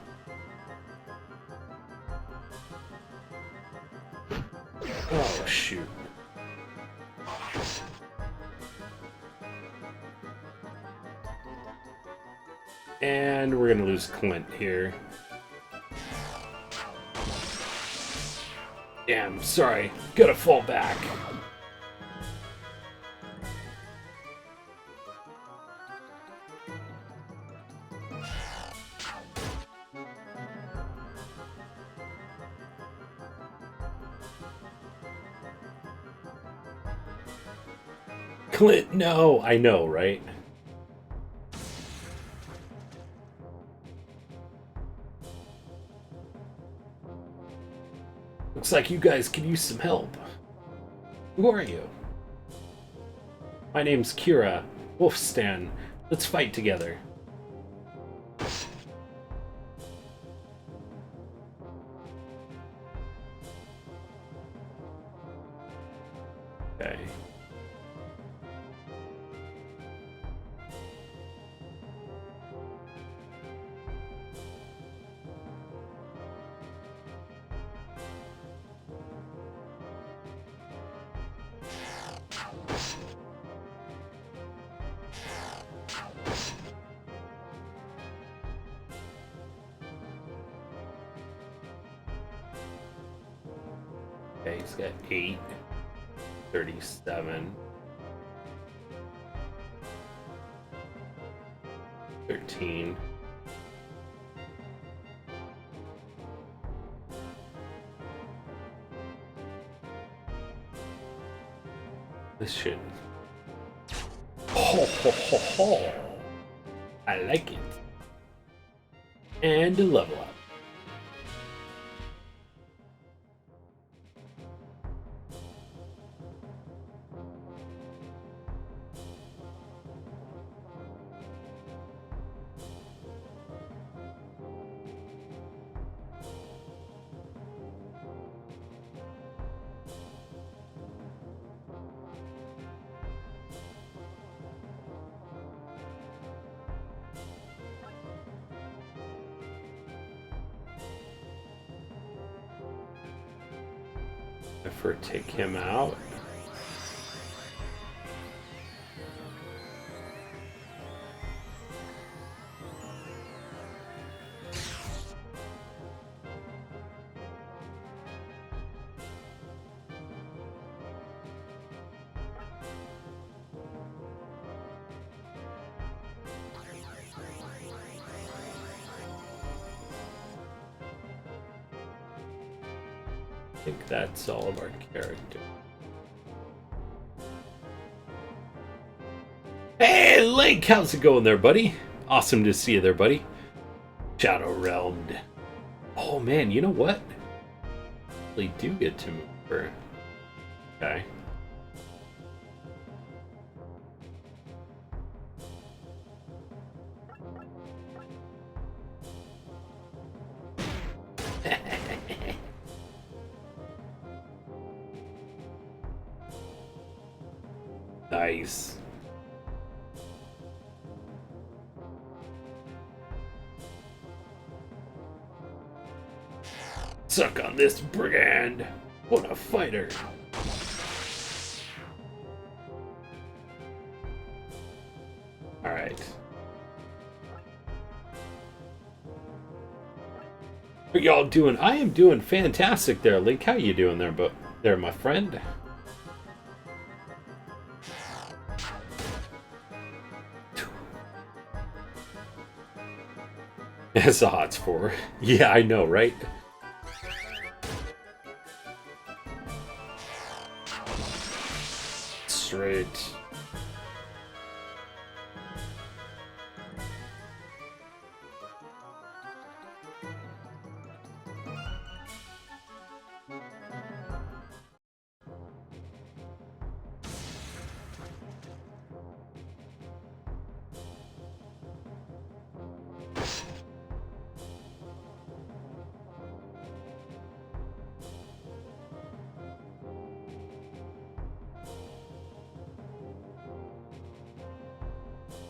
Oh, shoot. And we're gonna lose Clint here. Damn, sorry. Gotta fall back. Clint, no! I know, right? Looks like you guys could use some help. Who are you? My name's Kira Wolfstan. Let's fight together. Okay, he's got 8, 37, 13. This shit. Ho ho ho ho! I like it. And a level up. Effort, take him out. I think that's all of our character. Hey, Link, how's it going there, buddy? Awesome to see you there, buddy. Shadow Realmed. Oh man, you know what? We do get to move her. Okay. Nice. Suck on this, brigand. What a fighter. Alright. What y'all doing? I am doing fantastic there, Link. How you doing there, my friend? As the hots for. Yeah, I know, right? Straight.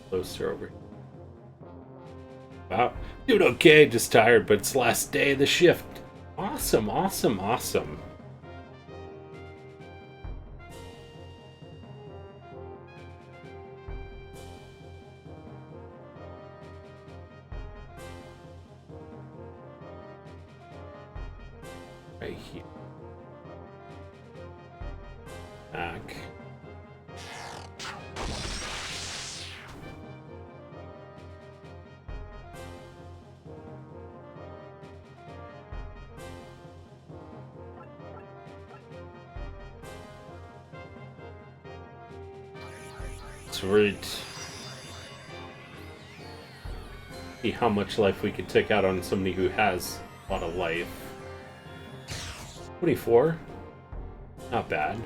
Closer over. Wow. Doing okay, just tired, but it's the last day of the shift. Awesome, awesome, awesome. Right here. Back. Sweet. See how much life we can take out on somebody who has a lot of life. 24. Not bad.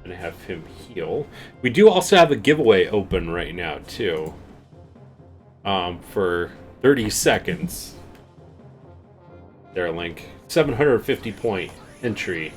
Gonna have him heal. We do also have a giveaway open right now too. For 30 seconds. There, Link. 750 point entry.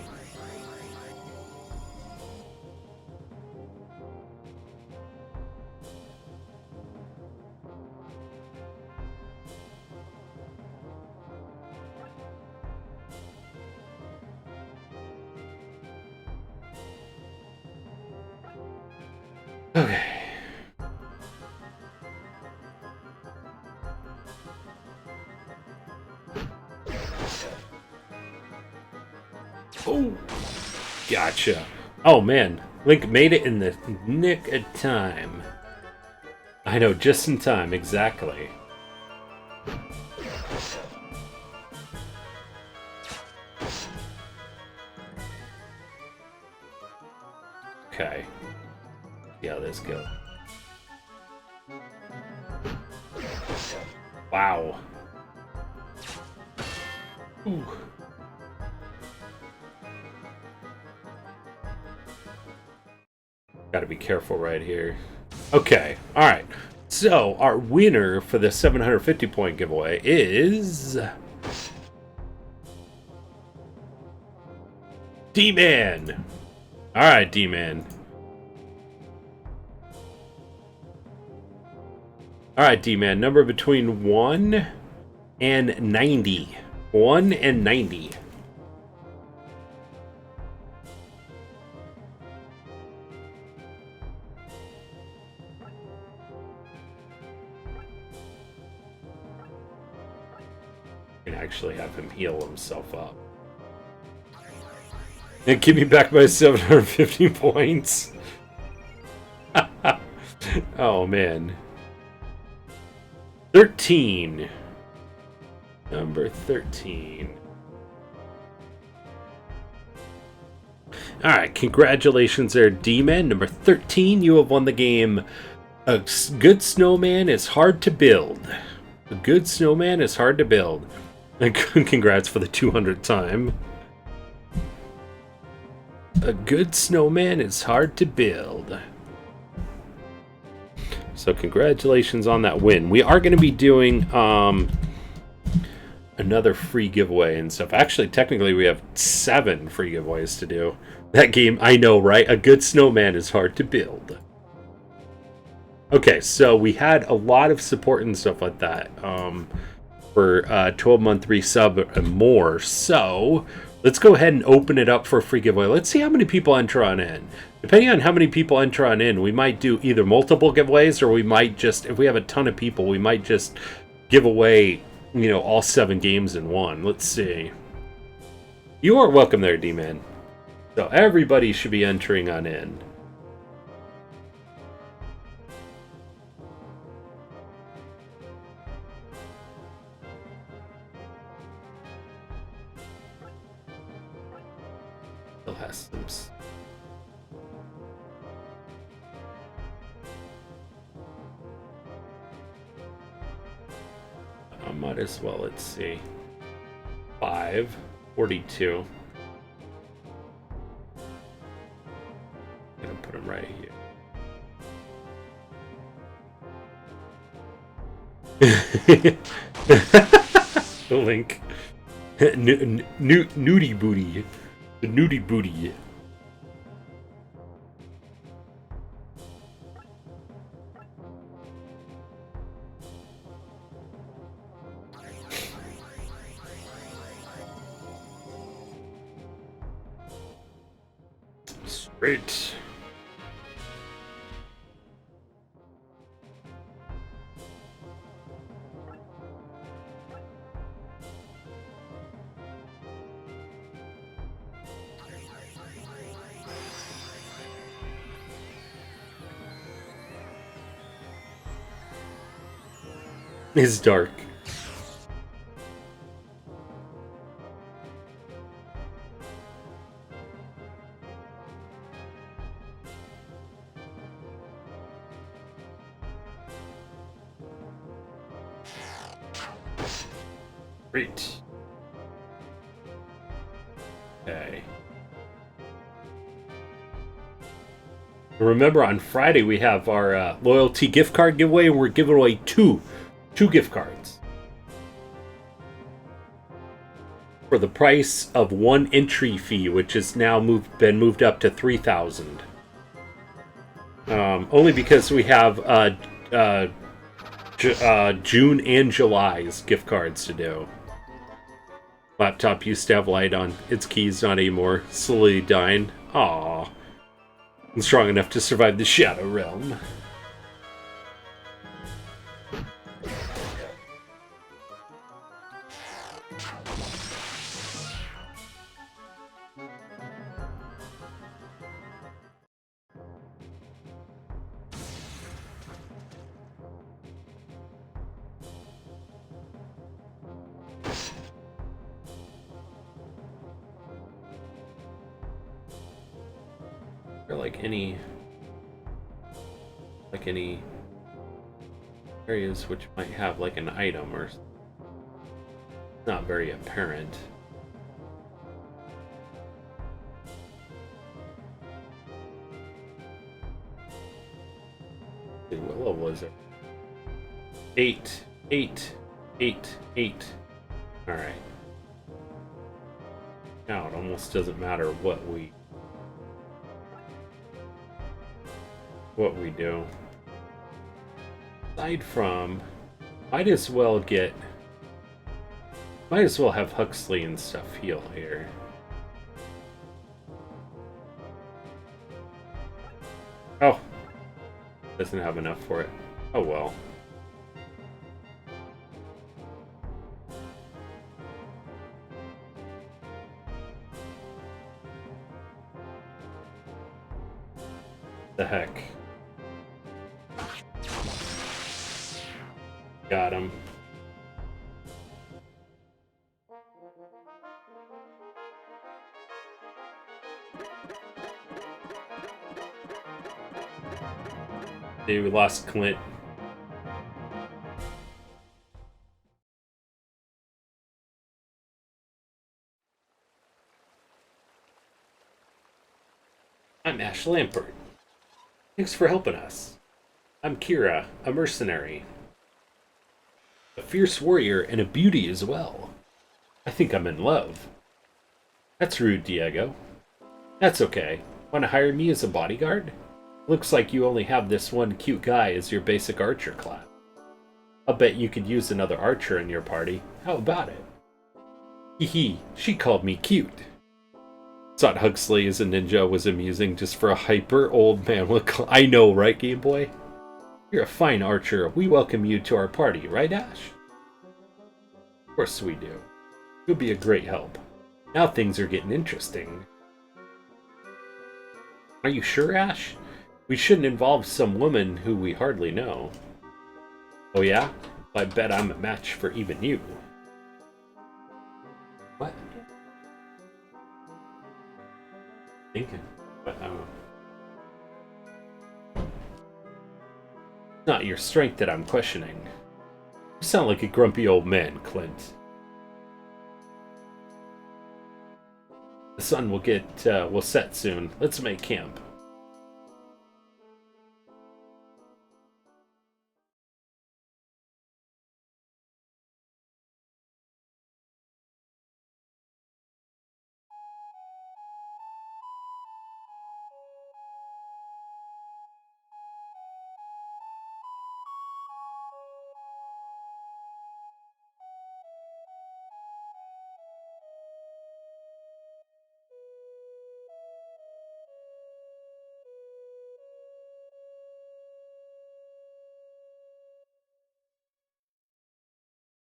Okay. Oh, gotcha. Oh man, Link made it in the nick of time. I know, just in time, exactly. Okay. See how this goes. Wow. Ooh. Gotta be careful right here. Okay, alright. So, our winner for the 750 point giveaway is... D-Man! Alright, D-Man. Alright, D-Man. Number between 1 and 90. 1 and 90. Can actually have him heal himself up. And give me back my 750 points. Oh, man. 13. Number 13. Alright, congratulations there, D-Man. Number 13, you have won the game. A good snowman is hard to build. A good snowman is hard to build. And congrats for the 200th time. A good snowman is hard to build. So congratulations on that win. We are going to be doing another free giveaway and stuff. Actually, technically we have 7 free giveaways to do. That game, I know, right? A good snowman is hard to build. Okay, so we had a lot of support and stuff like that for 12-month resub and more. So let's go ahead and open it up for a free giveaway. Let's see how many people enter on in. Depending on how many people enter on in, we might do either multiple giveaways, or we might just, if we have a ton of people, we might just give away, you know, all 7 games in one. Let's see. You are welcome there, D-Man. So everybody should be entering on in. Still has some. I might as well, let's see. 5, 42. I'm gonna put him right here. Link. Nudie booty. The nudie booty. Straight. It's dark. Great. Okay. Remember, on Friday we have our loyalty gift card giveaway, and we're giving away two gift cards for the price of 1 entry fee, which is now been moved up to 3,000. Only because we have June and July's gift cards to do. Laptop used to have light on its keys, not anymore. Slowly dying. Aww. I'm strong enough to survive the Shadow Realm. there like any areas which might have like an item or not very apparent. What level is it? 8, 8, 8, 8. Alright. Now it almost doesn't matter what we do. Aside from, might as well have Huxley and stuff heal here. Oh, doesn't have enough for it. Oh well. The heck. Got him. Dude, we lost Clint. I'm Ash Lampert. Thanks for helping us. I'm Kira, a mercenary. A fierce warrior and a beauty as well. I think I'm in love. That's rude, Diego. That's okay. Want to hire me as a bodyguard? Looks like you only have this one cute guy as your basic archer class. I'll bet you could use another archer in your party. How about it? Hee, she called me cute. Thought Huxley as a ninja was amusing just for a hyper old man with I know, right, Game Boy? You're a fine archer. We welcome you to our party, right, Ash? Of course we do. You'll be a great help. Now things are getting interesting. Are you sure, Ash? We shouldn't involve some woman who we hardly know. Oh yeah? I bet I'm a match for even you. What? Thinking. But I don't know. Not your strength that I'm questioning. You sound like a grumpy old man, Clint. The sun will set soon. Let's make camp.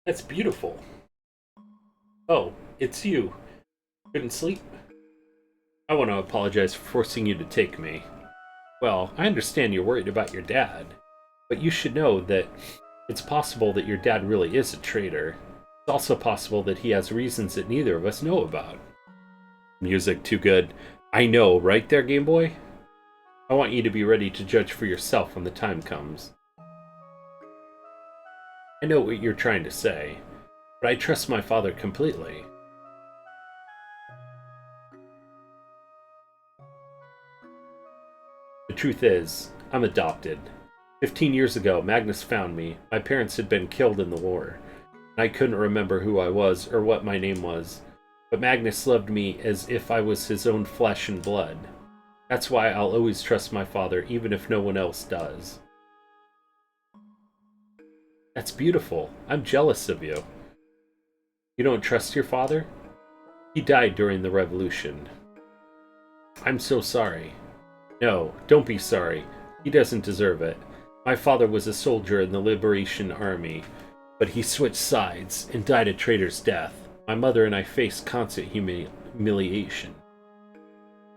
That's beautiful. Oh, it's you. Couldn't sleep? I want to apologize for forcing you to take me. Well, I understand you're worried about your dad, but you should know that it's possible that your dad really is a traitor. It's also possible that he has reasons that neither of us know about. Music too good. I know, right there, Game Boy? I want you to be ready to judge for yourself when the time comes. I know what you're trying to say, but I trust my father completely. The truth is, I'm adopted. 15 years ago, Magnus found me. My parents had been killed in the war. I couldn't remember who I was or what my name was, but Magnus loved me as if I was his own flesh and blood. That's why I'll always trust my father, even if no one else does. That's beautiful. I'm jealous of you. You don't trust your father? He died during the revolution. I'm so sorry. No, don't be sorry. He doesn't deserve it. My father was a soldier in the Liberation Army, but he switched sides and died a traitor's death. My mother and I faced constant humiliation.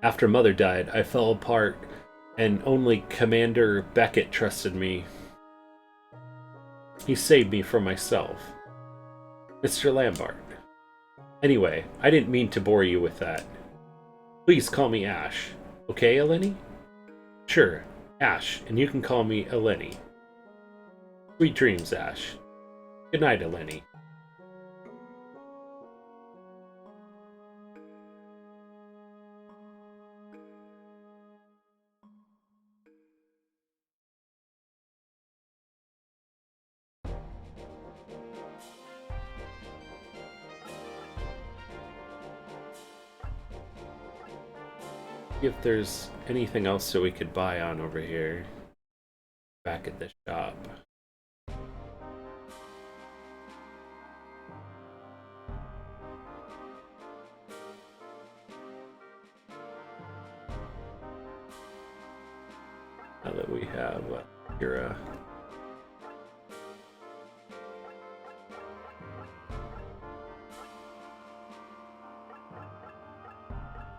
After Mother died, I fell apart, and only Commander Beckett trusted me. He saved me from myself. Mr. Lambert. Anyway, I didn't mean to bore you with that. Please call me Ash. Okay, Eleni? Sure, Ash, and you can call me Eleni. Sweet dreams, Ash. Good night, Eleni. See if there's anything else that we could buy on over here. Back at the shop. Now that we have Kira.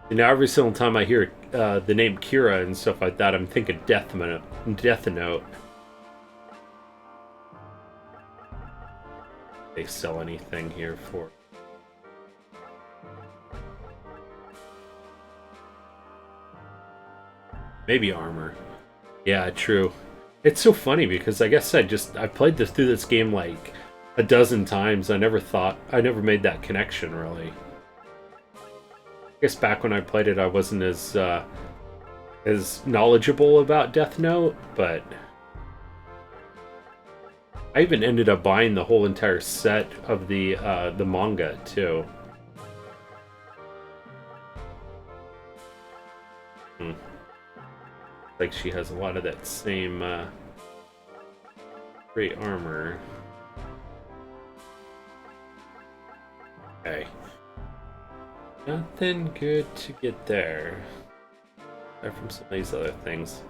And now every single time I hear the name Kira and stuff like that, I'm thinking Death Note. They sell anything here for? Maybe armor. Yeah, true. It's so funny because I guess I played through this game like a dozen times. I never made that connection really. I guess back when I played it, I wasn't as knowledgeable about Death Note, but I even ended up buying the whole entire set of the manga too. Like she has a lot of that same great armor. Okay. Nothing good to get there. Aside from some of these other things.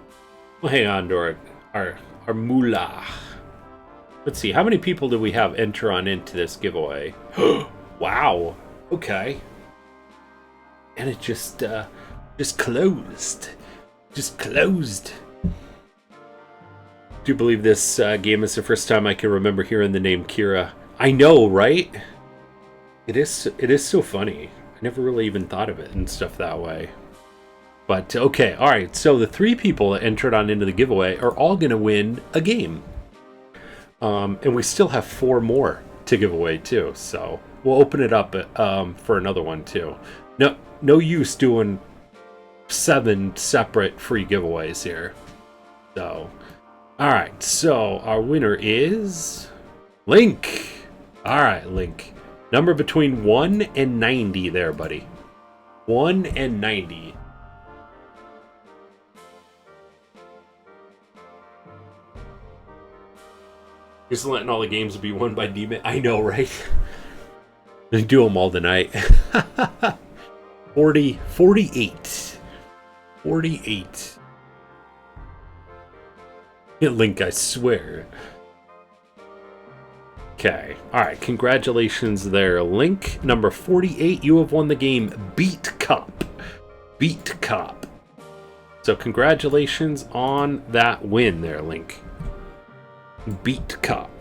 Well, hang on to our moolah. Let's see, how many people do we have enter on into this giveaway? Wow. Okay. And it just closed. Just closed. Do you believe this game is the first time I can remember hearing the name Kira? I know, right? It is so funny. I never really even thought of it and stuff that way. But, okay, alright, so the 3 people that entered on into the giveaway are all going to win a game. And we still have 4 more to give away, too. So, we'll open it up for another one, too. No use doing 7 separate free giveaways here. So, alright, so our winner is Link. Alright, Link. Number between 1 and 90 there, buddy. 1 and 90. Just letting all the games be won by Demon. I know, right? They do them all tonight. 48. 48. Link, I swear. Okay. Alright, congratulations there, Link. Number 48, you have won the game Beat Cop. Beat Cop. So congratulations on that win there, Link. Beat Cop.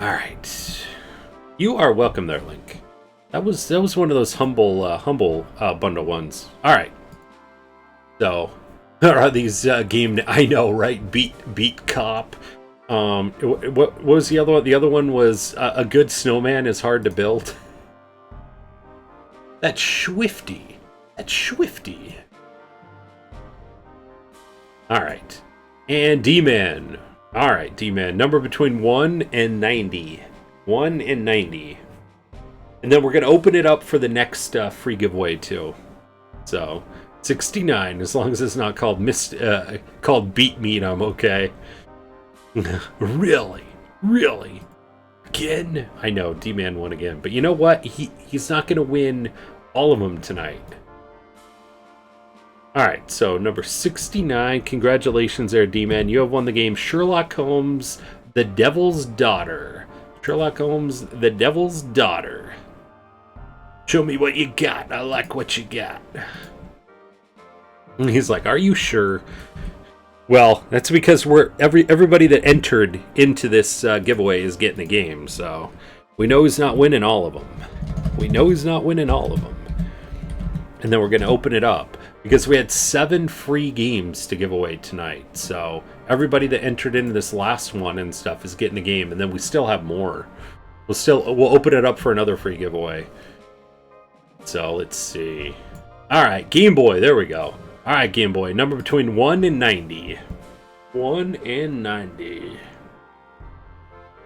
Alright. You are welcome there, Link. That was one of those humble bundle ones. All right. So, are these game? I know, right? Beat Cop. What was the other one? The other one was a good snowman is hard to build. That's Swifty. All right. And D-Man. All right, D-Man. Number between 1 and 90. 1 and 90. And then we're going to open it up for the next free giveaway, too. So, 69, as long as it's not called called Beat Meat, I'm okay. Really? Again? I know, D-Man won again. But you know what? He's not going to win all of them tonight. Alright, so number 69. Congratulations there, D-Man. You have won the game Sherlock Holmes, The Devil's Daughter. Sherlock Holmes, The Devil's Daughter. Show me what you got. I like what you got. And he's like, are you sure? Well, that's because everybody that entered into this giveaway is getting the game, so we know he's not winning all of them. We know he's not winning all of them. And then we're going to open it up because we had 7 free games to give away tonight. So everybody that entered into this last one and stuff is getting the game, and then we still have more. We'll open it up for another free giveaway. So let's see. All right, Game Boy. There we go. All right, Game Boy. Number between 1 and 90. 1 and 90.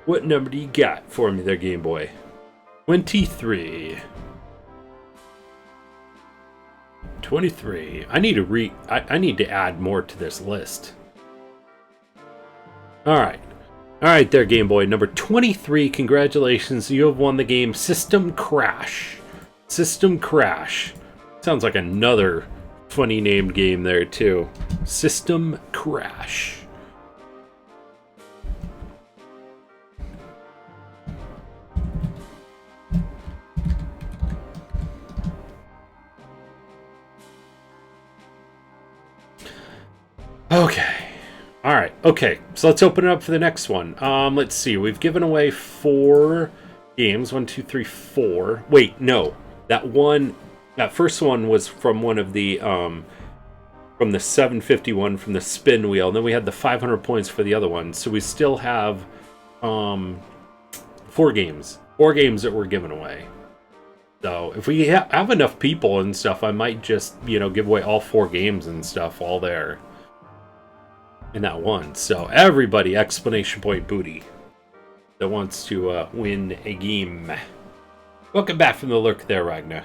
What number do you got for me there, Game Boy? 23. 23. I need to add more to this list. All right, there, Game Boy. Number 23. Congratulations, you have won the game System Crash. System Crash. Sounds like another funny named game there too. System Crash. Okay. All right. Okay. So let's open it up for the next one. Let's see. We've given away 4 games. 1, 2, 3, 4. Wait, no. That first one was from one of the from the 751 from the spin wheel, and then we had the 500 points for the other one. So we still have 4 games. 4 games that we're giving away. So if we have enough people and stuff, I might just, give away all 4 games and stuff all there in that one. So everybody, exclamation point booty, that wants to win a game. Welcome back from the lurk there, Ragnar.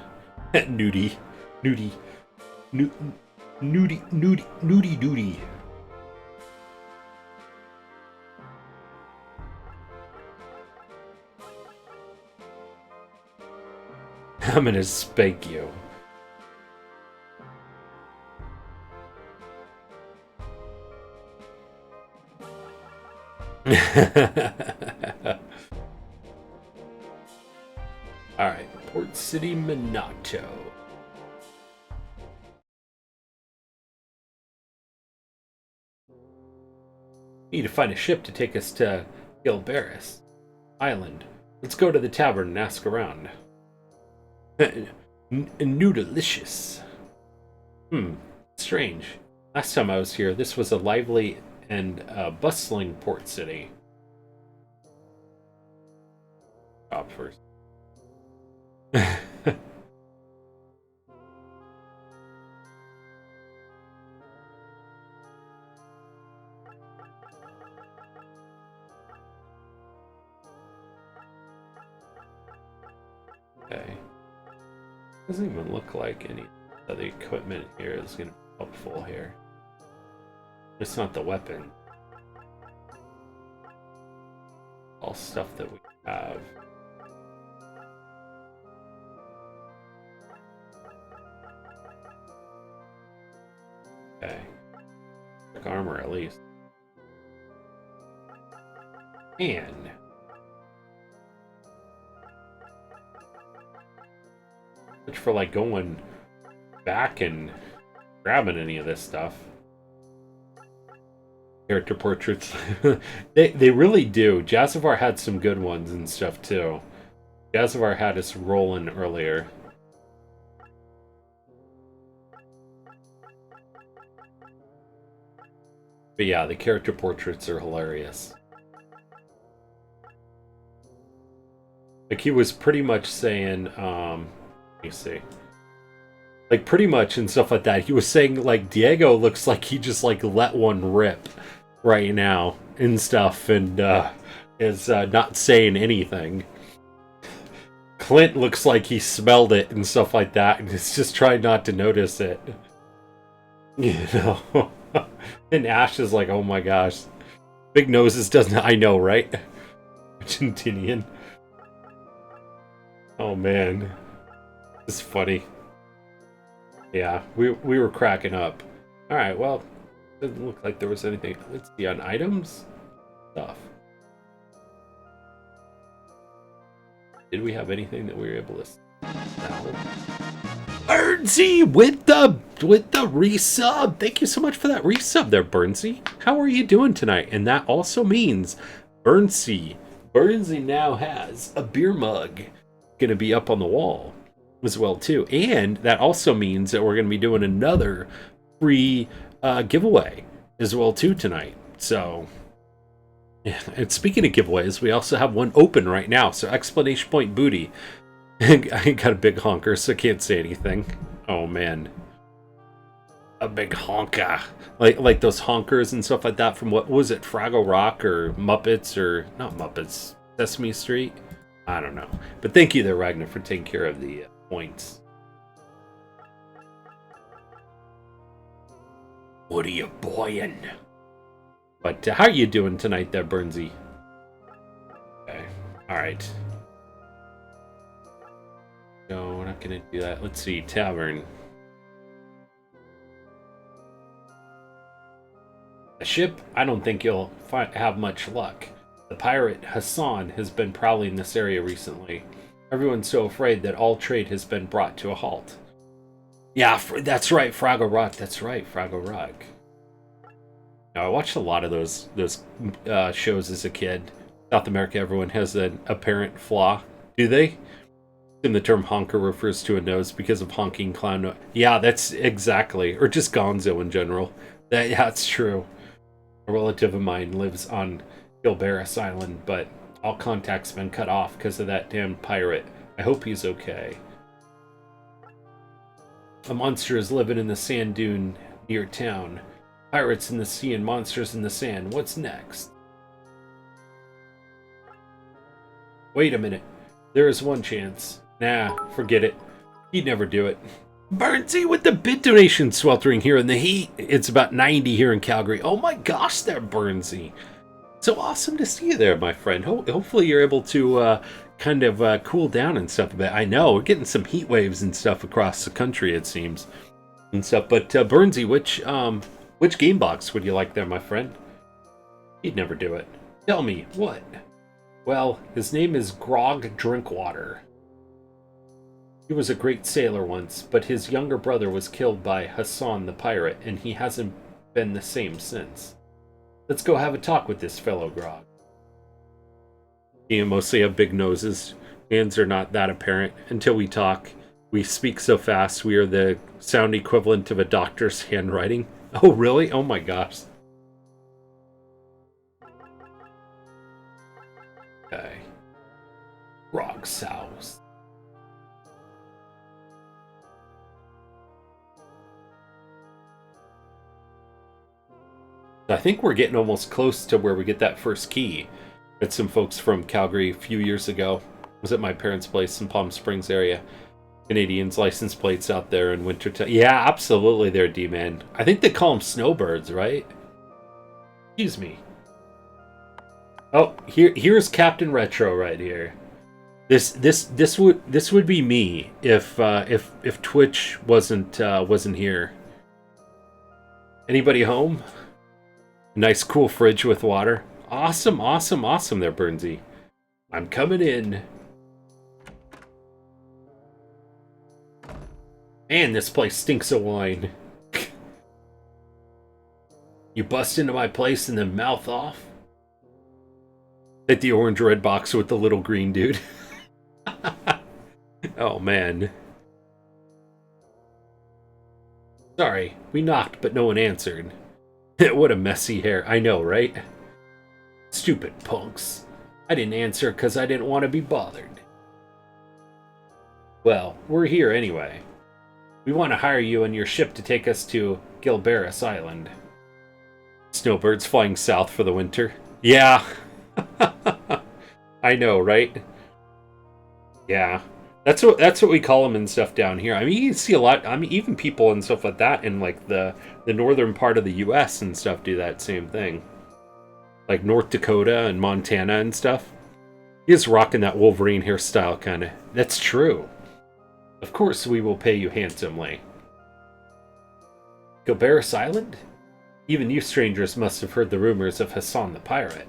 Nudie. I'm gonna spank you. Alright, Port City, Minato. Need to find a ship to take us to Gilberis Island. Let's go to the tavern and ask around. Noodalicious. Strange. Last time I was here, this was a lively and bustling port city. Stop first. Okay. Doesn't even look like any of the equipment here is going to be helpful here. It's not the weapon. All stuff that we have. Okay. Quick armor at least. And much for like going back and grabbing any of this stuff. Character portraits. they really do. Jazzavar had some good ones and stuff too. Jazzavar had us rolling earlier. But yeah, the character portraits are hilarious. Like he was pretty much saying, let me see. Like pretty much and stuff like that. He was saying like Diego looks like he just like let one rip right now and stuff, and is not saying anything. Clint looks like he smelled it and stuff like that, and is just trying not to notice it. And Ash is like, oh my gosh, big noses doesn't. I know, right? Argentinian. Oh man, it's funny. Yeah, we were cracking up. All right, well, doesn't look like there was anything. Let's see on items stuff. Did we have anything that we were able to sell? Erdsy with the with the resub. Thank you so much for that resub there, Burnsy. How are you doing tonight? And that also means Burnsy now has a beer mug going to be up on the wall as well too. And that also means that we're going to be doing another free giveaway as well too tonight. So, yeah. And speaking of giveaways, we also have one open right now. So explanation point booty. I got a big honker, so I can't say anything. Oh man, a big honker, like those honkers and stuff like that from what was it, Fraggle Rock or Muppets or not Muppets, Sesame Street? I don't know. But thank you there, Ragnar, for taking care of the points. What are you buying? But how are you doing tonight there, Burnsy? Okay, all right. No, we're not gonna do that. Let's see, tavern. A ship? I don't think you'll have much luck. The pirate Hassan has been prowling this area recently. Everyone's so afraid that all trade has been brought to a halt. Yeah, that's right, Fraggle Rock. That's right, Fraggle Rock. Now, I watched a lot of those shows as a kid. South America, everyone has an apparent flaw. Do they? And the term honker refers to a nose because of honking clown. Yeah, that's exactly. Or just gonzo in general. That's true. A relative of mine lives on Gilberis Island, but all contact's been cut off because of that damn pirate. I hope he's okay. A monster is living in the sand dune near town. Pirates in the sea and monsters in the sand. What's next? Wait a minute. There is one chance. Nah, forget it. He'd never do it. Burnsy with the bit donation, sweltering here in the heat. It's about 90 here in Calgary. Oh my gosh, there, Burnsy. So awesome to see you there, my friend. Hopefully you're able to kind of cool down and stuff a bit. I know, we're getting some heat waves and stuff across the country, it seems. And stuff. But Burnsy, which game box would you like there, my friend? He'd never do it. Tell me, what? Well, his name is Grog Drinkwater. He was a great sailor once, but his younger brother was killed by Hassan the pirate, and he hasn't been the same since. Let's go have a talk with this fellow, Grog. You mostly have big noses. Hands are not that apparent. Until we talk, we speak so fast we are the sound equivalent of a doctor's handwriting. Oh, really? Oh my gosh. Okay. Grog's house. I think we're getting almost close to where we get that first key. Met some folks from Calgary a few years ago. Was at my parents' place in Palm Springs area. Canadians' license plates out there in wintertime. Yeah, absolutely there, D-Man. I think they call them snowbirds, right? Excuse me. Oh, here's Captain Retro right here. This would be me if Twitch wasn't here. Anybody home? Nice cool fridge with water. Awesome, awesome, awesome there, Burnsy. I'm coming in. Man, this place stinks of wine. You bust into my place and then mouth off? Hit the orange red box with the little green dude. Oh, man. Sorry, we knocked, but no one answered. What a messy hair. I know, right? Stupid punks. I didn't answer because I didn't want to be bothered. Well, we're here anyway. We want to hire you and your ship to take us to Gilberis Island. Snowbirds flying south for the winter. Yeah. I know, right? Yeah. That's what we call them and stuff down here. I mean, you see a lot. I mean, even people and stuff like that in like the northern part of the U.S. and stuff do that same thing. Like North Dakota and Montana and stuff. He's rocking that Wolverine hairstyle, kind of. That's true. Of course, we will pay you handsomely. Gilberis Island? Even you strangers must have heard the rumors of Hassan the pirate.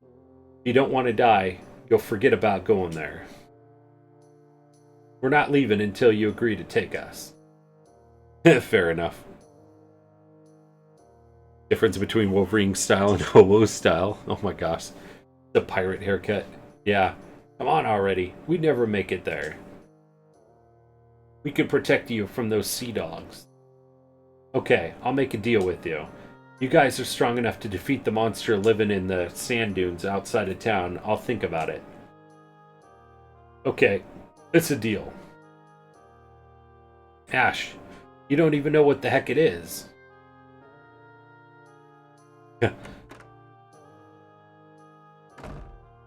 If you don't want to die, you'll forget about going there. We're not leaving until you agree to take us. Fair enough. Difference between Wolverine style and hobo style. Oh my gosh. The pirate haircut. Yeah. Come on already. We'd never make it there. We could protect you from those sea dogs. Okay, I'll make a deal with you. You guys are strong enough to defeat the monster living in the sand dunes outside of town. I'll think about it. Okay, it's a deal. Ash, you don't even know what the heck it is.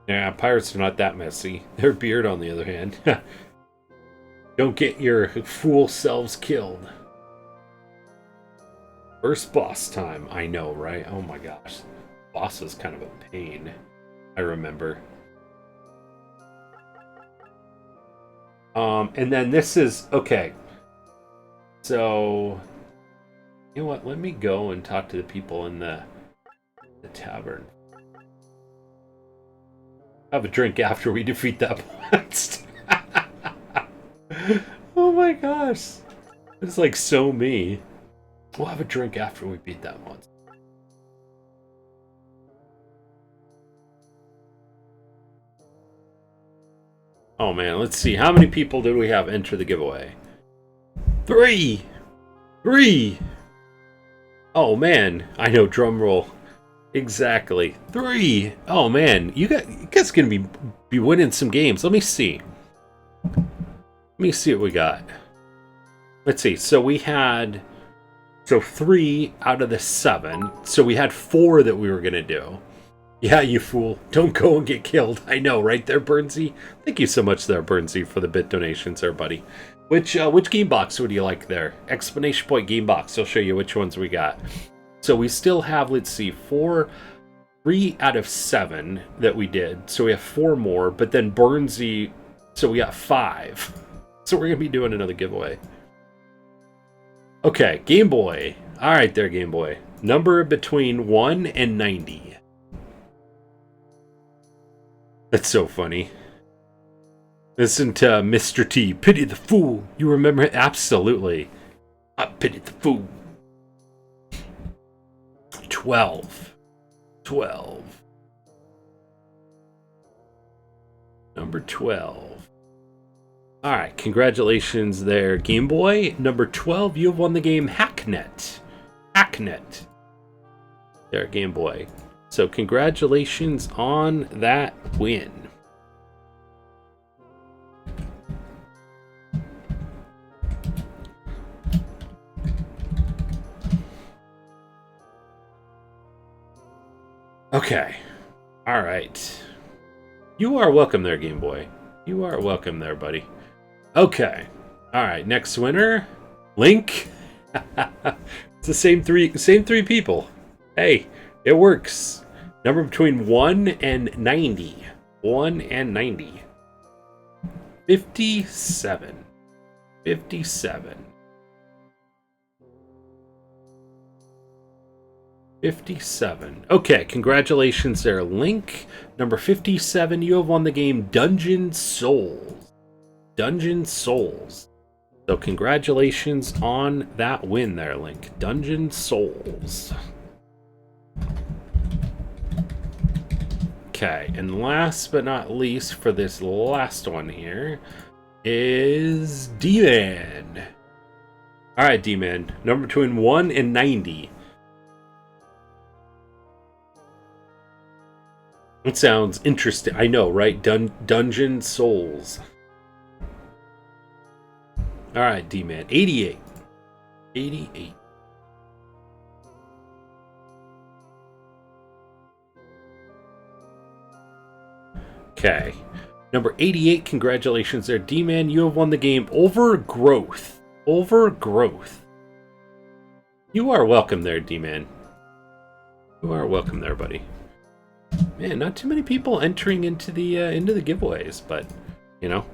Yeah, pirates are not that messy. Their beard, on the other hand. Don't get your fool selves killed. First boss time. I know, right? Oh my gosh. Boss is kind of a pain. I remember. And then this is... Okay. So... You know what? Let me go and talk to the people in the tavern. Have a drink after we defeat that monster. Oh my gosh. It's like so me. We'll have a drink after we beat that monster. Oh man, let's see. How many people did we have enter the giveaway? 3! 3! Oh man, I know, drum roll. Exactly. 3! Oh man, you guys gonna be winning some games. Let me see. Let me see what we got. Let's see. So we had... So 3 out of the 7. So we had 4 that we were gonna do. Yeah, you fool. Don't go and get killed. I know, right there, Burnsy? Thank you so much there, Burnsy, for the bit donations there, buddy. Which game box would you like there? Explanation point game box. I'll show you which ones we got. So we still have, let's see, 3 out of 7 that we did. So we have 4 more, but then Burnsy, so we got 5. So we're going to be doing another giveaway. Okay, Game Boy. All right there, Game Boy. Number between 1 and 90. That's so funny. Listen to Mr. T. Pity the fool. You remember it? Absolutely. I pity the fool. 12. 12. Number 12. Alright, congratulations there, Game Boy. Number 12, you have won the game Hacknet. Hacknet. There, Game Boy. So congratulations on that win. Okay. All right. You are welcome there, Game Boy. You are welcome there, buddy. Okay. All right. Next winner, Link. It's the same three people. Hey, it works. Number between 1 and 90. 1 and 90. 57. 57. 57. Okay, congratulations there, Link. Number 57, you have won the game Dungeon Souls. Dungeon Souls. So congratulations on that win there, Link. Dungeon Souls. Okay, and last but not least for this last one here is D-Man. Alright, D-Man. Number between 1 and 90. It sounds interesting. I know, right? Dungeon Souls. Alright, D-Man. 88. 88. Okay. Number 88, congratulations there, D-Man. You have won the game Overgrowth. Overgrowth. You are welcome there, D-Man. You are welcome there, buddy. Man, not too many people entering into the giveaways, but you know,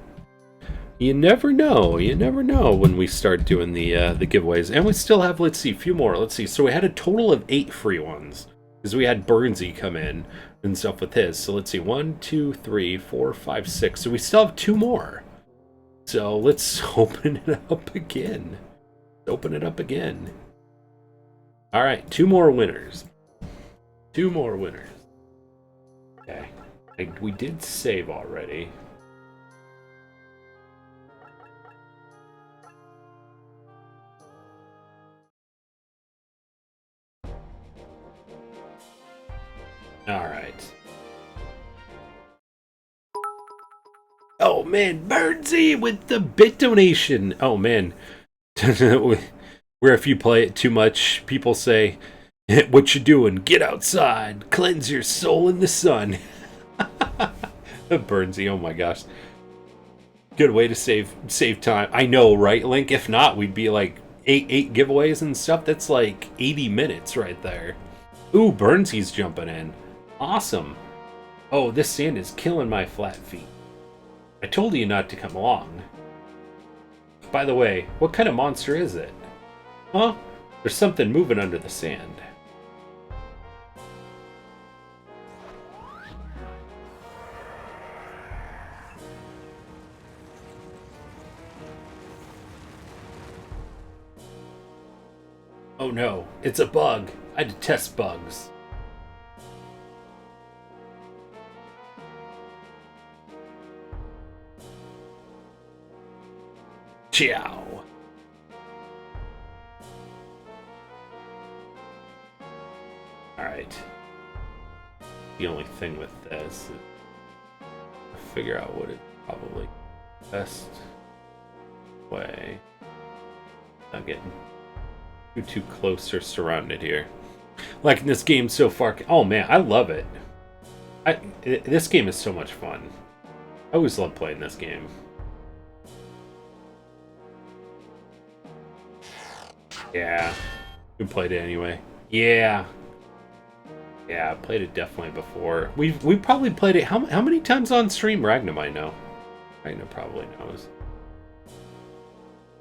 you never know. You never know when we start doing the giveaways, and we still have, let's see, a few more. Let's see. So we had a total of 8 free ones because we had Burnsy come in and stuff with his. So let's see, 1, 2, 3, 4, 5, 6. So we still have 2 more. So let's open it up again. Open it up again. All right, 2 more winners. 2 more winners. Okay. We did save already. All right. Oh man, Birdsy with the bit donation. Oh man. Where if you play it too much, people say, "What you doing? Get outside. Cleanse your soul in the sun." Burnsy, oh my gosh. Good way to save time. I know, right, Link? If not, we'd be like eight giveaways and stuff. That's like 80 minutes right there. Ooh, Burnsy's jumping in. Awesome. Oh, this sand is killing my flat feet. I told you not to come along. By the way, what kind of monster is it? Huh? There's something moving under the sand. Oh no, it's a bug. I detest bugs. Ciao. Alright. The only thing with this is figure out what is probably best way. Not getting too close or surrounded here. Like in this game so far. Oh man, I love it. This game is so much fun. I always love playing this game. Yeah. We played it anyway. Yeah. Yeah, I played it definitely before. We probably played it how many times on stream? Ragnar might know. Ragnar probably knows.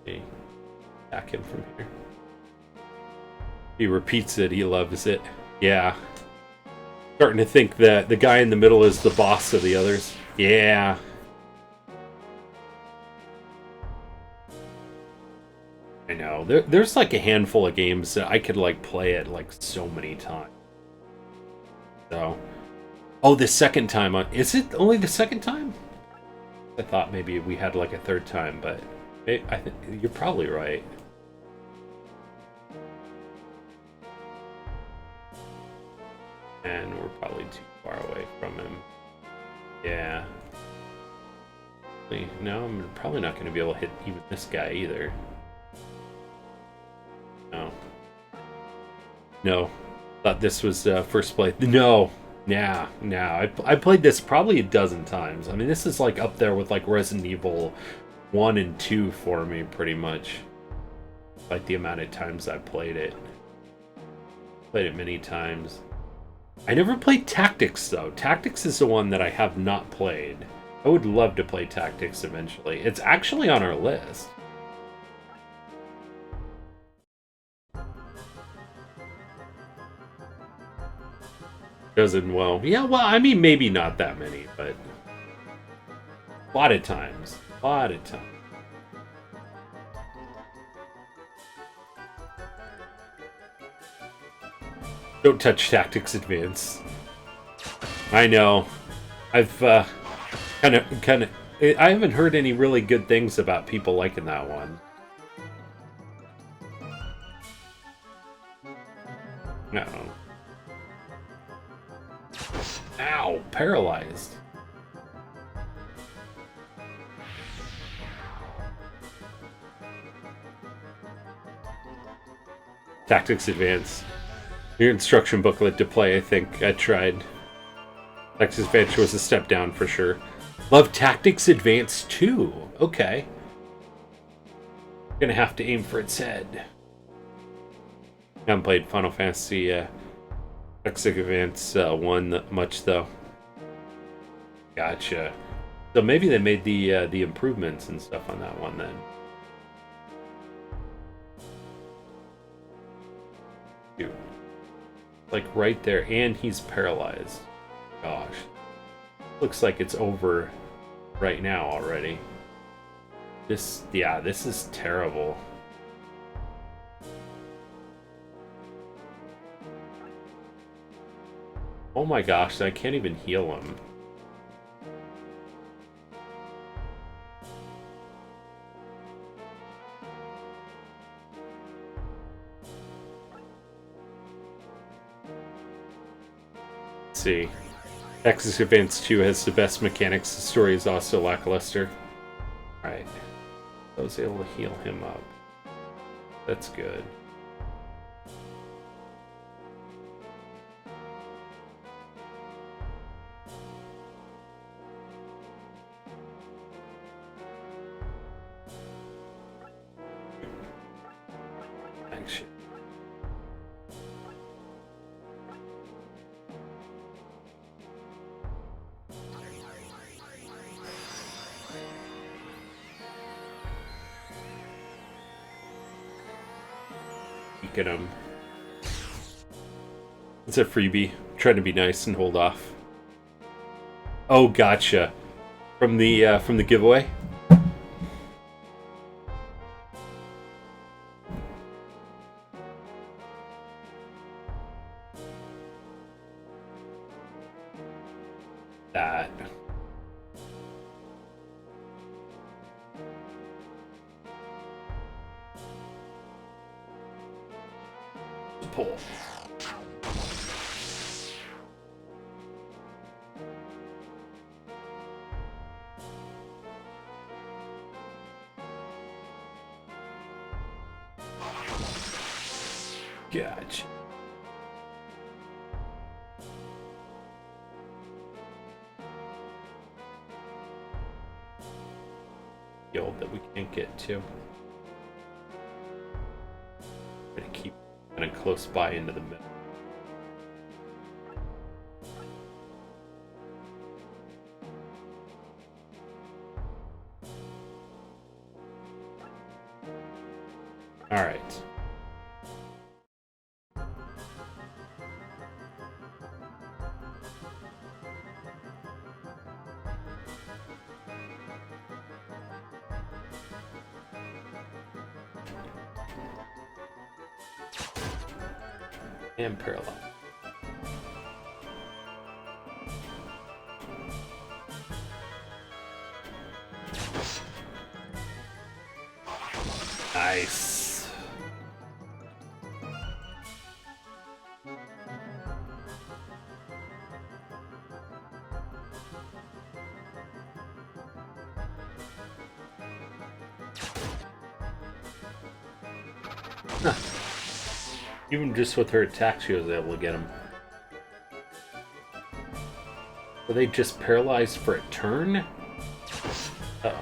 Okay. Back him from here. He repeats it, he loves it. Yeah. Starting to think that the guy in the middle is the boss of the others. Yeah. I know. There's like a handful of games that I could like play it like so many times. So, oh, the second time on, is it only the second time? I thought maybe we had like a third time, but I think you're probably right. And we're probably too far away from him. Yeah. No, I'm probably not going to be able to hit even this guy either. No. No. Thought this was first play. No. Nah. I played this probably a dozen times. I mean, this is like up there with like Resident Evil 1 and 2 for me, pretty much. Like the amount of times I played it. Played it many times. I never played Tactics, though. Tactics is the one that I have not played. I would love to play Tactics eventually. It's actually on our list. Doesn't, well, yeah, well, I mean, maybe not that many, but a lot of times. A lot of times. Don't touch Tactics Advance. I know. I've kind of. I haven't heard any really good things about people liking that one. No. Ow! Paralyzed. Tactics Advance. Your instruction booklet to play, I think. I tried. Tactics Advance was a step down for sure. Love Tactics Advance 2. Okay. Gonna have to aim for its head. Haven't played Final Fantasy Tactics Advance 1 much though. Gotcha. So maybe they made the improvements and stuff on that one then. Dude. Like right there, and he's paralyzed. Gosh. Looks like it's over right now already. This is terrible. Oh my gosh, I can't even heal him. Let's see. Texas Advance 2 has the best mechanics. The story is also lackluster. Alright. I was able to heal him up. That's good. Thanks. At him. It's a freebie. I'm trying to be nice and hold off. Oh, gotcha. From the giveaway. That. Pull. Gotcha. Guild that we can't get to. I'm gonna keep kind of close by into the middle. All right. And parallel. Nice. Huh. Even just with her attack, she was able to get him. Were they just paralyzed for a turn? Uh-oh.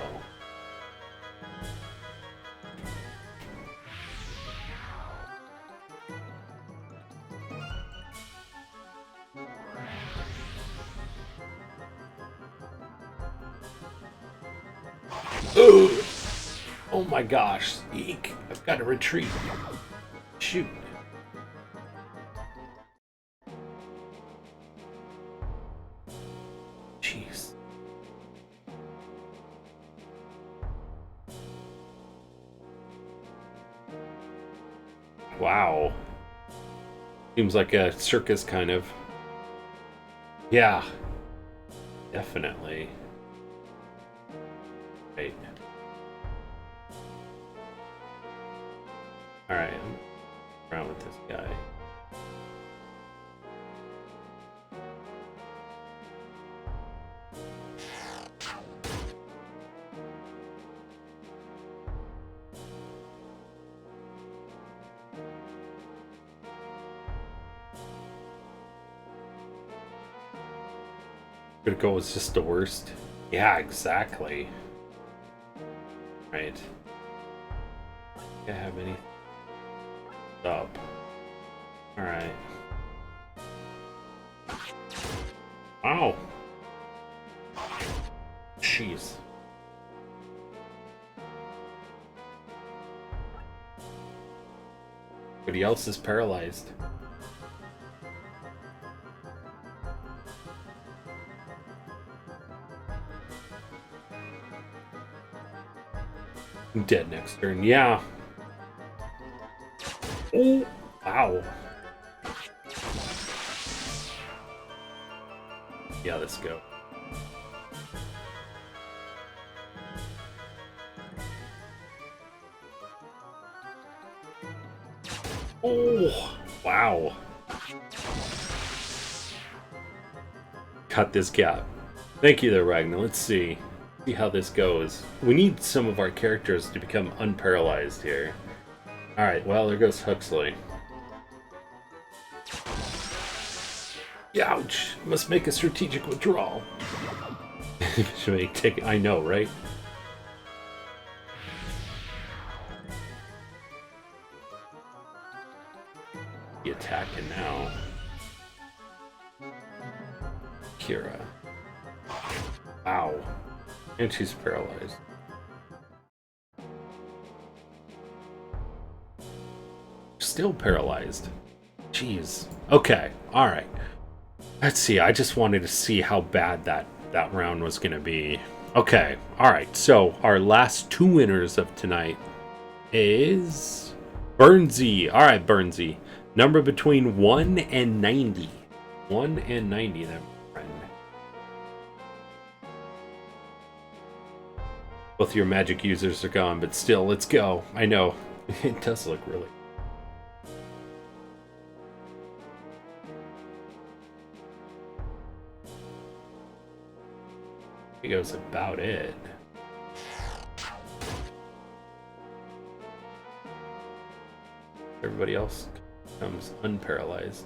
Ugh. Oh my gosh, eek. I've got to retreat. Shoot. Jeez. Wow. Seems like a circus kind of. Yeah. Definitely. Right. Alright, I'm around with this guy. Critical was just the worst. Yeah, exactly. Right. I have any up. Alright. Wow. Jeez. Everybody else is paralyzed. I'm dead next turn. Yeah. Oh, wow. See how this goes. Oh, wow. Cut this gap. Thank you there, Ragnar. Let's see how this goes. We need some of our characters to become unparalyzed here. Alright, well, there goes Huxley. Ouch! Must make a strategic withdrawal. Should take? I know, right? He attacking now. Kira. Wow. And she's paralyzed. Still paralyzed. Jeez. Okay. Alright. Let's see. I just wanted to see how bad that round was going to be. Okay. Alright. So, our last two winners of tonight is Burnsy. Alright, Burnsy. Number between 1 and 90. 1 and 90, then, friend. Both your magic users are gone, but still, let's go. I know. It does look really... I think that was about it. Everybody else becomes unparalyzed.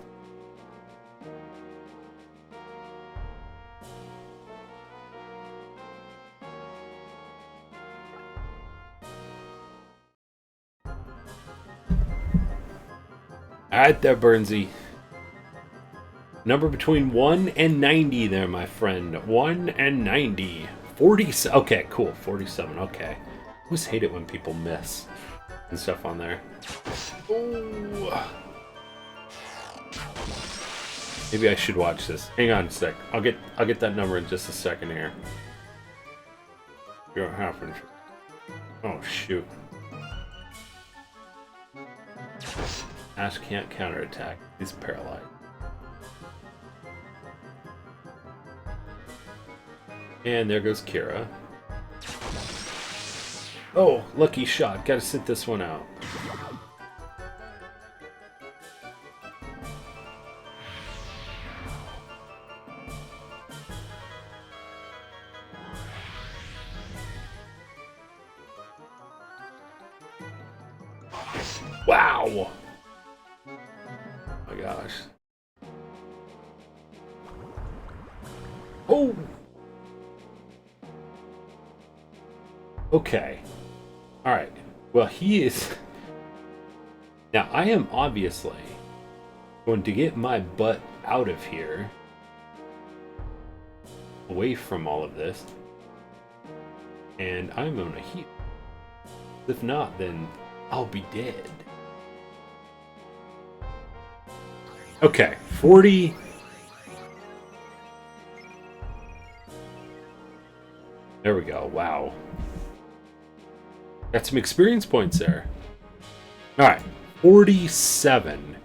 Alright there, Burnsy. Number between 1 and 90 there, my friend. 1 and 90. 40. Okay, cool. 47. Okay. I always hate it when people miss and stuff on there. Ooh. Maybe I should watch this. Hang on a sec. I'll get that number in just a second here. See what happens. Oh shoot. Ash can't counterattack. He's paralyzed. And there goes Kira. Oh, lucky shot. Gotta sit this one out. Wow! Oh my gosh. Oh! Okay. Alright. Well, he is... Now, I am obviously going to get my butt out of here. Away from all of this. And I'm going to heal. If not, then I'll be dead. Okay. 40... There we go. Wow. Got some experience points there. Alright. 47.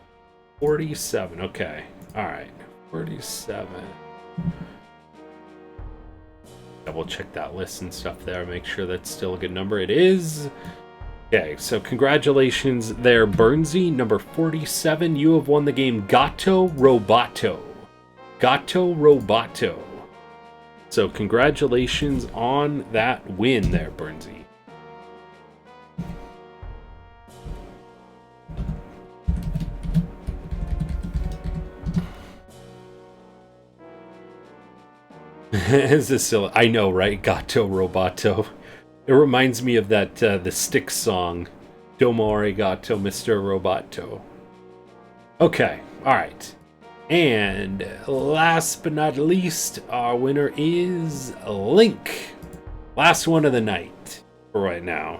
47. Okay. Alright. 47. Double check that list and stuff there. Make sure that's still a good number. It is. Okay. So congratulations there, Burnsy. Number 47. You have won the game Gato Roboto. Gato Roboto. So congratulations on that win there, Burnsy. This is silly. I know, right? Gato Roboto. It reminds me of that the Styx song, Domo arigato, Mr. Roboto. Okay, alright. And last but not least, our winner is Link. Last one of the night for right now.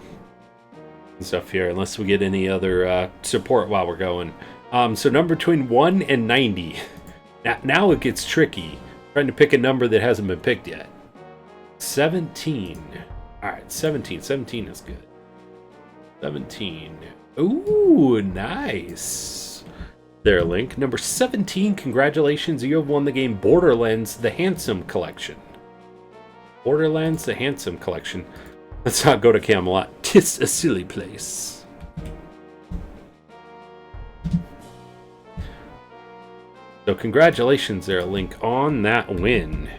And stuff here, unless we get any other support while we're going. So number between 1 and 90. Now it gets tricky. Trying to pick a number that hasn't been picked yet. 17. Alright, 17. 17 is good. 17. Ooh, nice. there, Link. Number 17, congratulations, you have won the game Borderlands The Handsome Collection. Borderlands The Handsome Collection. Let's not go to Camelot. 'Tis a silly place. So congratulations there, Link, on that win.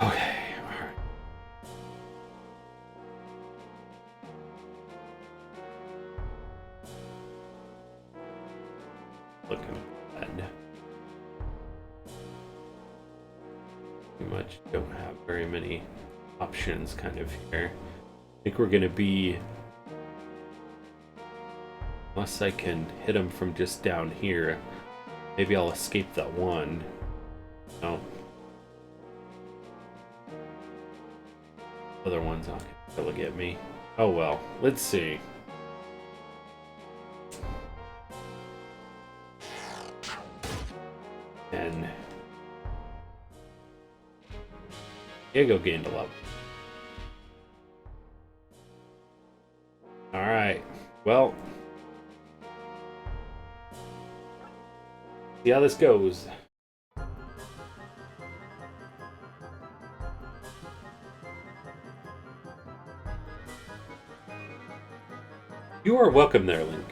Okay. Looking bad. Pretty much don't have very many options kind of here. I think we're gonna be, unless I can hit him from just down here, maybe I'll escape that one. No. Other ones aren't gonna get me. Oh well, let's see. And Diego gained a level. Alright, well, see how this goes. You are welcome there, Link.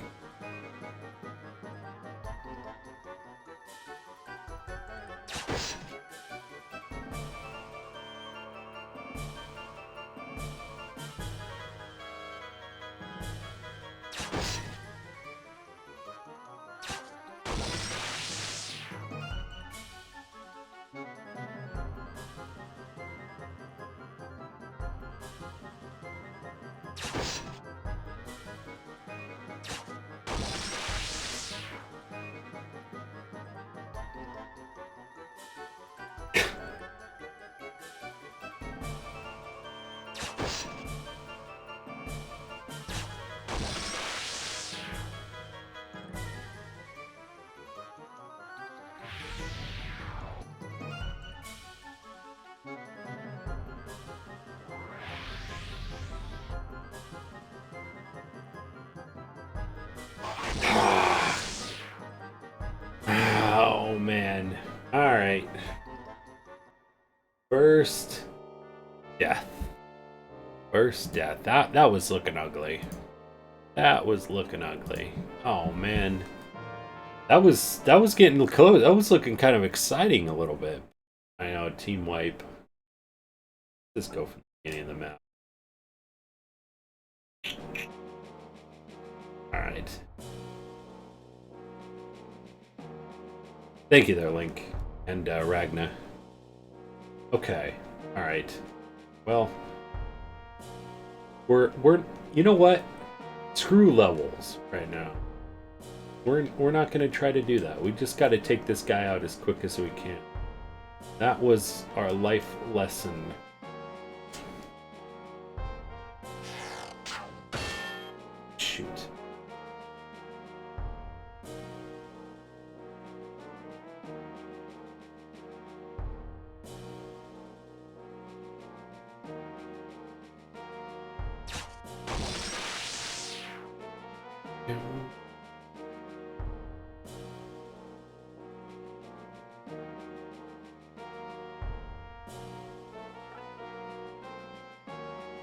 Oh man. Alright. First death. First death. That was looking ugly. That was looking ugly. Oh man. That was getting close. That was looking kind of exciting a little bit. I know, team wipe. Let's go from the beginning of the map. Alright. Thank you there, Link. And Ragna. Okay. Alright. Well, we're you know what? Screw levels right now. We're not gonna try to do that. We just gotta take this guy out as quick as we can. That was our life lesson. Shoot.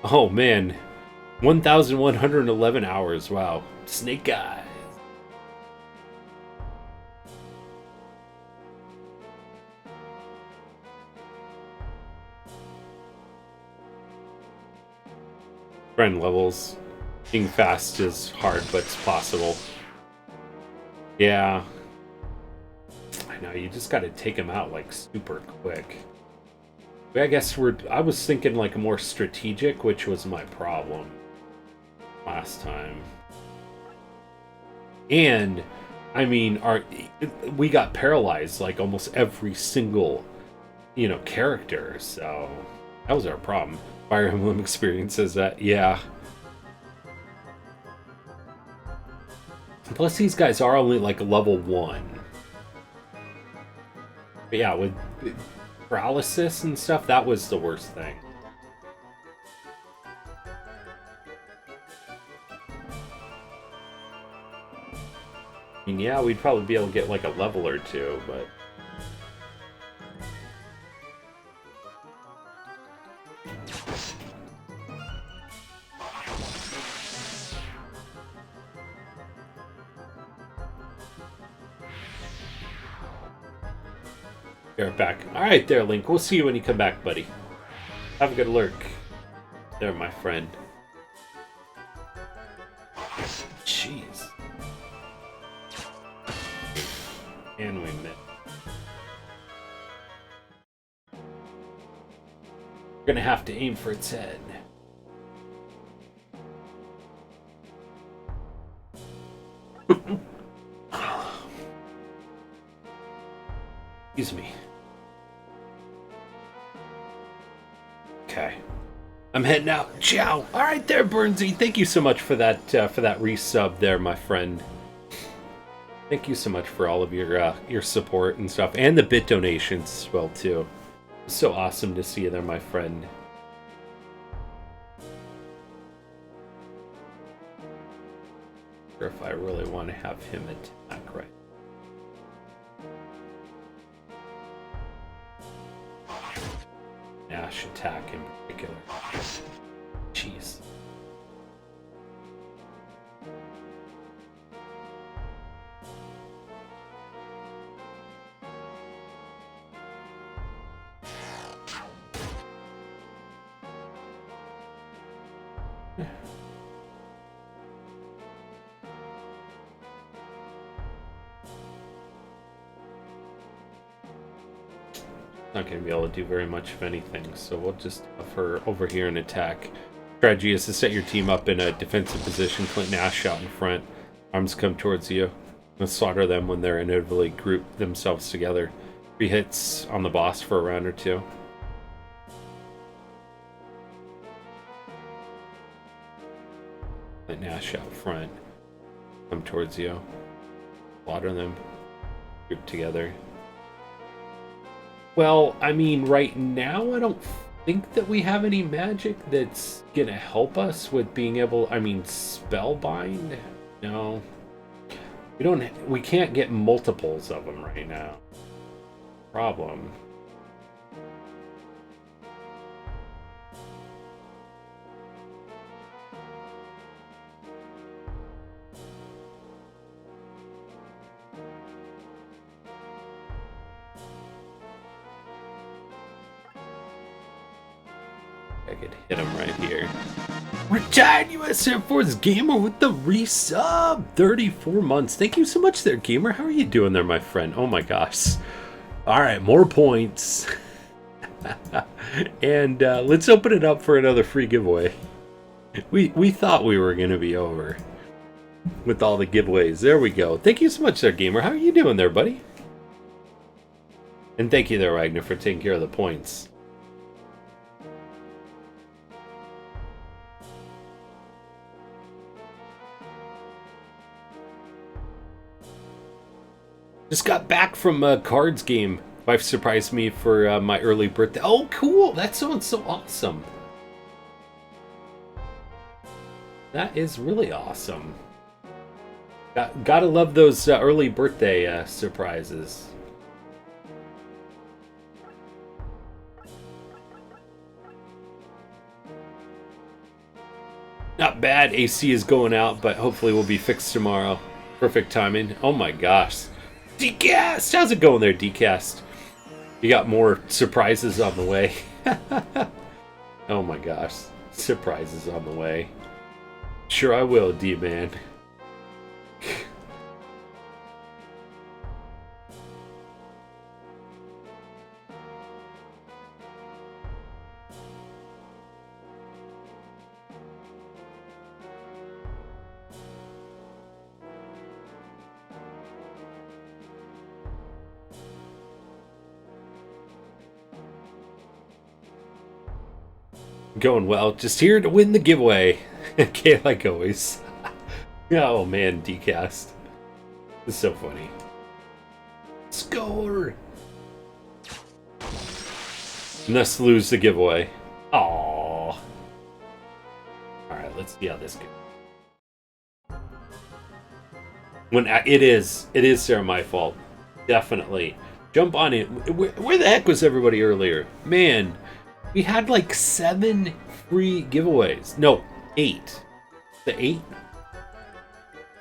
Oh man, 1,111 hours. Wow, snake eyes. Friend levels. Being fast is hard, but it's possible. Yeah. I know, you just gotta take him out like super quick. I guess I was thinking like more strategic, which was my problem last time. And I mean, we got paralyzed like almost every single, character, so that was our problem. Fire Emblem experiences that, yeah. Plus these guys are only like level 1. But yeah, with paralysis and stuff, that was the worst thing. I mean, yeah, we'd probably be able to get like a level or two, but... You're back. Alright there, Link. We'll see you when you come back, buddy. Have a good lurk. There, my friend. Jeez. And we met. We're gonna have to aim for its head. Excuse me. Okay. I'm heading out. Ciao. All right there, Burnsy. Thank you so much for that resub there, my friend. Thank you so much for all of your support and stuff, and the bit donations as well too. So awesome to see you there, my friend. If I really want to have him attack, right? Ash attack in particular. Jeez. Not going to be able to do very much of anything, so we'll just have her over here and attack. Strategy is to set your team up in a defensive position. Clint and Ash out in front. Arms come towards you. Let's slaughter them when they're inevitably group themselves together. 3 hits on the boss for a round or 2. Clint and Ash out front. Come towards you. Slaughter them. Group together. Well, I mean, right now I don't think that we have any magic that's gonna help us with being able... I mean, Spellbind? No. We can't get multiples of them right now. Problem. I could hit him right here. Retired US Air Force Gamer with the resub! 34 months. Thank you so much there, Gamer. How are you doing there, my friend? Oh my gosh. Alright, more points. And let's open it up for another free giveaway. We thought we were going to be over with all the giveaways. There we go. Thank you so much there, Gamer. How are you doing there, buddy? And thank you there, Wagner, for taking care of the points. Just got back from a cards game. Wife surprised me for my early birthday. Oh, cool! That sounds so awesome. That is really awesome. Gotta love those early birthday surprises. Not bad. AC is going out, but hopefully will be fixed tomorrow. Perfect timing. Oh my gosh. Decast! How's it going there, Decast? You got more surprises on the way. Oh my gosh. Surprises on the way. Sure I will, D-Man. Going well. Just here to win the giveaway. Okay, like always. Oh man, Decast. It's so funny. Score! And thus lose the giveaway. Aww. Alright, let's see how this goes. When it is Sarah my fault. Definitely. Jump on it. Where the heck was everybody earlier? Man, we had like 7 free giveaways. No, 8. The 8?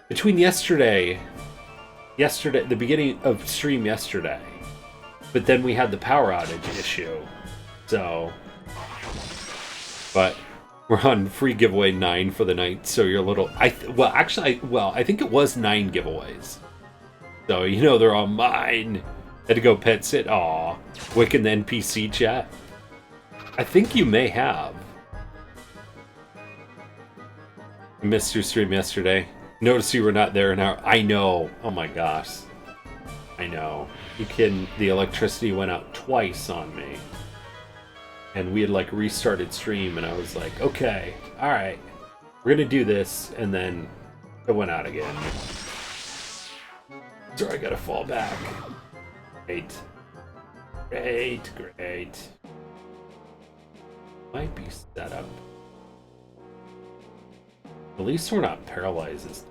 Between yesterday, the beginning of stream yesterday. But then we had the power outage issue. So, but we're on free giveaway 9 for the night, so you're a little... I think it was 9 giveaways. So, you know they're all mine. Had to go pet sit. Aw. Wick in the NPC chat. I think you may have. I missed your stream yesterday. Noticed you were not there now. I know. Oh my gosh. I know. You kidding? The electricity went out twice on me. And we had like restarted stream and I was like, okay, alright. We're gonna do this, and then it went out again. So I gotta fall back. Great. Might be set up. At least we're not paralyzed.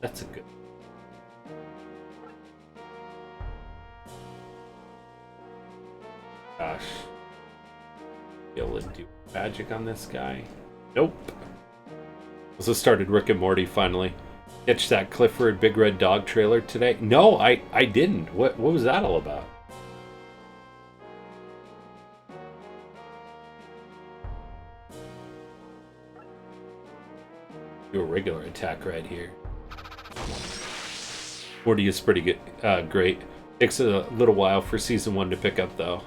That's a good. Gosh. Be able to do magic on this guy? Nope. Also started Rick and Morty finally. Catch that Clifford Big Red Dog trailer today? No, I didn't. What was that all about? Do a regular attack right here. Morty is pretty good. Great. Takes a little while for season 1 to pick up though.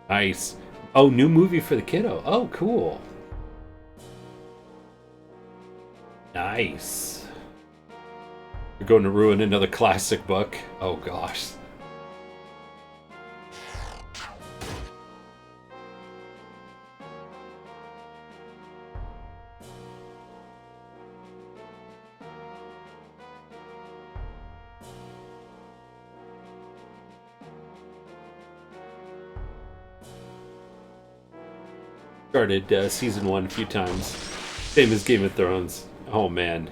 Nice. Oh, new movie for the kiddo. Oh, cool. Nice. You're going to ruin another classic book. Oh gosh. Started season 1 a few times. Same as Game of Thrones. Oh man.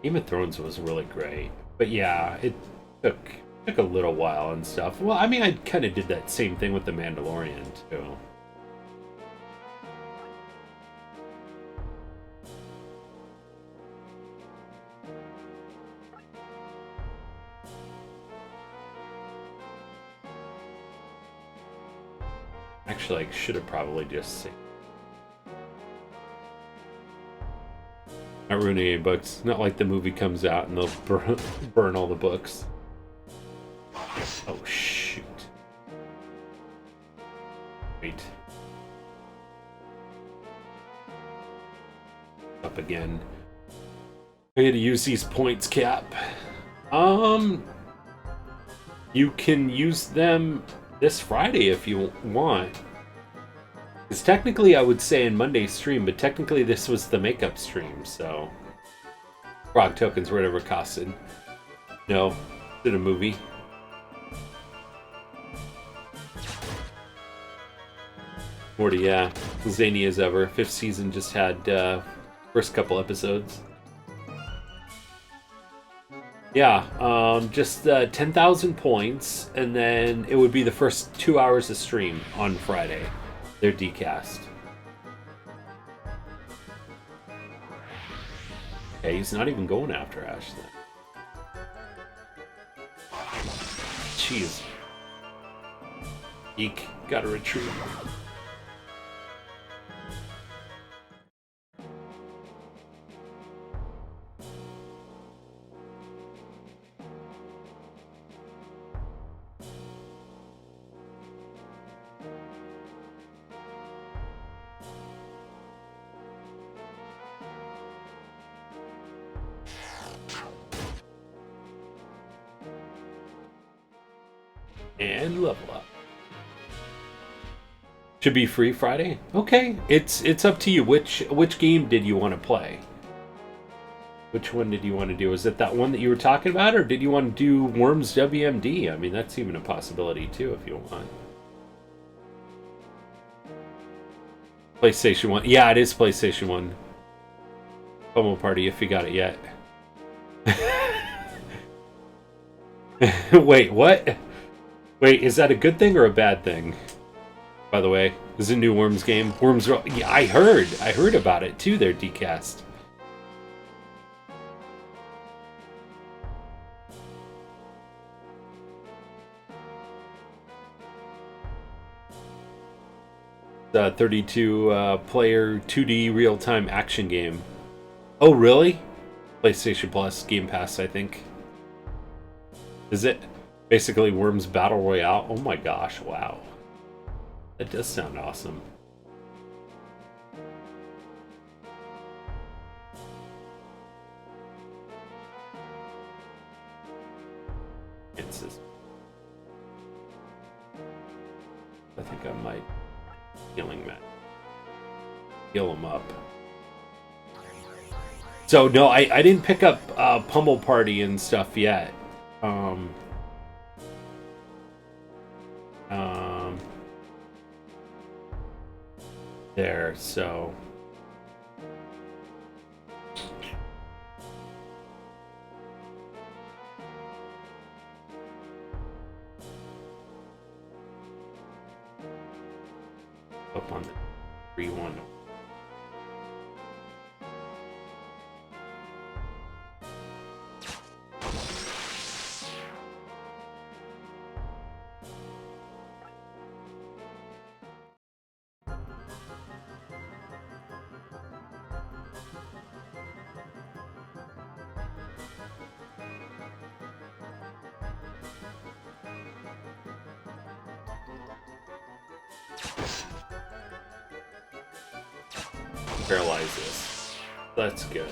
Game of Thrones was really great. But yeah, it took a little while and stuff. Well, I mean, I kind of did that same thing with The Mandalorian too. Actually, I should have probably just seen. Not ruining any books. Not like the movie comes out and they'll burn all the books. Oh, shoot. Wait. Up again. I had to use these points, Cap. You can use them this Friday if you want. Because technically I would say in Monday's stream, but technically this was the makeup stream, so... Frog tokens, whatever it costed. No, did a movie. Morty, yeah. Zany as ever. 5th season just had first couple episodes. Yeah, just 10,000 points, and then it would be the first 2 hours of stream on Friday. They're decast. Okay, he's not even going after Ash then. Jeez. Eek, gotta retreat. And level up. Should be free Friday? Okay, it's up to you. Which game did you want to play? Which one did you want to do? Is it that one that you were talking about, or did you want to do Worms WMD? I mean, that's even a possibility too if you want. PlayStation 1. Yeah, it is PlayStation 1. Promo party if you got it yet. Wait, what? Wait, is that a good thing or a bad thing? By the way, this is a new Worms game. Worms, yeah, I heard about it too. There, Dcast. The 32 player 2D real time action game. Oh, really? PlayStation Plus, Game Pass, I think. Is it basically Worms Battle Royale? Oh my gosh, wow. That does sound awesome. It's just... I think I might healing that. Heal him up. So no, I didn't pick up Pummel Party and stuff yet. There, so up on the 3-1. Paralyze this. That's good.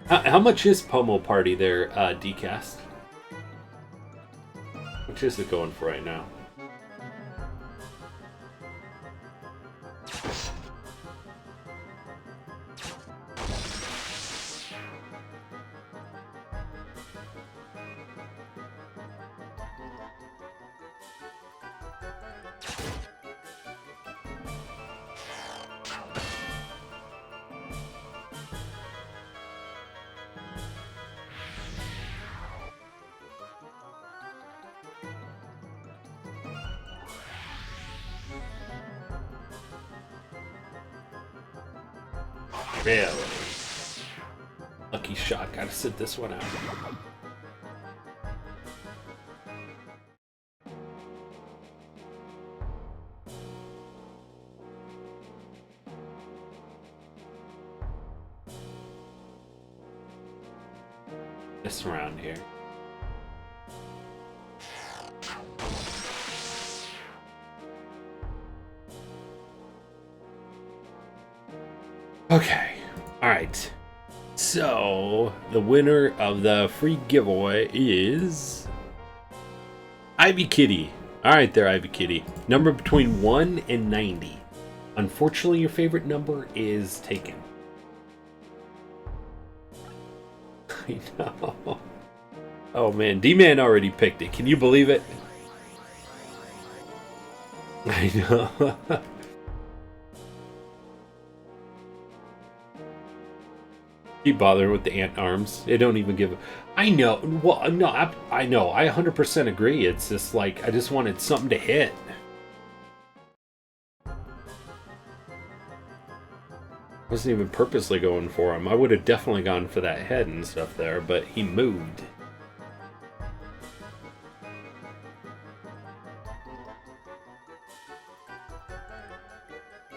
How much is Pummel Party there, Dcast? How much is it going for right now? Really? Lucky shot. Gotta sit this one out. This round here. Okay. Alright, so the winner of the free giveaway is Ivy Kitty. Alright there, Ivy Kitty. Number between 1 and 90. Unfortunately, your favorite number is taken. I know. Oh man, D-Man already picked it. Can you believe it? I know. Keep bothering with the ant arms. They don't even give. I know. Well, no, I know. I 100% agree. It's just like I just wanted something to hit. Wasn't even purposely going for him. I would have definitely gone for that head and stuff there, but he moved.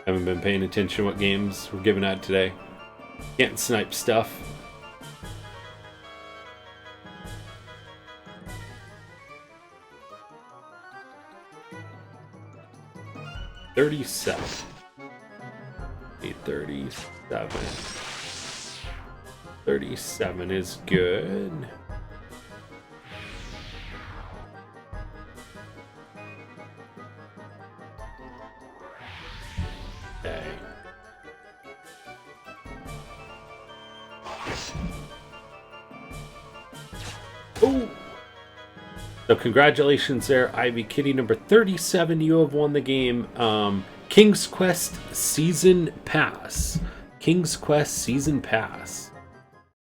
Haven't been paying attention to what games we're giving out today. Can't snipe stuff. $37. 37. 37 is good. Okay. Oh! So congratulations there, Ivy Kitty number 37. You have won the game. King's Quest Season Pass. King's Quest Season Pass.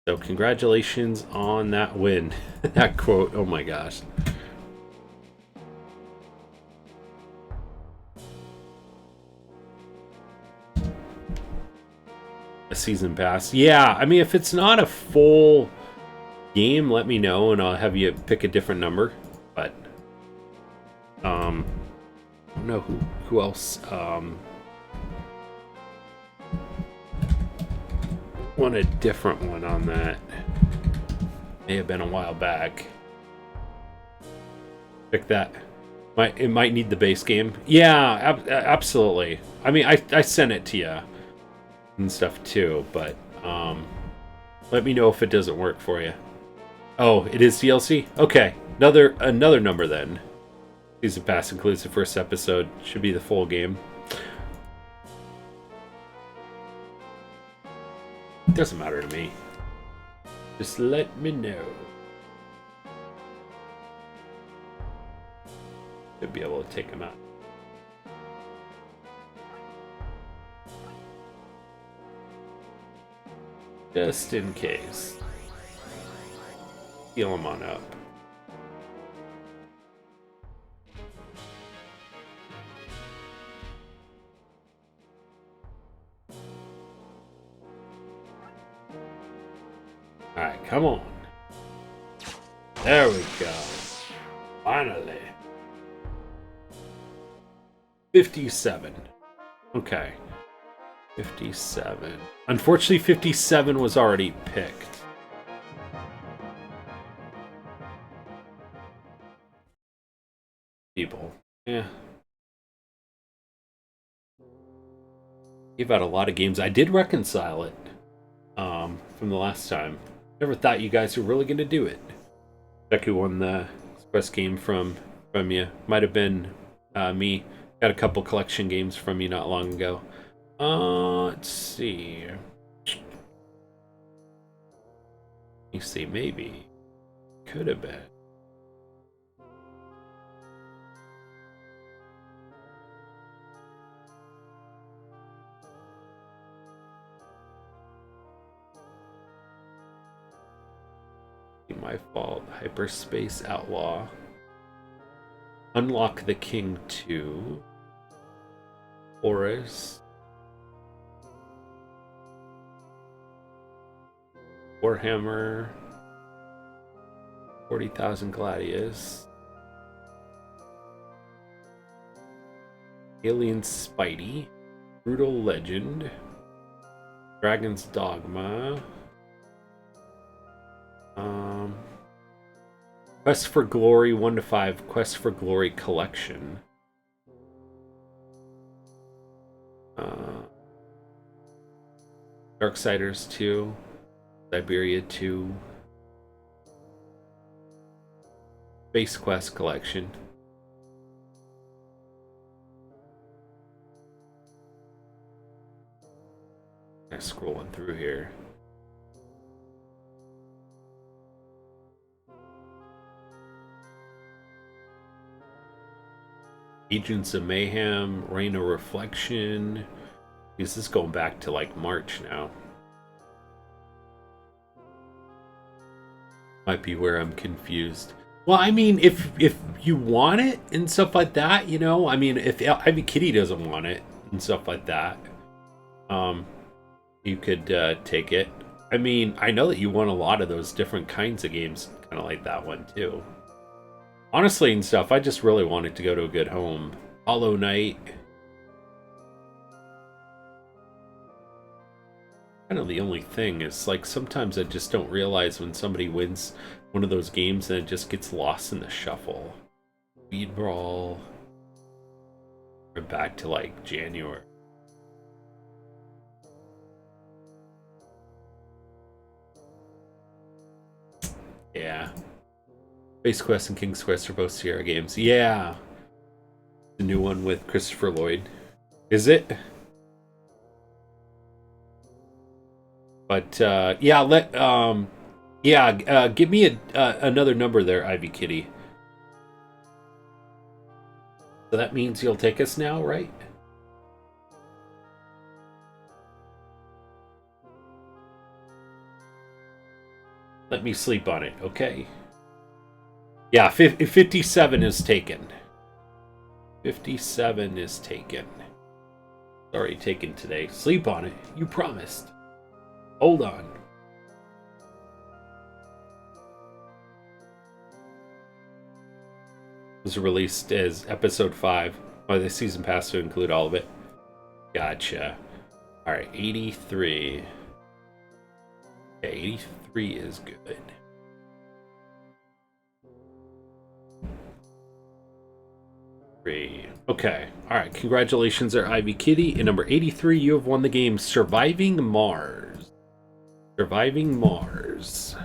So congratulations on that win. That quote, oh my gosh. A Season Pass. Yeah, I mean, if it's not a full game, let me know and I'll have you pick a different number. But, I don't know who else, want a different one on that. May have been a while back. Pick that. It might need the base game. Yeah, absolutely. I mean, I sent it to you and stuff too, but let me know if it doesn't work for you. Oh, it is DLC? Okay, another number then. Season Pass includes the first episode. Should be the full game. Doesn't matter to me. Just let me know. Should be able to take them out. Just in case. Heal them on up. Alright, come on. There we go. Finally. 57. Okay. 57. Unfortunately, 57 was already picked. People. Yeah. Gave out a lot of games. I did reconcile it from the last time. Never thought you guys were really going to do it. Check who won the express game from you. Might have been me. Got a couple collection games from you not long ago. Let's see. Let me see, maybe. Could have been. My fault. Hyperspace Outlaw. Unlock the King 2. Horus. Warhammer. 40,000 Gladius. Alien Spidey. Brutal Legend. Dragon's Dogma. Quest for Glory 1 to 5. Quest for Glory Collection. Darksiders 2. Siberia 2. Space Quest Collection. I'm scrolling through here. Agents of Mayhem, Reign of Reflection. This is going back to like March now. Might be where I'm confused. Well, I mean, if you want it and stuff like that, you know, I mean, if Ivy Kitty doesn't want it and stuff like that, you could take it. I mean, I know that you want a lot of those different kinds of games, kind of like that one too. Honestly and stuff, I just really wanted to go to a good home. Hollow Knight. Kind of the only thing is, like, sometimes I just don't realize when somebody wins one of those games and it just gets lost in the shuffle. Speed Brawl. We're back to, like, January. Yeah. Space Quest and King's Quest are both Sierra games. Yeah. The new one with Christopher Lloyd. Is it? But yeah, give me another number there, Ivy Kitty. So that means you'll take us now, right? Let me sleep on it, okay? Yeah, 57 is taken. 57 is taken. It's already taken today. Sleep on it. You promised. Hold on. It was released as episode 5. Oh, the season pass to include all of it. Gotcha. Alright, 83. Okay, 83 is good. Okay, alright, congratulations there, Ivy Kitty. In number 83, you have won the game Surviving Mars. Surviving Mars.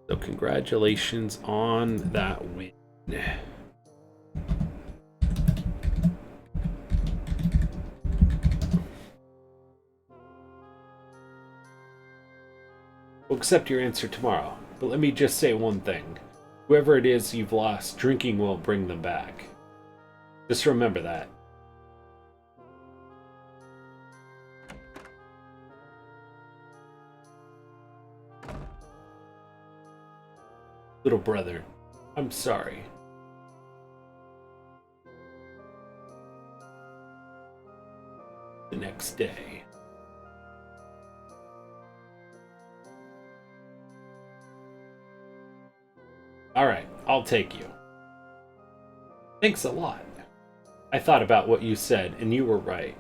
So congratulations on that win. We'll accept your answer tomorrow, but let me just say one thing. Whoever it is you've lost, drinking won't bring them back. Just remember that. Little brother, I'm sorry. The next day. Alright, I'll take you. Thanks a lot. I thought about what you said, and you were right.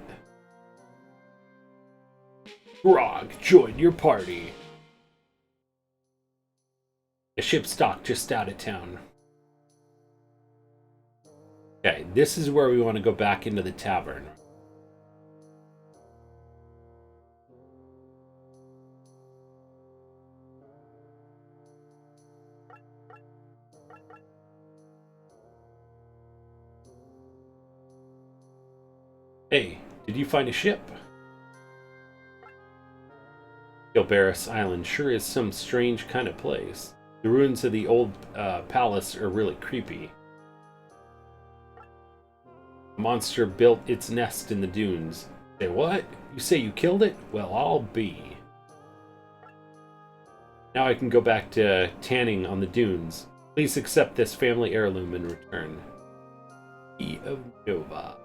Grog, join your party. The ship's docked just out of town. Okay, this is where we want to go back into the tavern. Hey, did you find a ship? Gilberus Island sure is some strange kind of place. The ruins of the old palace are really creepy. A monster built its nest in the dunes. Say what? You say you killed it? Well, I'll be. Now I can go back to tanning on the dunes. Please accept this family heirloom in return. Key of Nova.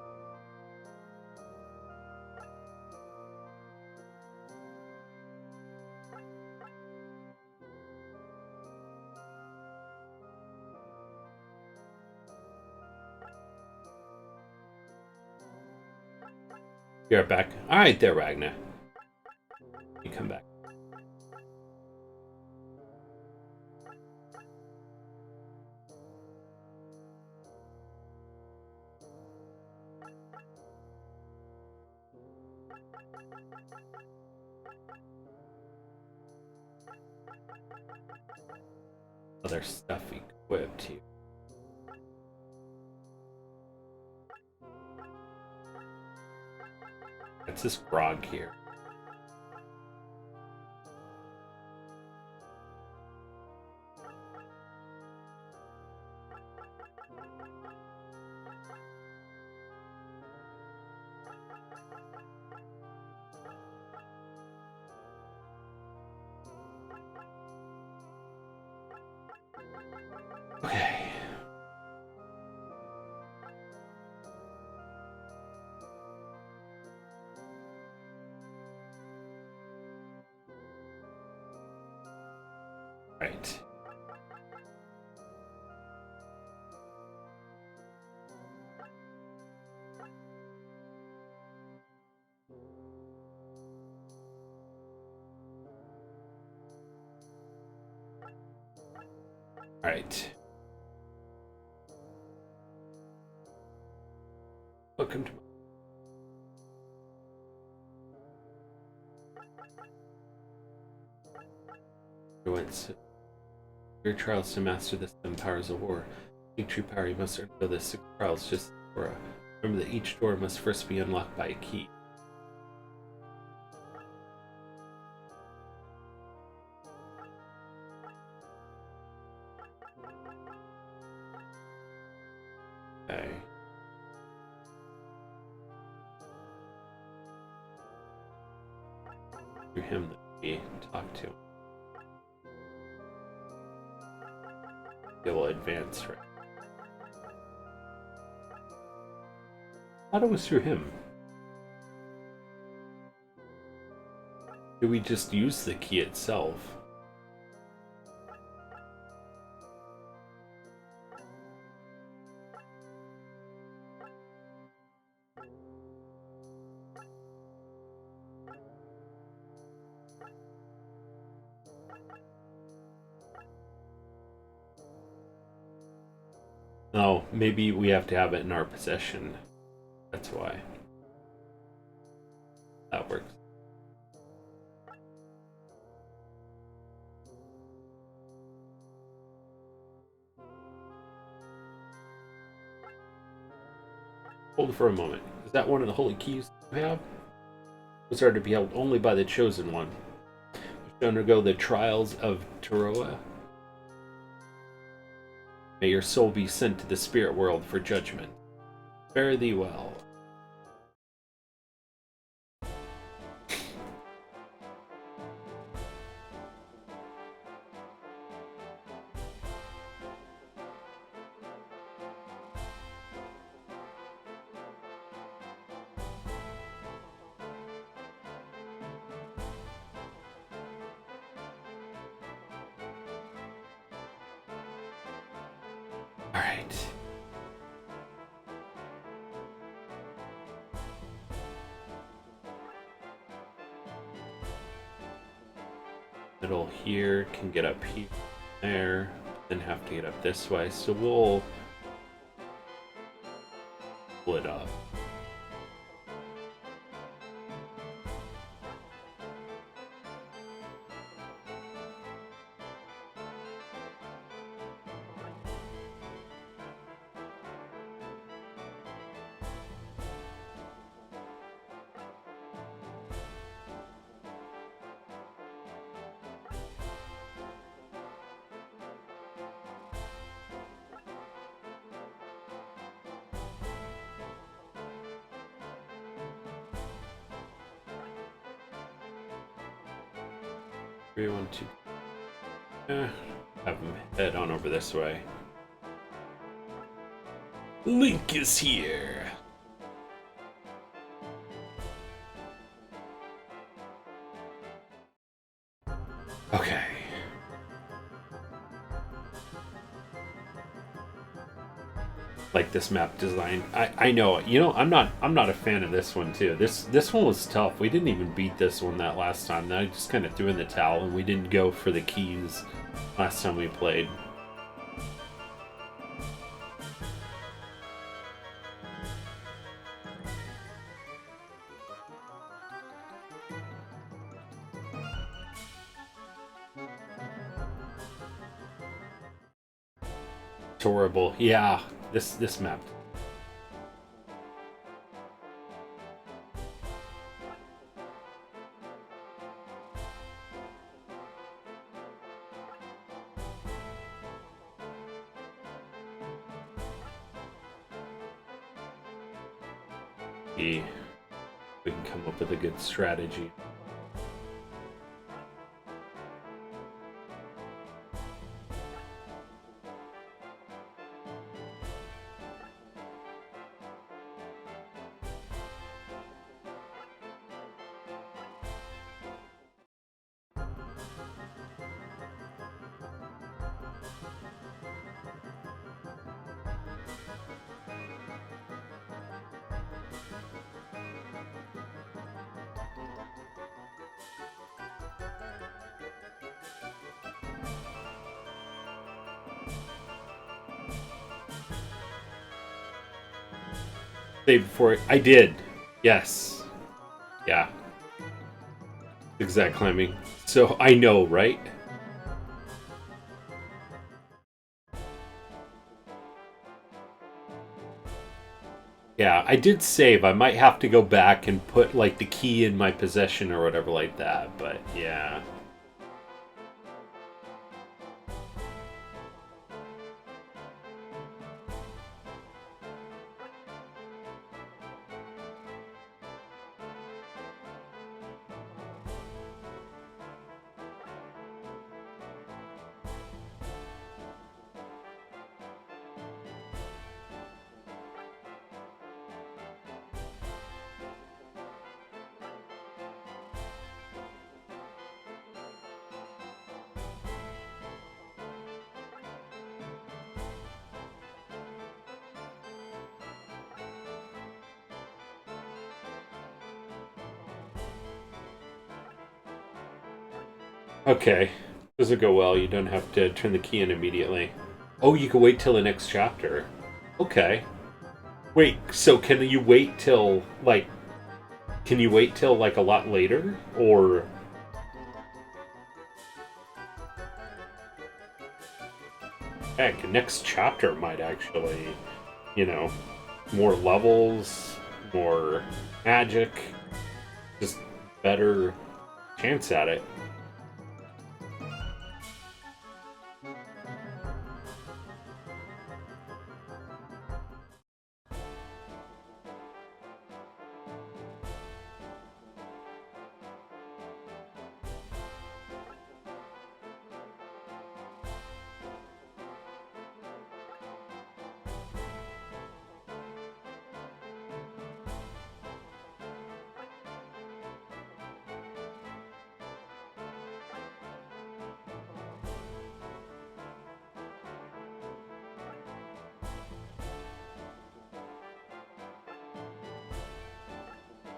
You're back. Alright there, Ragnar. You come back. Other stuff equipped here. It's this grog here. Okay. Right. Right. Welcome to your trials to master the 7 powers of war. Each true power you must undergo the 6 trials just as Aura. Remember that each door must first be unlocked by a key. Okay. Through him. We talk to him. It will advance, right? I thought it was through him. Do we just use the key itself? No, maybe we have to have it in our possession. That's why. That works. Hold for a moment. Is that one of the holy keys you have? Those are to be held only by the chosen one. To undergo the trials of Teroa. May your soul be sent to the spirit world for judgment. Fare thee well. Alright. Middle here can get up here, there, then have to get up this way. So we'll split up. Three, one, two. Have him head on over this way. Link is here. Okay. Like this map design. I know. You know, I'm not a fan of this one too. This one was tough. We didn't even beat this one that last time. I just kind of threw in the towel and we didn't go for the keys last time we played. It's horrible. Yeah, this map. We can come up with a good strategy. Save before I did. Yes. Yeah. Exact climbing. So I know, right? Yeah, I did save. I might have to go back and put like the key in my possession or whatever like that, but yeah. Okay. Doesn't go well. You don't have to turn the key in immediately. Oh, you can wait till the next chapter. Okay. Wait, so can you wait till, like... Can you wait till, like, a lot later? Or... Heck, next chapter might actually, you know, more levels, more magic, just better chance at it.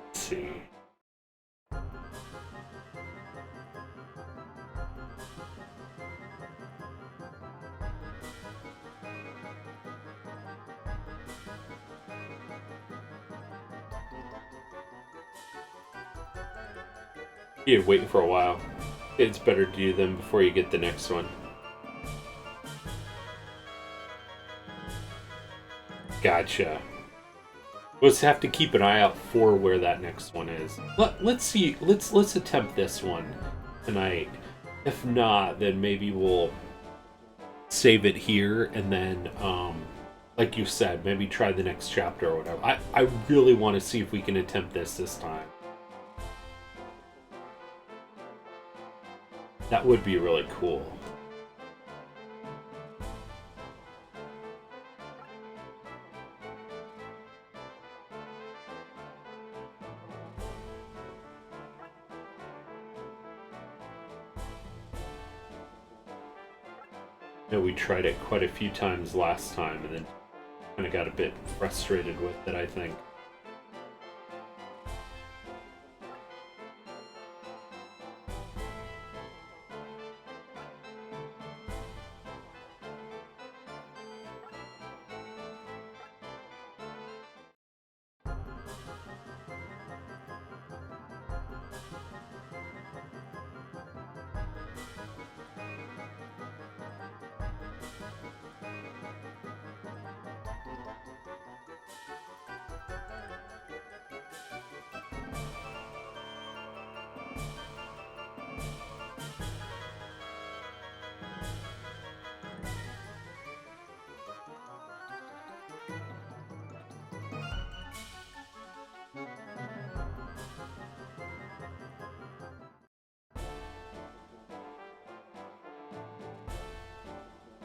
Let's see. You're waiting for a while. It's better to do them before you get the next one. Gotcha. We'll just have to keep an eye out for where that next one is. Let's see. Let's attempt this one tonight. If not, then maybe we'll save it here and then, like you said, maybe try the next chapter or whatever. I really want to see if we can attempt this time. That would be really cool. I know we tried it quite a few times last time and then kind of got a bit frustrated with it, I think.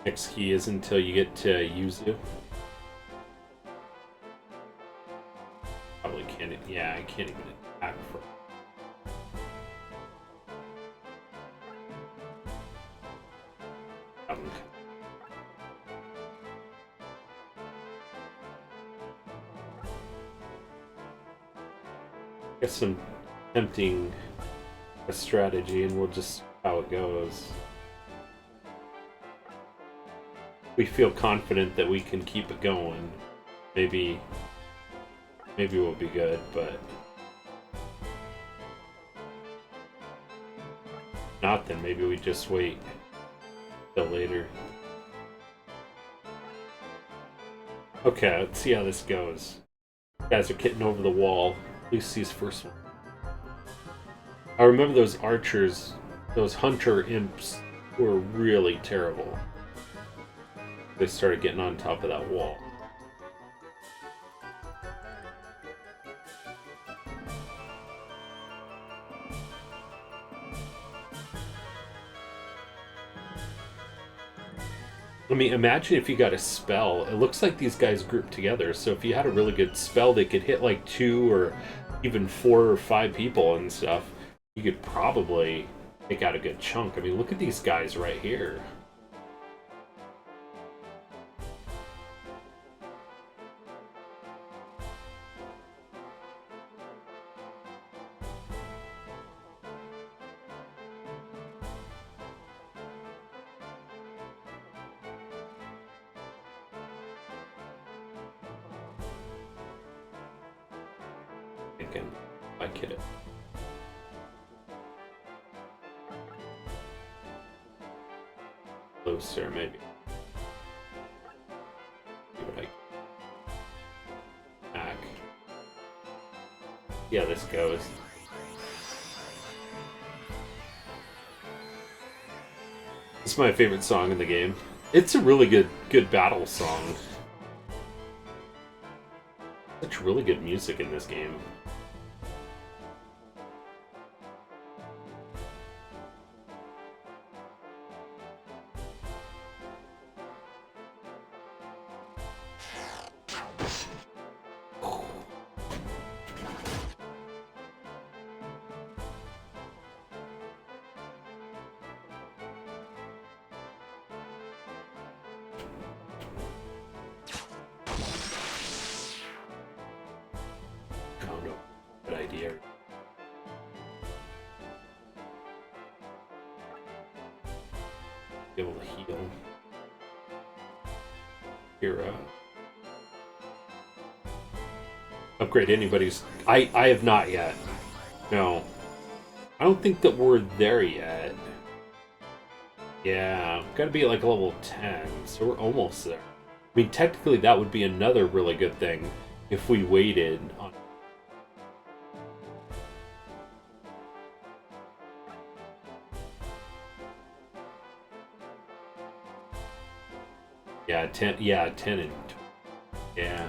Next key is until you get to Yuzu. Probably can't. Yeah, I can't even attack for. Guess I'm attempting a strategy, and we'll just see how it goes. We feel confident that we can keep it going. Maybe we'll be good, but not then maybe we just wait till later. Okay, let's see how this goes. You guys are getting over the wall. Lucy's first one. I remember those archers, those hunter imps were really terrible. They started getting on top of that wall. I mean, imagine if you got a spell. It looks like these guys grouped together, so if you had a really good spell that could hit like 2 or even 4 or 5 people and stuff, you could probably take out a good chunk. I mean, look at these guys right here. and I kid it. Closer, maybe. See what I back. Yeah, this goes. It's my favorite song in the game. It's a really good battle song. Such really good music in this game. Oh no, good idea. Be able to heal. Here, upgrade anybody's. I have not yet. No, I don't think that we're there yet. Yeah, gotta be at like level 10, so we're almost there. I mean, technically, that would be another really good thing if we waited on. Yeah, 10. Yeah, 10 and yeah,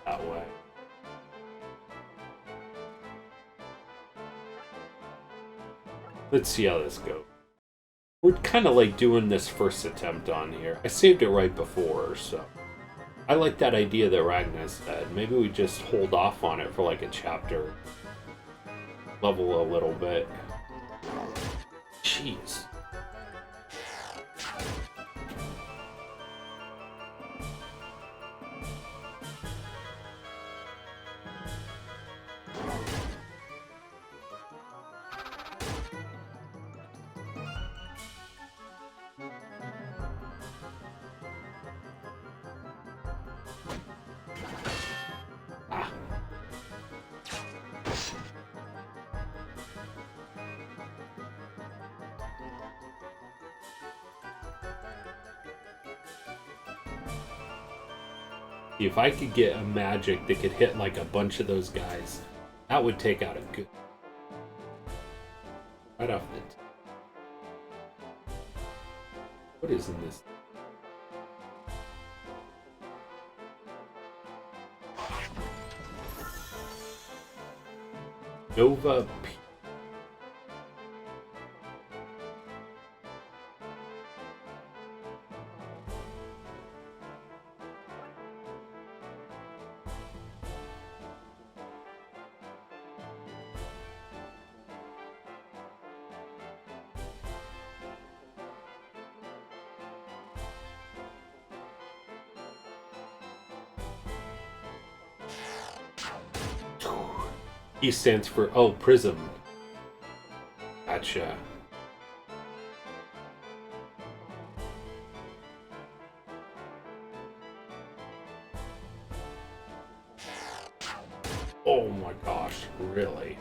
that way. Let's see how this goes. We're kind of like doing this first attempt on here. I saved it right before, so I like that idea that Ragnar said. Maybe we just hold off on it for like a chapter. Level a little bit. Jeez. If I could get a magic that could hit like a bunch of those guys, that would take out a good. Right off the. What is in this? Nova P. E stands for, oh, Prism. Gotcha. Oh my gosh, really?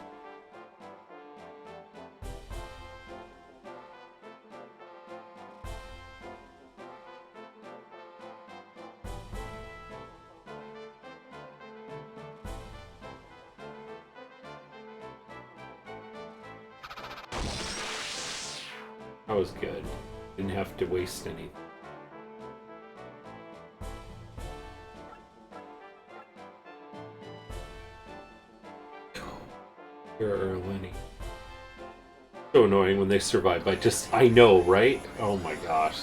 That was good. Didn't have to waste anything. Here, Lenny. So annoying when they survive by just. I know, right? Oh my gosh.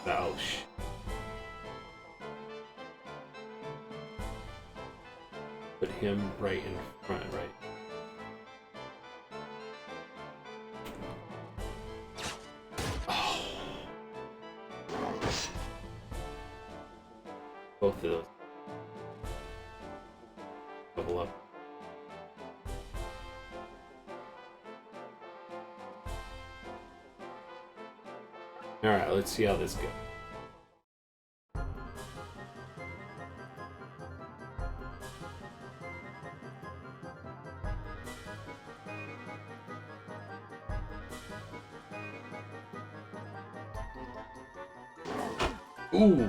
Ouch. Put him right in front, right? Both of those. Double up. Alright, let's see how this goes. Ooh.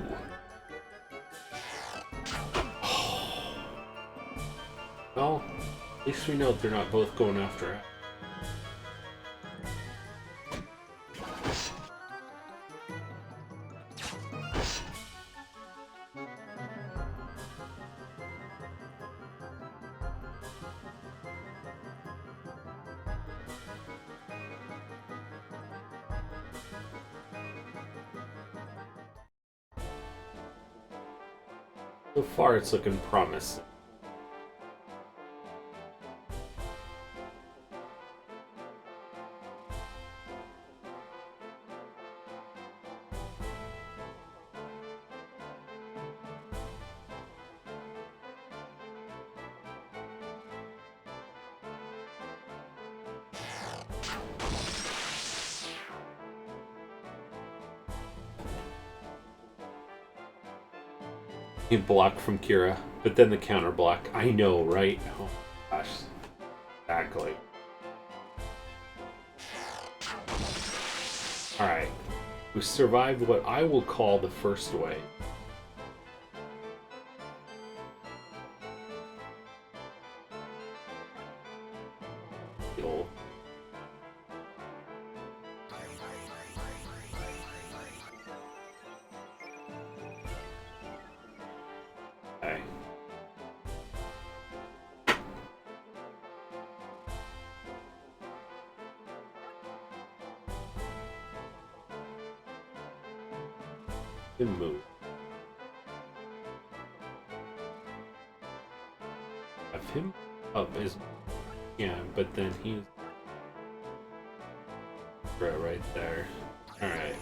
Well, at least we know they're not both going after it. So far, it's looking promising. A block from Kira, but then the counter block. I know, right? Oh gosh. Exactly. Alright. We survived what I will call the first wave. Heal. Okay. Good move. Have him up as yeah, but then he's right there. Alright.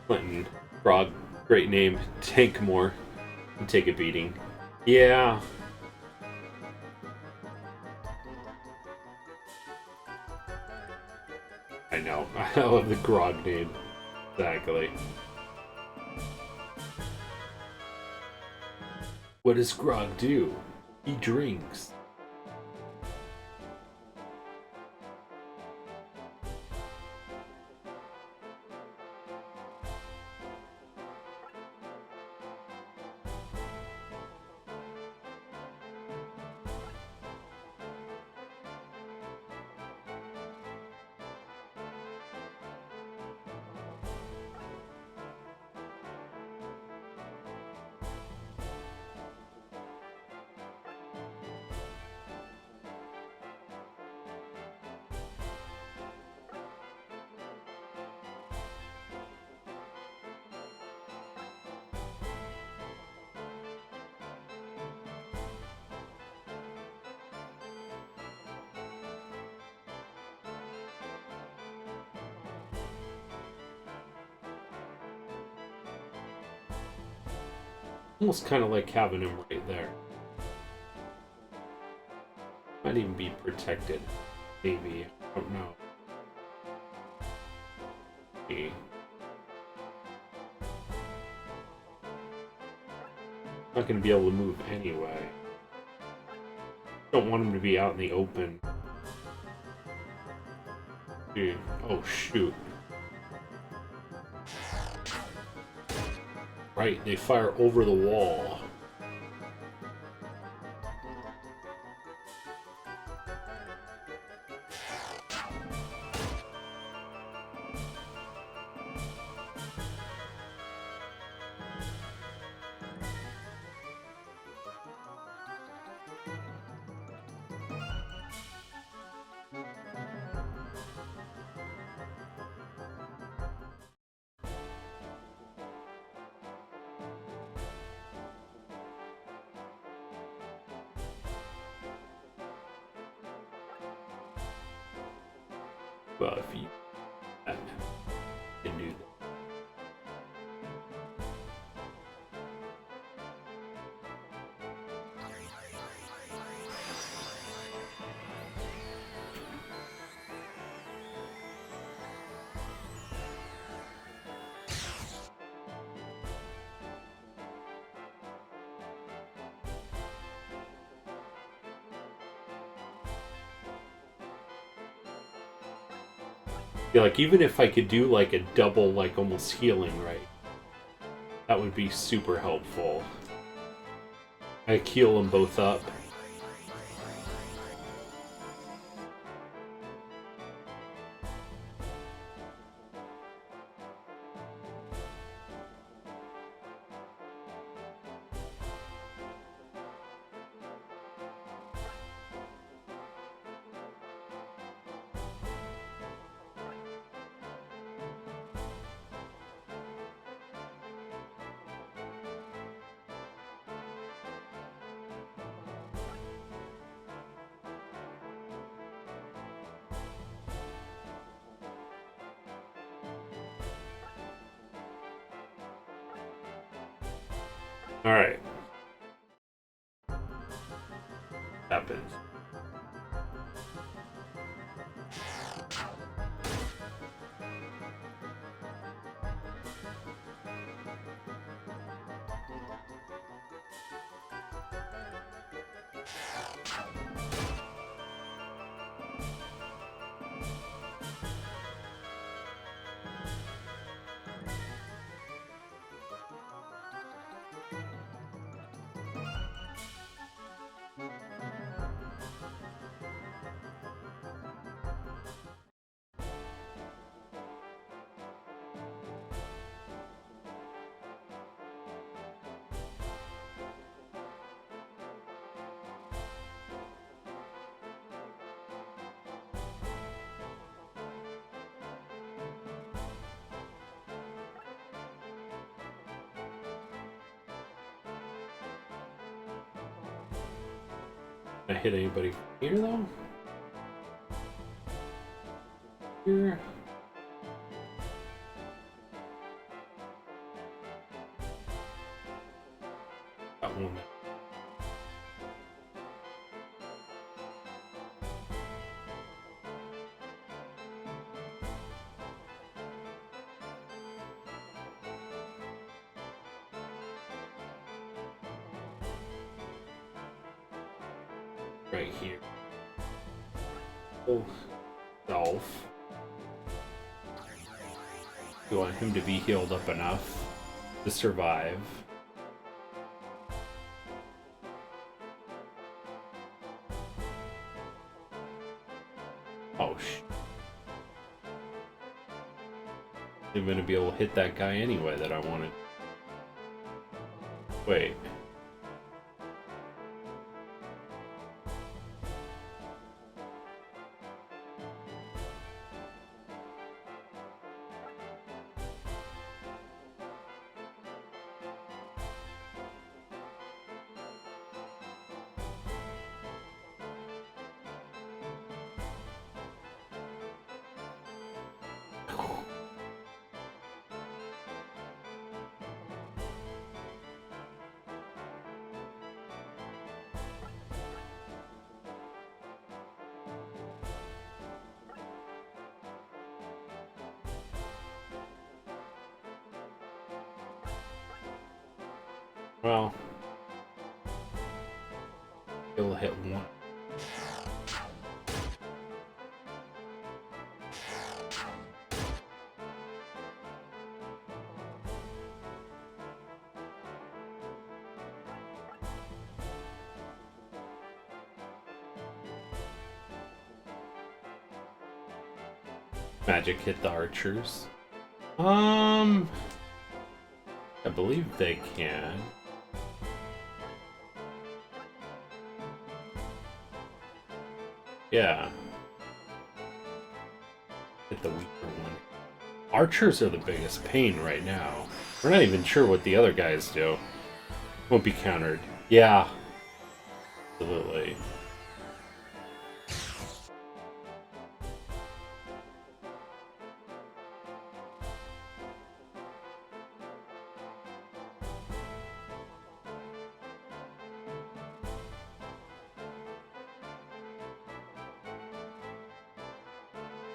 Clinton, Grog, great name. Tank more and take a beating. Yeah. I know. I love the Grog name. Exactly. What does Grog do? He drinks. Almost kind of like having him right there. Might even be protected. Maybe. I don't know. Maybe. Not going to be able to move anyway. Don't want him to be out in the open. Dude. Oh, shoot. Right, they fire over the wall. Well, if you can do that. Yeah, like even if I could do like a double, like almost healing, right? That would be super helpful. I heal them both up. All right. Happens. Can I hit anybody here though? Here. Got one. Right here. Oh, Dolph. You want him to be healed up enough to survive. Oh, I'm gonna be able to hit that guy anyway that I wanted. Wait. Well, he'll hit one. Magic hit the archers. I believe they can. Yeah. Hit the weaker one. Archers are the biggest pain right now. We're not even sure what the other guys do. Won't be countered. Yeah. Absolutely.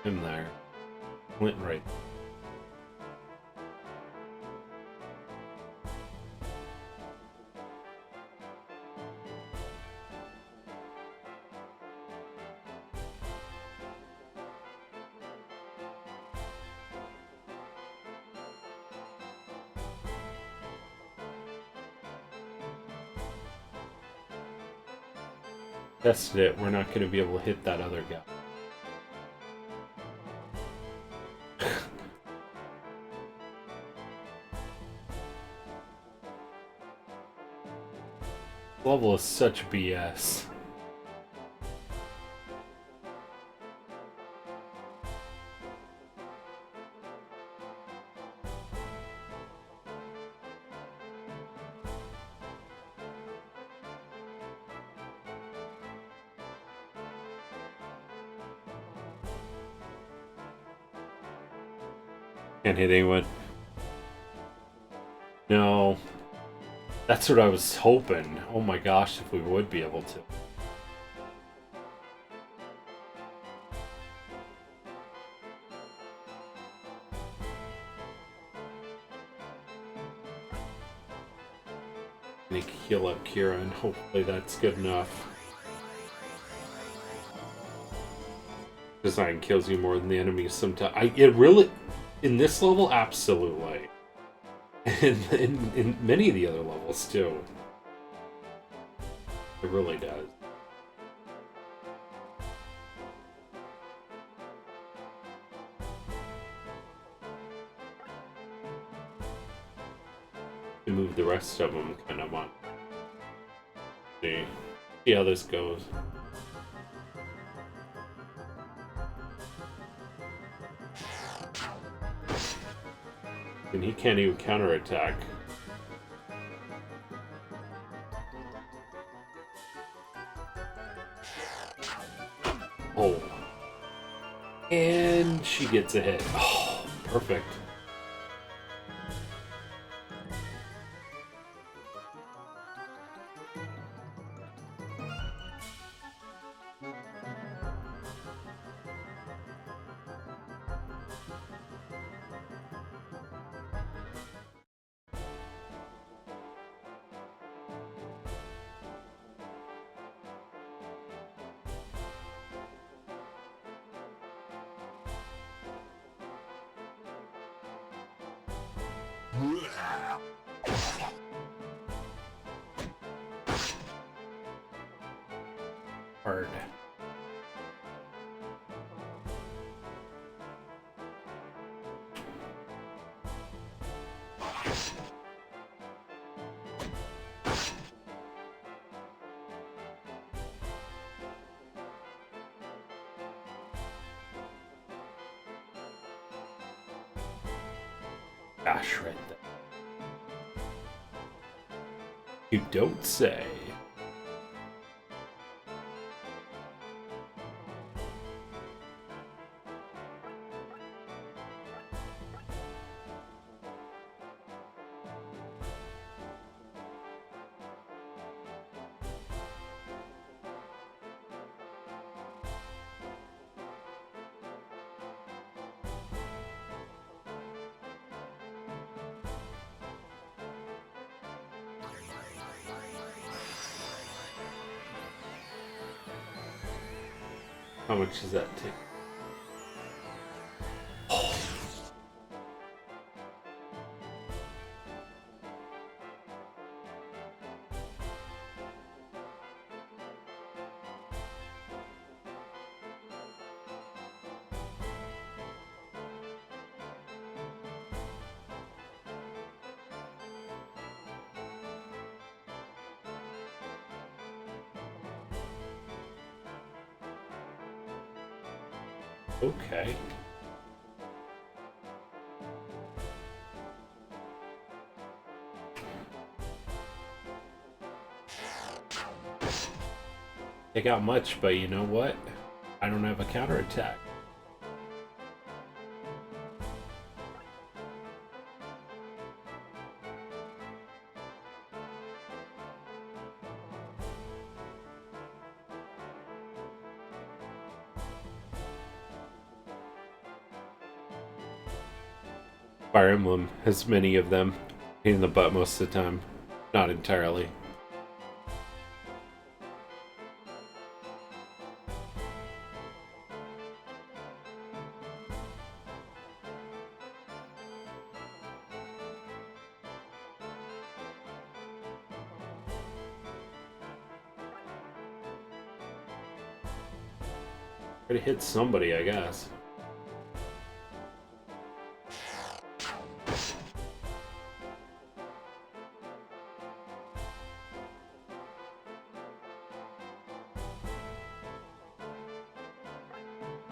Him there. Went right. tested it, we're not going to be able to hit that other guy. Level is such BS. Can't hit anyone. No. That's what I was hoping. Oh my gosh, if we would be able to. Make heal up Kira, and hopefully that's good enough. Design kills you more than the enemies sometimes. It really, in this level, absolutely. And in many of the other levels too. It really does. To move the rest of them kind of on. See how this goes. And he can't even counterattack. Oh. And she gets a hit. Oh, perfect. Hard. Gosh, right there. You don't say. How much does that take? Okay. Take out much, but you know what? I don't have a counterattack. Fire Emblem has many of them. Pain in the butt most of the time. Not entirely. Try to hit somebody, I guess.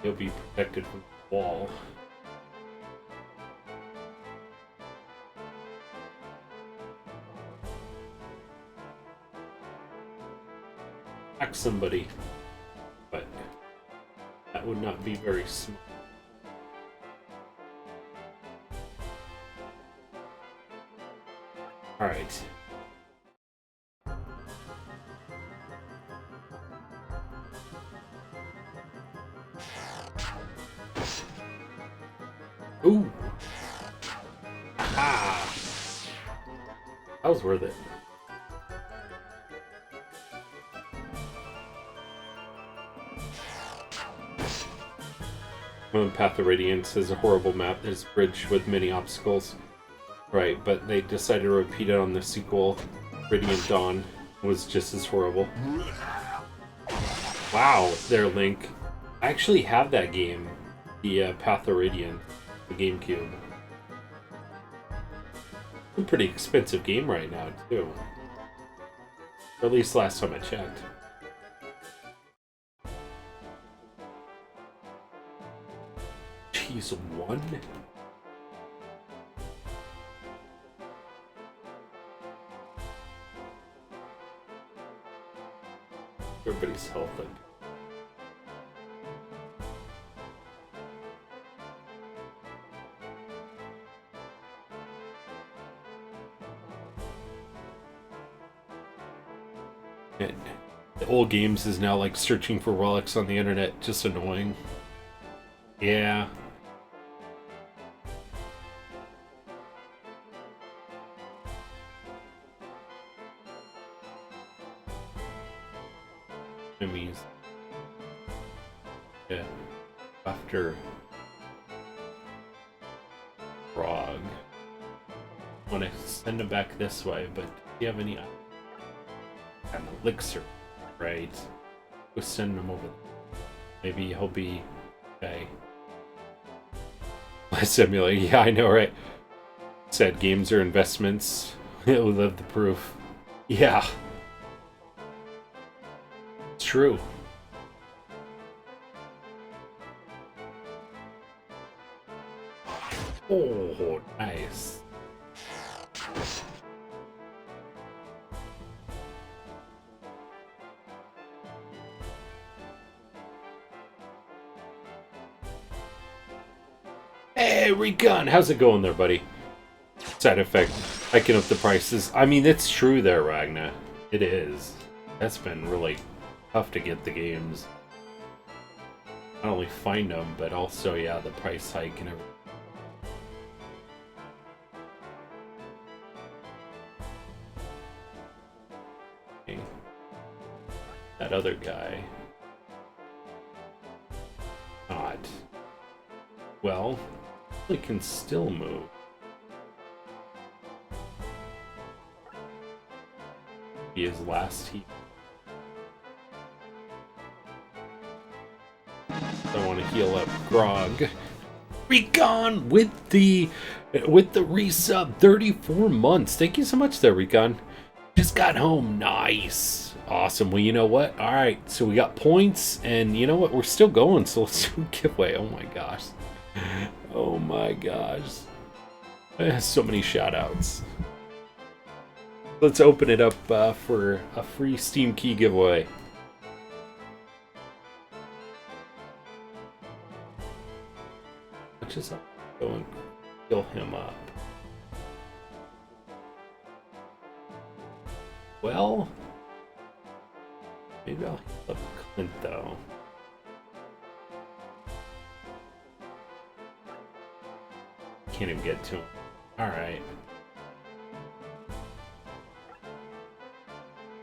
He'll be protected from the wall. Attack somebody. But that would not be very smart. Alright. Ooh! Ah! That was worth it. Path of Radiance is a horrible map. There's a bridge with many obstacles. Right, but they decided to repeat it on the sequel. Radiant Dawn was just as horrible. Wow, there, Link. I actually have that game. The Path of Radiance. The GameCube. It's a pretty expensive game right now, too. Or at least last time I checked. Jeez, one? Everybody's healthy. The old games is now like searching for relics on the internet. Just annoying. Yeah. Enemies. Yeah. After Frog. I want to send him back this way, but do you have any an elixir? Right. We'll send him over. Maybe he'll be okay. Simulate. Yeah, I know, right? Said games are investments. He'll live the proof. Yeah. It's true. Oh, nice. Hey, Recon! How's it going there, buddy? Side effect. Hiking up the prices. I mean, it's true there, Ragna. It is. That's been really tough to get the games. Not only find them, but also, yeah, the price hike and everything. Okay. That other guy. Not. Well, he can still move. He is last heat. I want to heal up Grog. Recon with the resub 34 months. Thank you so much there, Recon. Just got home. Nice. Awesome. Well, you know what? All right. So we got points, and you know what? We're still going. So let's do a giveaway. Oh my gosh. Oh my gosh. So many shout outs. Let's open it up for a free Steam key giveaway. Let's just go and fill him up. Well, maybe I'll heal up Clint though. Can't even get to him. Alright.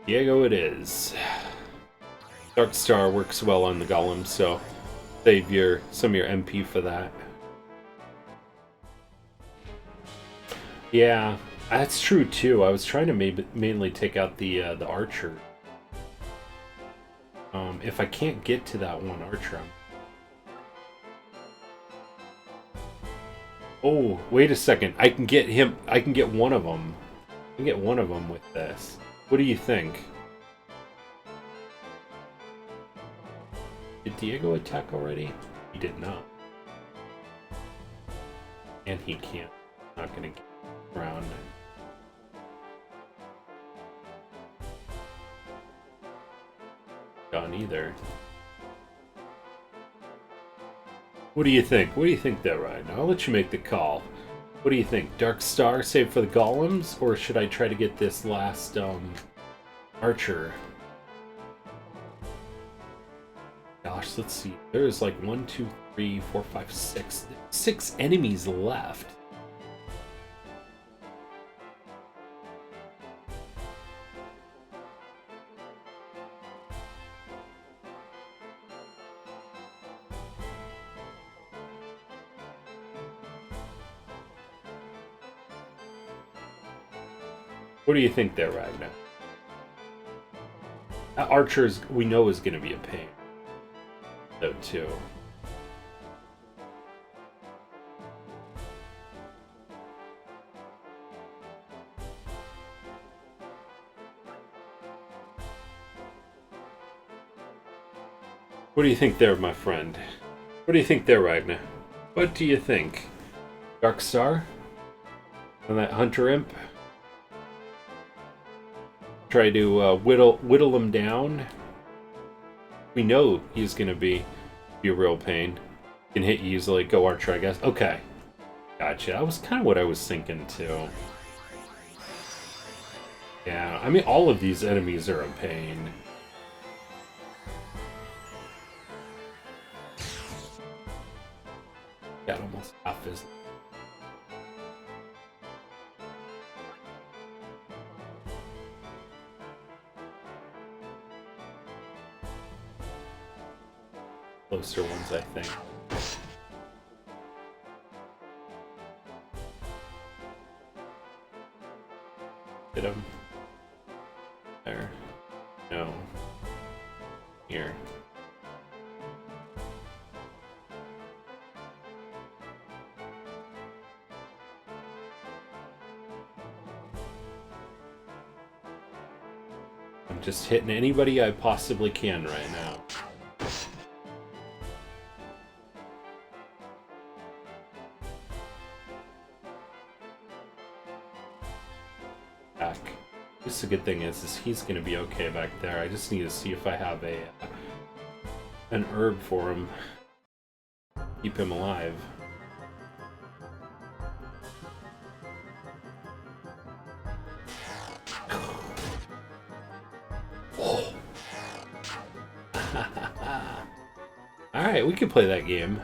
Diego it is. Dark Star works well on the Golem, so save some of your MP for that. Yeah, that's true too. I was trying to mainly take out the Archer. If I can't get to that one Archer, Oh, wait a second. I can get him. I can get one of them. I can get one of them with this. What do you think? Did Diego attack already? He did not. And he can't. Not gonna get around. Done either. What do you think? What do you think there, right now? I'll let you make the call. What do you think? Dark Star save for the golems? Or should I try to get this last archer? Gosh, let's see. There's like 1, 2, 3, 4, 5, 6. 6 enemies left. What do you think there, Ragnar? Archers, we know, is going to be a pain, though, too. What do you think there, my friend? What do you think there, Ragnar? What do you think? Dark Star? And that Hunter Imp? Try to whittle him down. We know he's gonna be a real pain. Can hit you easily. Go Archer, I guess. Okay, gotcha. That was kind of what I was thinking too. Yeah, I mean, all of these enemies are a pain. Got almost half his. Closer ones, I think. Hit him. There. No. Here. I'm just hitting anybody I possibly can right now. The good thing is he's going to be okay back there. I just need to see if I have an herb for him. Keep him alive. Oh. Alright, we can play that game.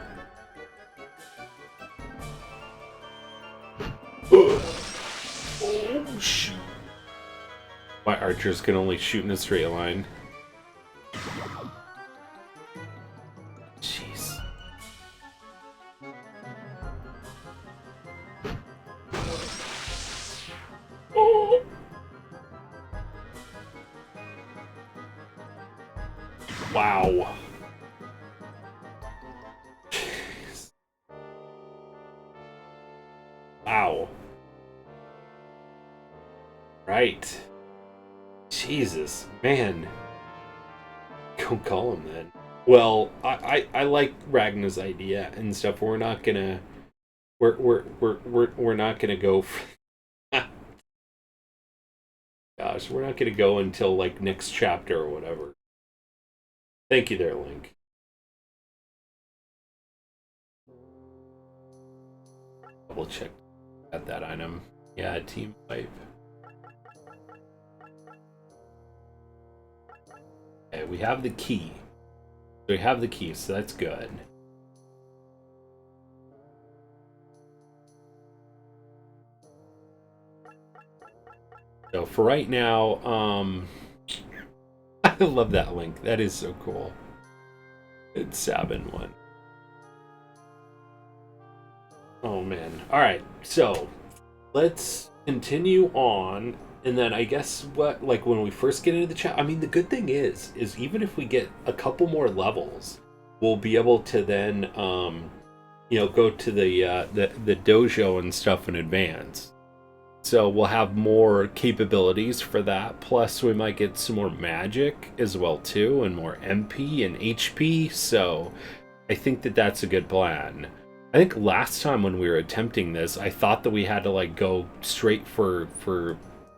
Oh, shoot. My archers can only shoot in a straight line. Jeez. Oh. Wow. Jeez. Wow. Right. Jesus, man. Don't call him then. Well, I like Ragnar's idea and stuff. We're not gonna we're not gonna go for gosh, we're not gonna go until like next chapter or whatever. Thank you there, Link. Double check at that item. Yeah, team pipe. Okay, we have the key. We have the key, so that's good. So for right now, I love that link. That is so cool. It's Sabin one. Oh man. Alright, so let's continue on. And then I guess what, like when we first get into the chat, I mean, the good thing is even if we get a couple more levels, we'll be able to then go to the dojo and stuff in advance. So we'll have more capabilities for that. Plus, we might get some more magic as well too, and more MP and HP. So I think that that's a good plan. I think last time when we were attempting this, I thought that we had to like go straight for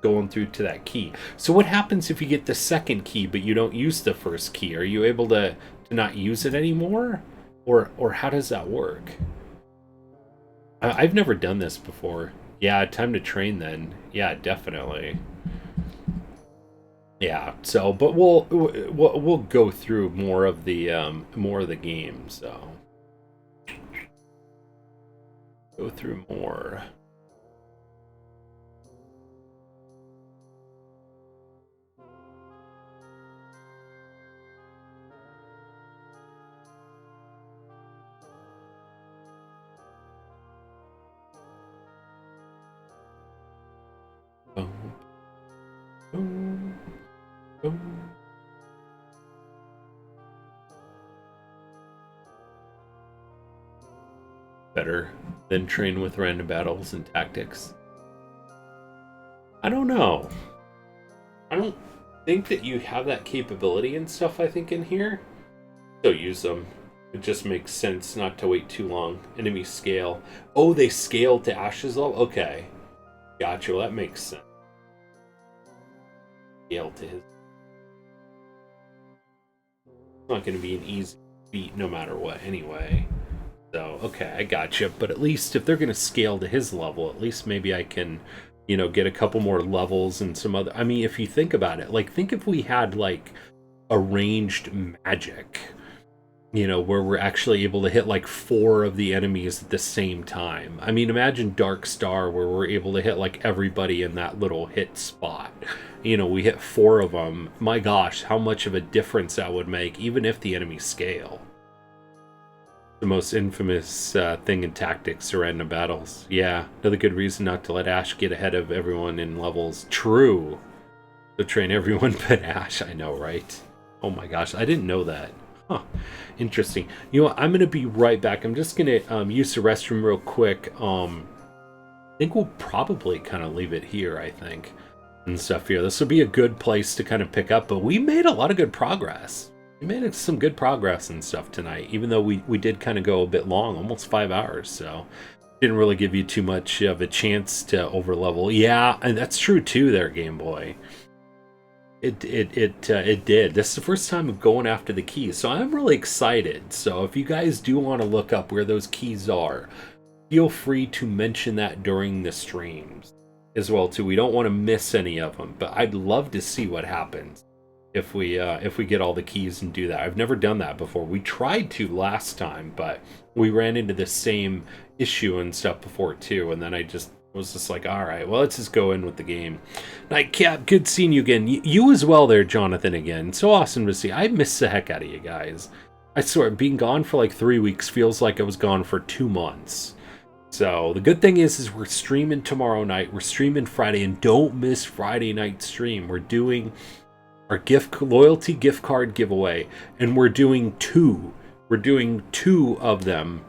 going through to that key. So what happens if you get the second key but you don't use the first key? Are you able to not use it anymore, or how does that work? I've never done this before. Yeah, time to train then. Yeah, definitely. Yeah. So, but we'll go through more of the game. So go through more. Better than train with random battles and tactics. I don't know. I don't think that you have that capability and stuff, I think, in here. So use them. It just makes sense not to wait too long. Enemy scale. Oh, they scale to Ash's level? Okay. Gotcha, well, that makes sense. Scale to his. It's not going to be an easy feat no matter what anyway. So, okay, I gotcha. But at least if they're going to scale to his level, at least maybe I can, get a couple more levels and some other... I mean, if you think about it, like, think if we had, like, a ranged magic, where we're actually able to hit, like, 4 of the enemies at the same time. I mean, imagine Dark Star, where we're able to hit, like, everybody in that little hit spot. We hit 4 of them. My gosh, how much of a difference that would make, even if the enemies scale. The most infamous thing in tactics are random battles. Yeah, another good reason not to let Ash get ahead of everyone in levels. True. To train everyone but Ash. I know, right? Oh my gosh, I didn't know that. Huh. Interesting. I'm going to be right back. I'm just going to use the restroom real quick. I think we'll probably kind of leave it here, I think. And stuff here. This will be a good place to kind of pick up, but we made a lot of good progress. We made some good progress and stuff tonight, even though we did kind of go a bit long, almost 5 hours, so didn't really give you too much of a chance to overlevel. Yeah, and that's true too there, Game Boy. It did. This is the first time I'm going after the keys, so I'm really excited. So if you guys do want to look up where those keys are, feel free to mention that during the streams as well too. We don't want to miss any of them, but I'd love to see what happens if we get all the keys and do that. I've never done that before. We tried to last time, but we ran into the same issue and stuff before too, and then I was just like, all right, well, let's just go in with the game. Nightcap, good seeing you again. You as well there, Jonathan, again. So awesome to see. I miss the heck out of you guys. I swear, being gone for like 3 weeks feels like I was gone for 2 months. So the good thing is we're streaming tomorrow night. We're streaming Friday, and don't miss Friday night stream. We're doing our loyalty gift card giveaway, and we're doing 2. We're doing 2 of them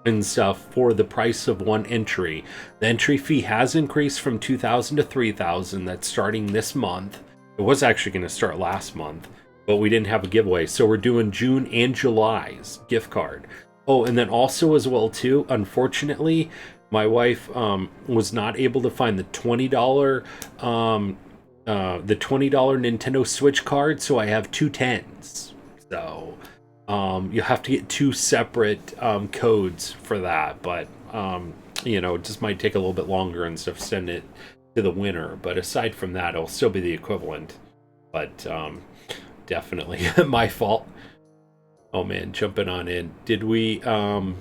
and stuff for the price of 1 entry. The entry fee has increased from $2,000 to $3,000. That's starting this month. It was actually going to start last month, but we didn't have a giveaway, so we're doing June and July's gift card. Oh, and then also as well too, unfortunately, my wife was not able to find the $20 Nintendo Switch card, so I have 2 10s. So you have to get 2 separate codes for that, but it just might take a little bit longer and stuff, send it to the winner. But aside from that, it'll still be the equivalent. But definitely my fault. Oh man, jumping on in. Did we I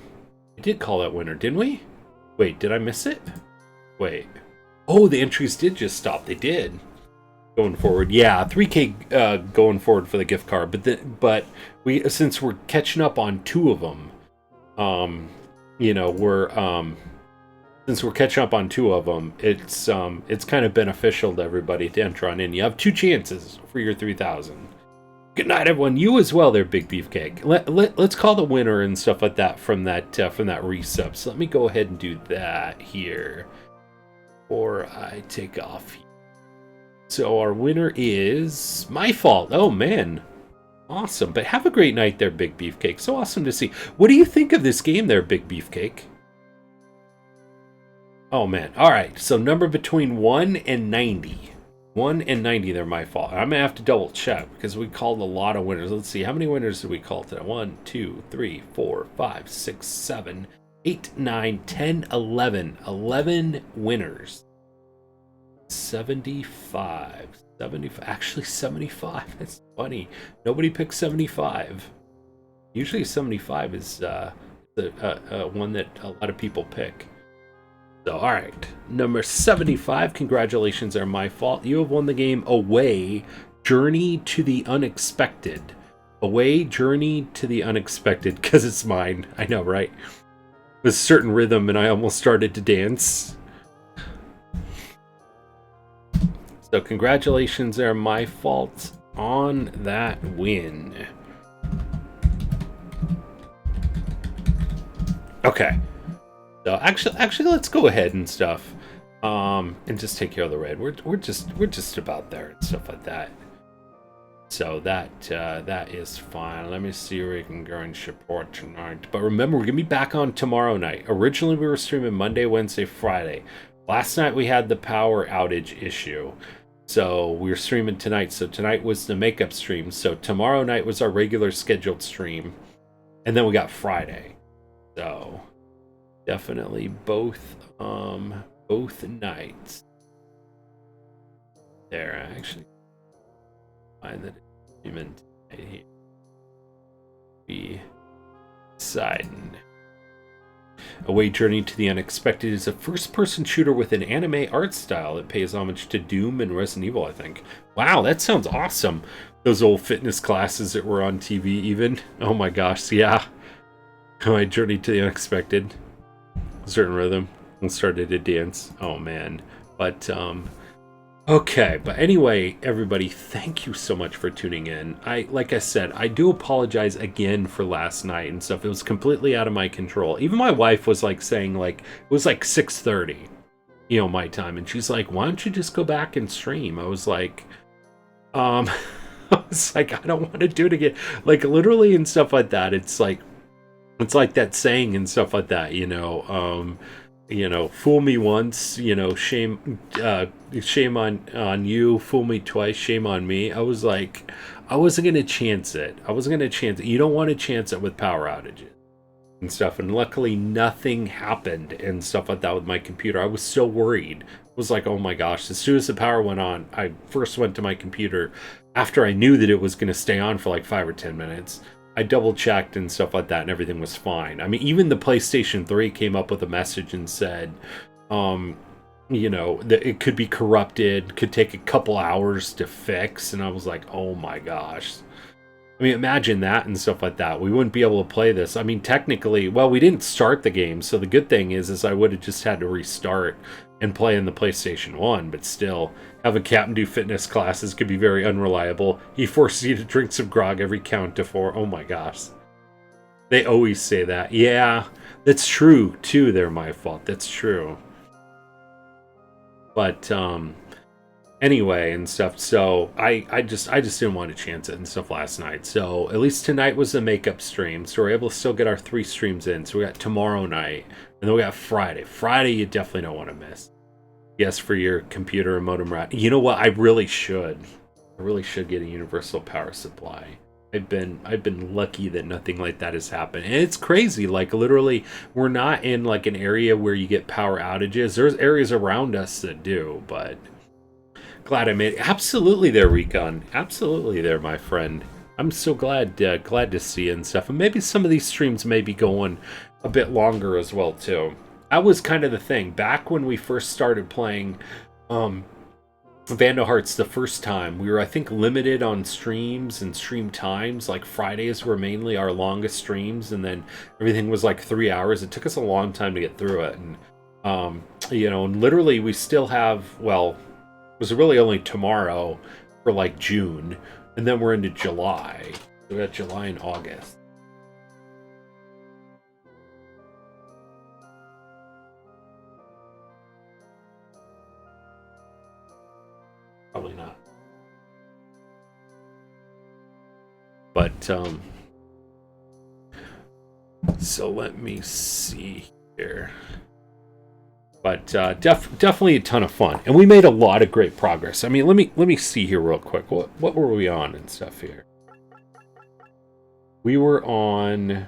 did call that winner, didn't we? Wait, did I miss it? Wait. Oh, the entries did just stop. They did. Going forward, yeah, 3K going forward for the gift card, but we, since we're catching up on 2 of them, since we're catching up on 2 of them, it's kind of beneficial to everybody to enter on in. You have 2 chances for your 3,000. Good night, everyone. You as well, there, Big Beefcake. Let's call the winner and stuff like that from that resub. So let me go ahead and do that here, or I take off. So our winner is My Fault. Oh man, awesome! But have a great night, there, Big Beefcake. So awesome to see. What do you think of this game, there, Big Beefcake? Oh man. All right. So number between 1 and 90. 1 and 90, they're My Fault. I'm gonna have to double check because we called a lot of winners. Let's see, how many winners did we call today? 1, 2, 3, 4, 5, 6, 7, 8, 9, 10, 11. 11 winners. 75. 75. Actually, 75. That's funny. Nobody picked 75. Usually 75 is the one that a lot of people pick. So, alright, number 75, congratulations are My Fault. You have won the game Away, Journey to the Unexpected. Away, Journey to the Unexpected, because it's mine. I know, right? With a certain rhythm, and I almost started to dance. So, congratulations are My Fault on that win. Okay. So actually, let's go ahead and stuff, and just take care of the red. We're just about there and stuff like that. So that is fine. Let me see where we can go and support tonight. But remember, we're gonna be back on tomorrow night. Originally, we were streaming Monday, Wednesday, Friday. Last night we had the power outage issue, so we were streaming tonight. So tonight was the makeup stream. So tomorrow night was our regular scheduled stream, and then we got Friday. So. Definitely both nights. There, I actually find that even here. Be Sidon. Away Journey to the Unexpected is a first-person shooter with an anime art style that pays homage to Doom and Resident Evil, I think. Wow, that sounds awesome. Those old fitness classes that were on TV even. Oh my gosh, yeah. Away Journey to the Unexpected. Certain rhythm and started to dance. Oh man. But okay, but anyway, everybody, thank you so much for tuning in. Like I said, I do apologize again for last night and stuff. It was completely out of my control. Even my wife was like saying, like, it was like 6:30, my time, and she's like, why don't you just go back and stream? I was like, I don't want to do it again. Like literally and stuff like that. It's like that saying and stuff like that, fool me once, shame on you, fool me twice, shame on me. I was like, I wasn't going to chance it. You don't want to chance it with power outages and stuff. And luckily nothing happened and stuff like that with my computer. I was so worried. I was like, oh my gosh, as soon as the power went on, I first went to my computer after I knew that it was going to stay on for like 5 or 10 minutes. I double checked and stuff like that and everything was fine. I mean, even the PlayStation 3 came up with a message and said, that it could be corrupted, could take a couple hours to fix. And I was like, oh my gosh. I mean, imagine that and stuff like that. We wouldn't be able to play this. I mean, technically, well, we didn't start the game. So the good thing is I would have just had to restart and play in the PlayStation 1, but still, having Captain do fitness classes could be very unreliable. He forces you to drink some grog every count to 4. Oh my gosh. They always say that. Yeah, that's true, too. They're My Fault. That's true. But, anyway and stuff, so I just didn't want to chance it and stuff last night. So at least tonight was the makeup stream, so we're able to still get our 3 streams in. So we got tomorrow night, and then we got Friday. Friday you definitely don't want to miss. Yes, for your computer and modem rat. You know what? I really should get a universal power supply. I've been lucky that nothing like that has happened. And it's crazy. Like literally, we're not in like an area where you get power outages. There's areas around us that do, but glad I made it. Absolutely there, Recon. Absolutely there, my friend. I'm so glad to see you and stuff. And maybe some of these streams may be going a bit longer as well too. That was kind of the thing. Back when we first started playing Vandal Hearts the first time, we were, I think, limited on streams and stream times. Like Fridays were mainly our longest streams, and then everything was like 3 hours. It took us a long time to get through it. And, and literally we still have, well, it was really only tomorrow for like June. And then we're into July. We got July and August. Probably not. But, so let me see here. But definitely a ton of fun, and we made a lot of great progress. I mean, let me see here real quick. What were we on and stuff here? We were on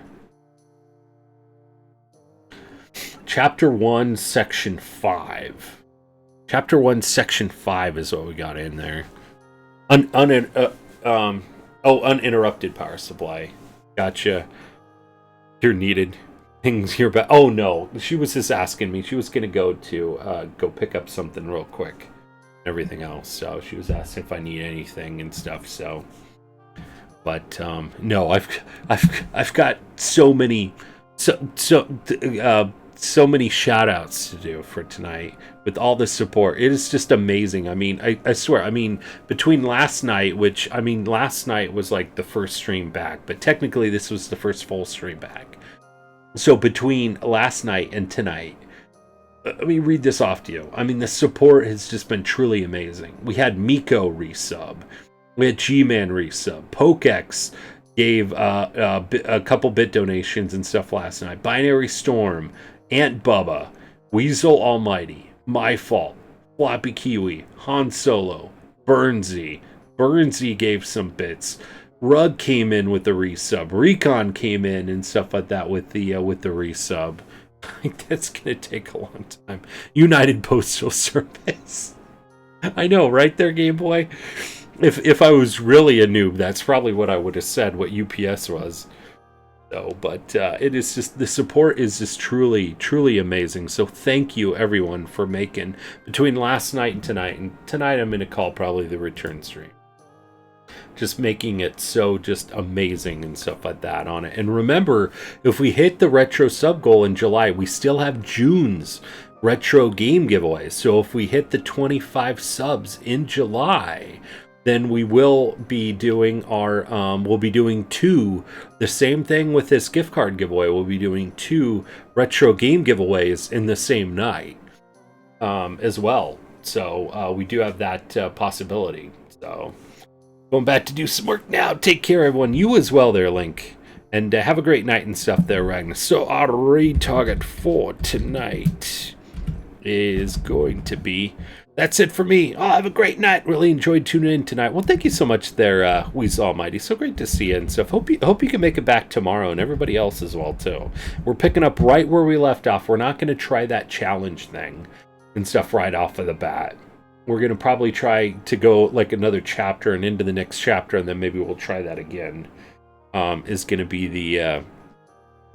Chapter 1, Section 5. Chapter 1, Section 5 is what we got in there. Uninterrupted power supply. Gotcha. You're needed. Things here, but oh no, she was just asking me. She was gonna go pick up something real quick, and everything else. So she was asking if I need anything and stuff. So, but no, I've got so many shout outs to do for tonight with all the support. It is just amazing. I mean, I swear, I mean, between last night, which I mean, last night was like the first stream back, but technically this was the first full stream back. So between last night and tonight, let me read this off to you. I mean, the support has just been truly amazing. We had Miko resub. We had G-Man resub. Pokex gave a couple bit donations and stuff last night. Binary Storm, Aunt Bubba, Weasel Almighty, My Fault, Floppy Kiwi, Han Solo, Burnsy. Burnsy gave some bits. Rug came in with the resub. Recon came in and stuff like that with the resub. I think that's gonna take a long time. United Postal Service. I know, right there, Game Boy. If I was really a noob, that's probably what I would have said. What UPS was. So, but it is just, the support is just truly amazing. So thank you everyone for making between last night and tonight. And tonight I'm gonna call probably the return stream. Just making it so just amazing and stuff like that on it. And remember, if we hit the retro sub goal in July, we still have June's retro game giveaway. So if we hit the 25 subs in July, then we will be doing our we'll be doing the same thing with this gift card giveaway. We'll be doing 2 retro game giveaways in the same night as well. So we do have that possibility. So going back to do some work now. Take care, everyone. You as well there, Link. And have a great night and stuff there, Ragnar. So our raid target for tonight is going to be... That's it for me. Oh, have a great night. Really enjoyed tuning in tonight. Well, thank you so much there, Weasel Almighty. So great to see you and stuff. Hope you can make it back tomorrow, and everybody else as well, too. We're picking up right where we left off. We're not going to try that challenge thing and stuff right off of the bat. We're going to probably try to go like another chapter and into the next chapter, and then maybe we'll try that again, is going to be the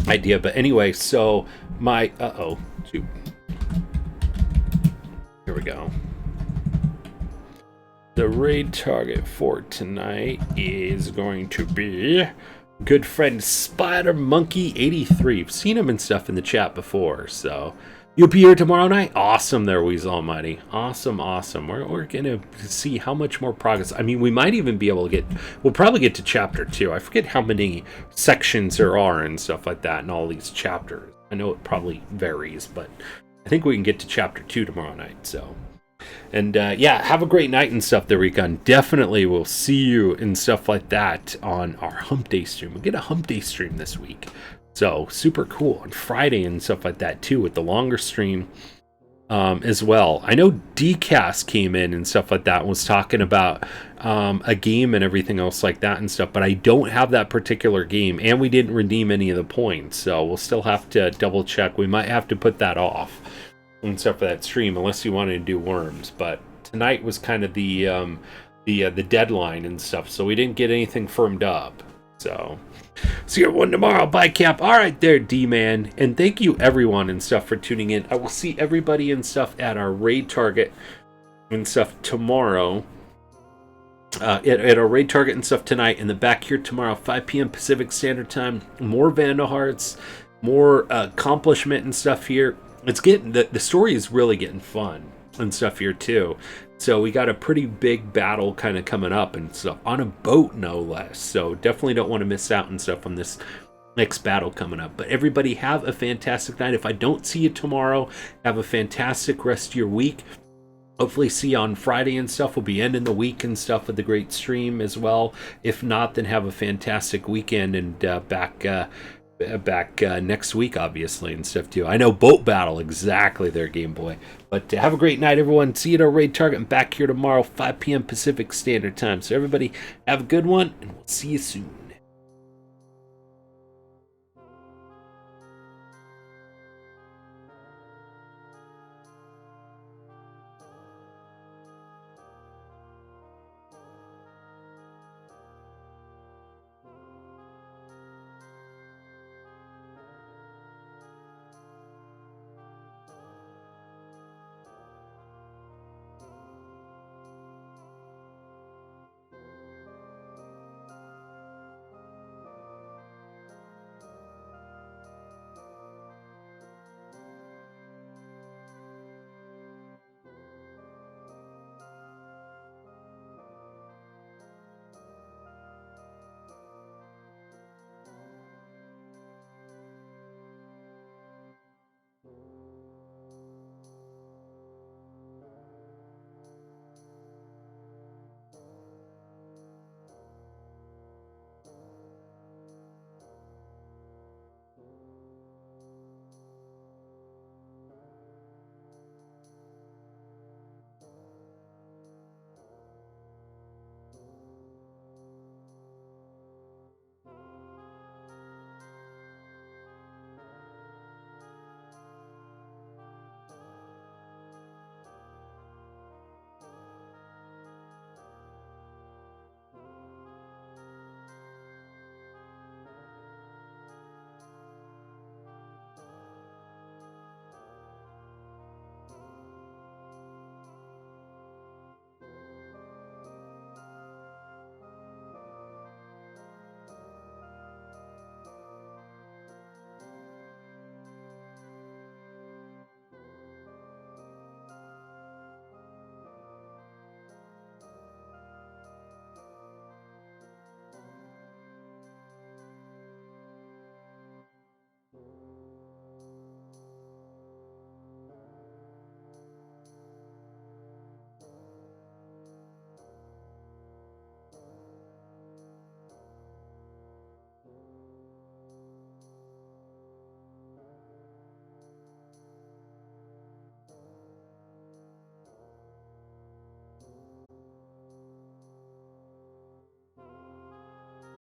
idea. But anyway, so my... Shoot. Here we go. The raid target for tonight is going to be good friend Spider Monkey 83. I've seen him and stuff in the chat before, so... You'll be here tomorrow night? Awesome there, Weasel Almighty. Awesome. We're going to see how much more progress. I mean, we might even be able to get... We'll probably get to Chapter 2. I forget how many sections there are and stuff like that in all these chapters. I know it probably varies, but I think we can get to Chapter 2 tomorrow night, so... And, yeah, have a great night and stuff there, Recon. Definitely we'll see you and stuff like that on our Hump Day stream. We'll get a Hump Day stream this week. So, super cool. On Friday and stuff like that, too, with the longer stream as well. I know DCast came in and stuff like that and was talking about a game and everything else like that and stuff, but I don't have that particular game, and we didn't redeem any of the points, so we'll still have to double check. We might have to put that off and stuff for that stream, unless you wanted to do Worms, but tonight was kind of the deadline and stuff, so we didn't get anything firmed up, so... See everyone tomorrow. Bye, Cap. All right there, D-Man. And thank you, everyone and stuff, for tuning in. I will see everybody and stuff at our raid target and stuff tomorrow. At our raid target and stuff tonight. And then back here tomorrow, 5 p.m. Pacific Standard Time. More Vandal Hearts. More accomplishment and stuff here. It's getting... The story is really getting fun and stuff here, too. So we got a pretty big battle kind of coming up and stuff on a boat, no less. So definitely don't want to miss out and stuff on this next battle coming up. But everybody have a fantastic night. If I don't see you tomorrow, have a fantastic rest of your week. Hopefully see you on Friday and stuff. We'll be ending the week and stuff with the great stream as well. If not, then have a fantastic weekend and back next week, obviously, and stuff too. I know Boat Battle, exactly there, Game Boy. But have a great night, everyone. See you at our raid target and back here tomorrow, 5 p.m. Pacific Standard Time. So everybody have a good one, and we'll see you soon.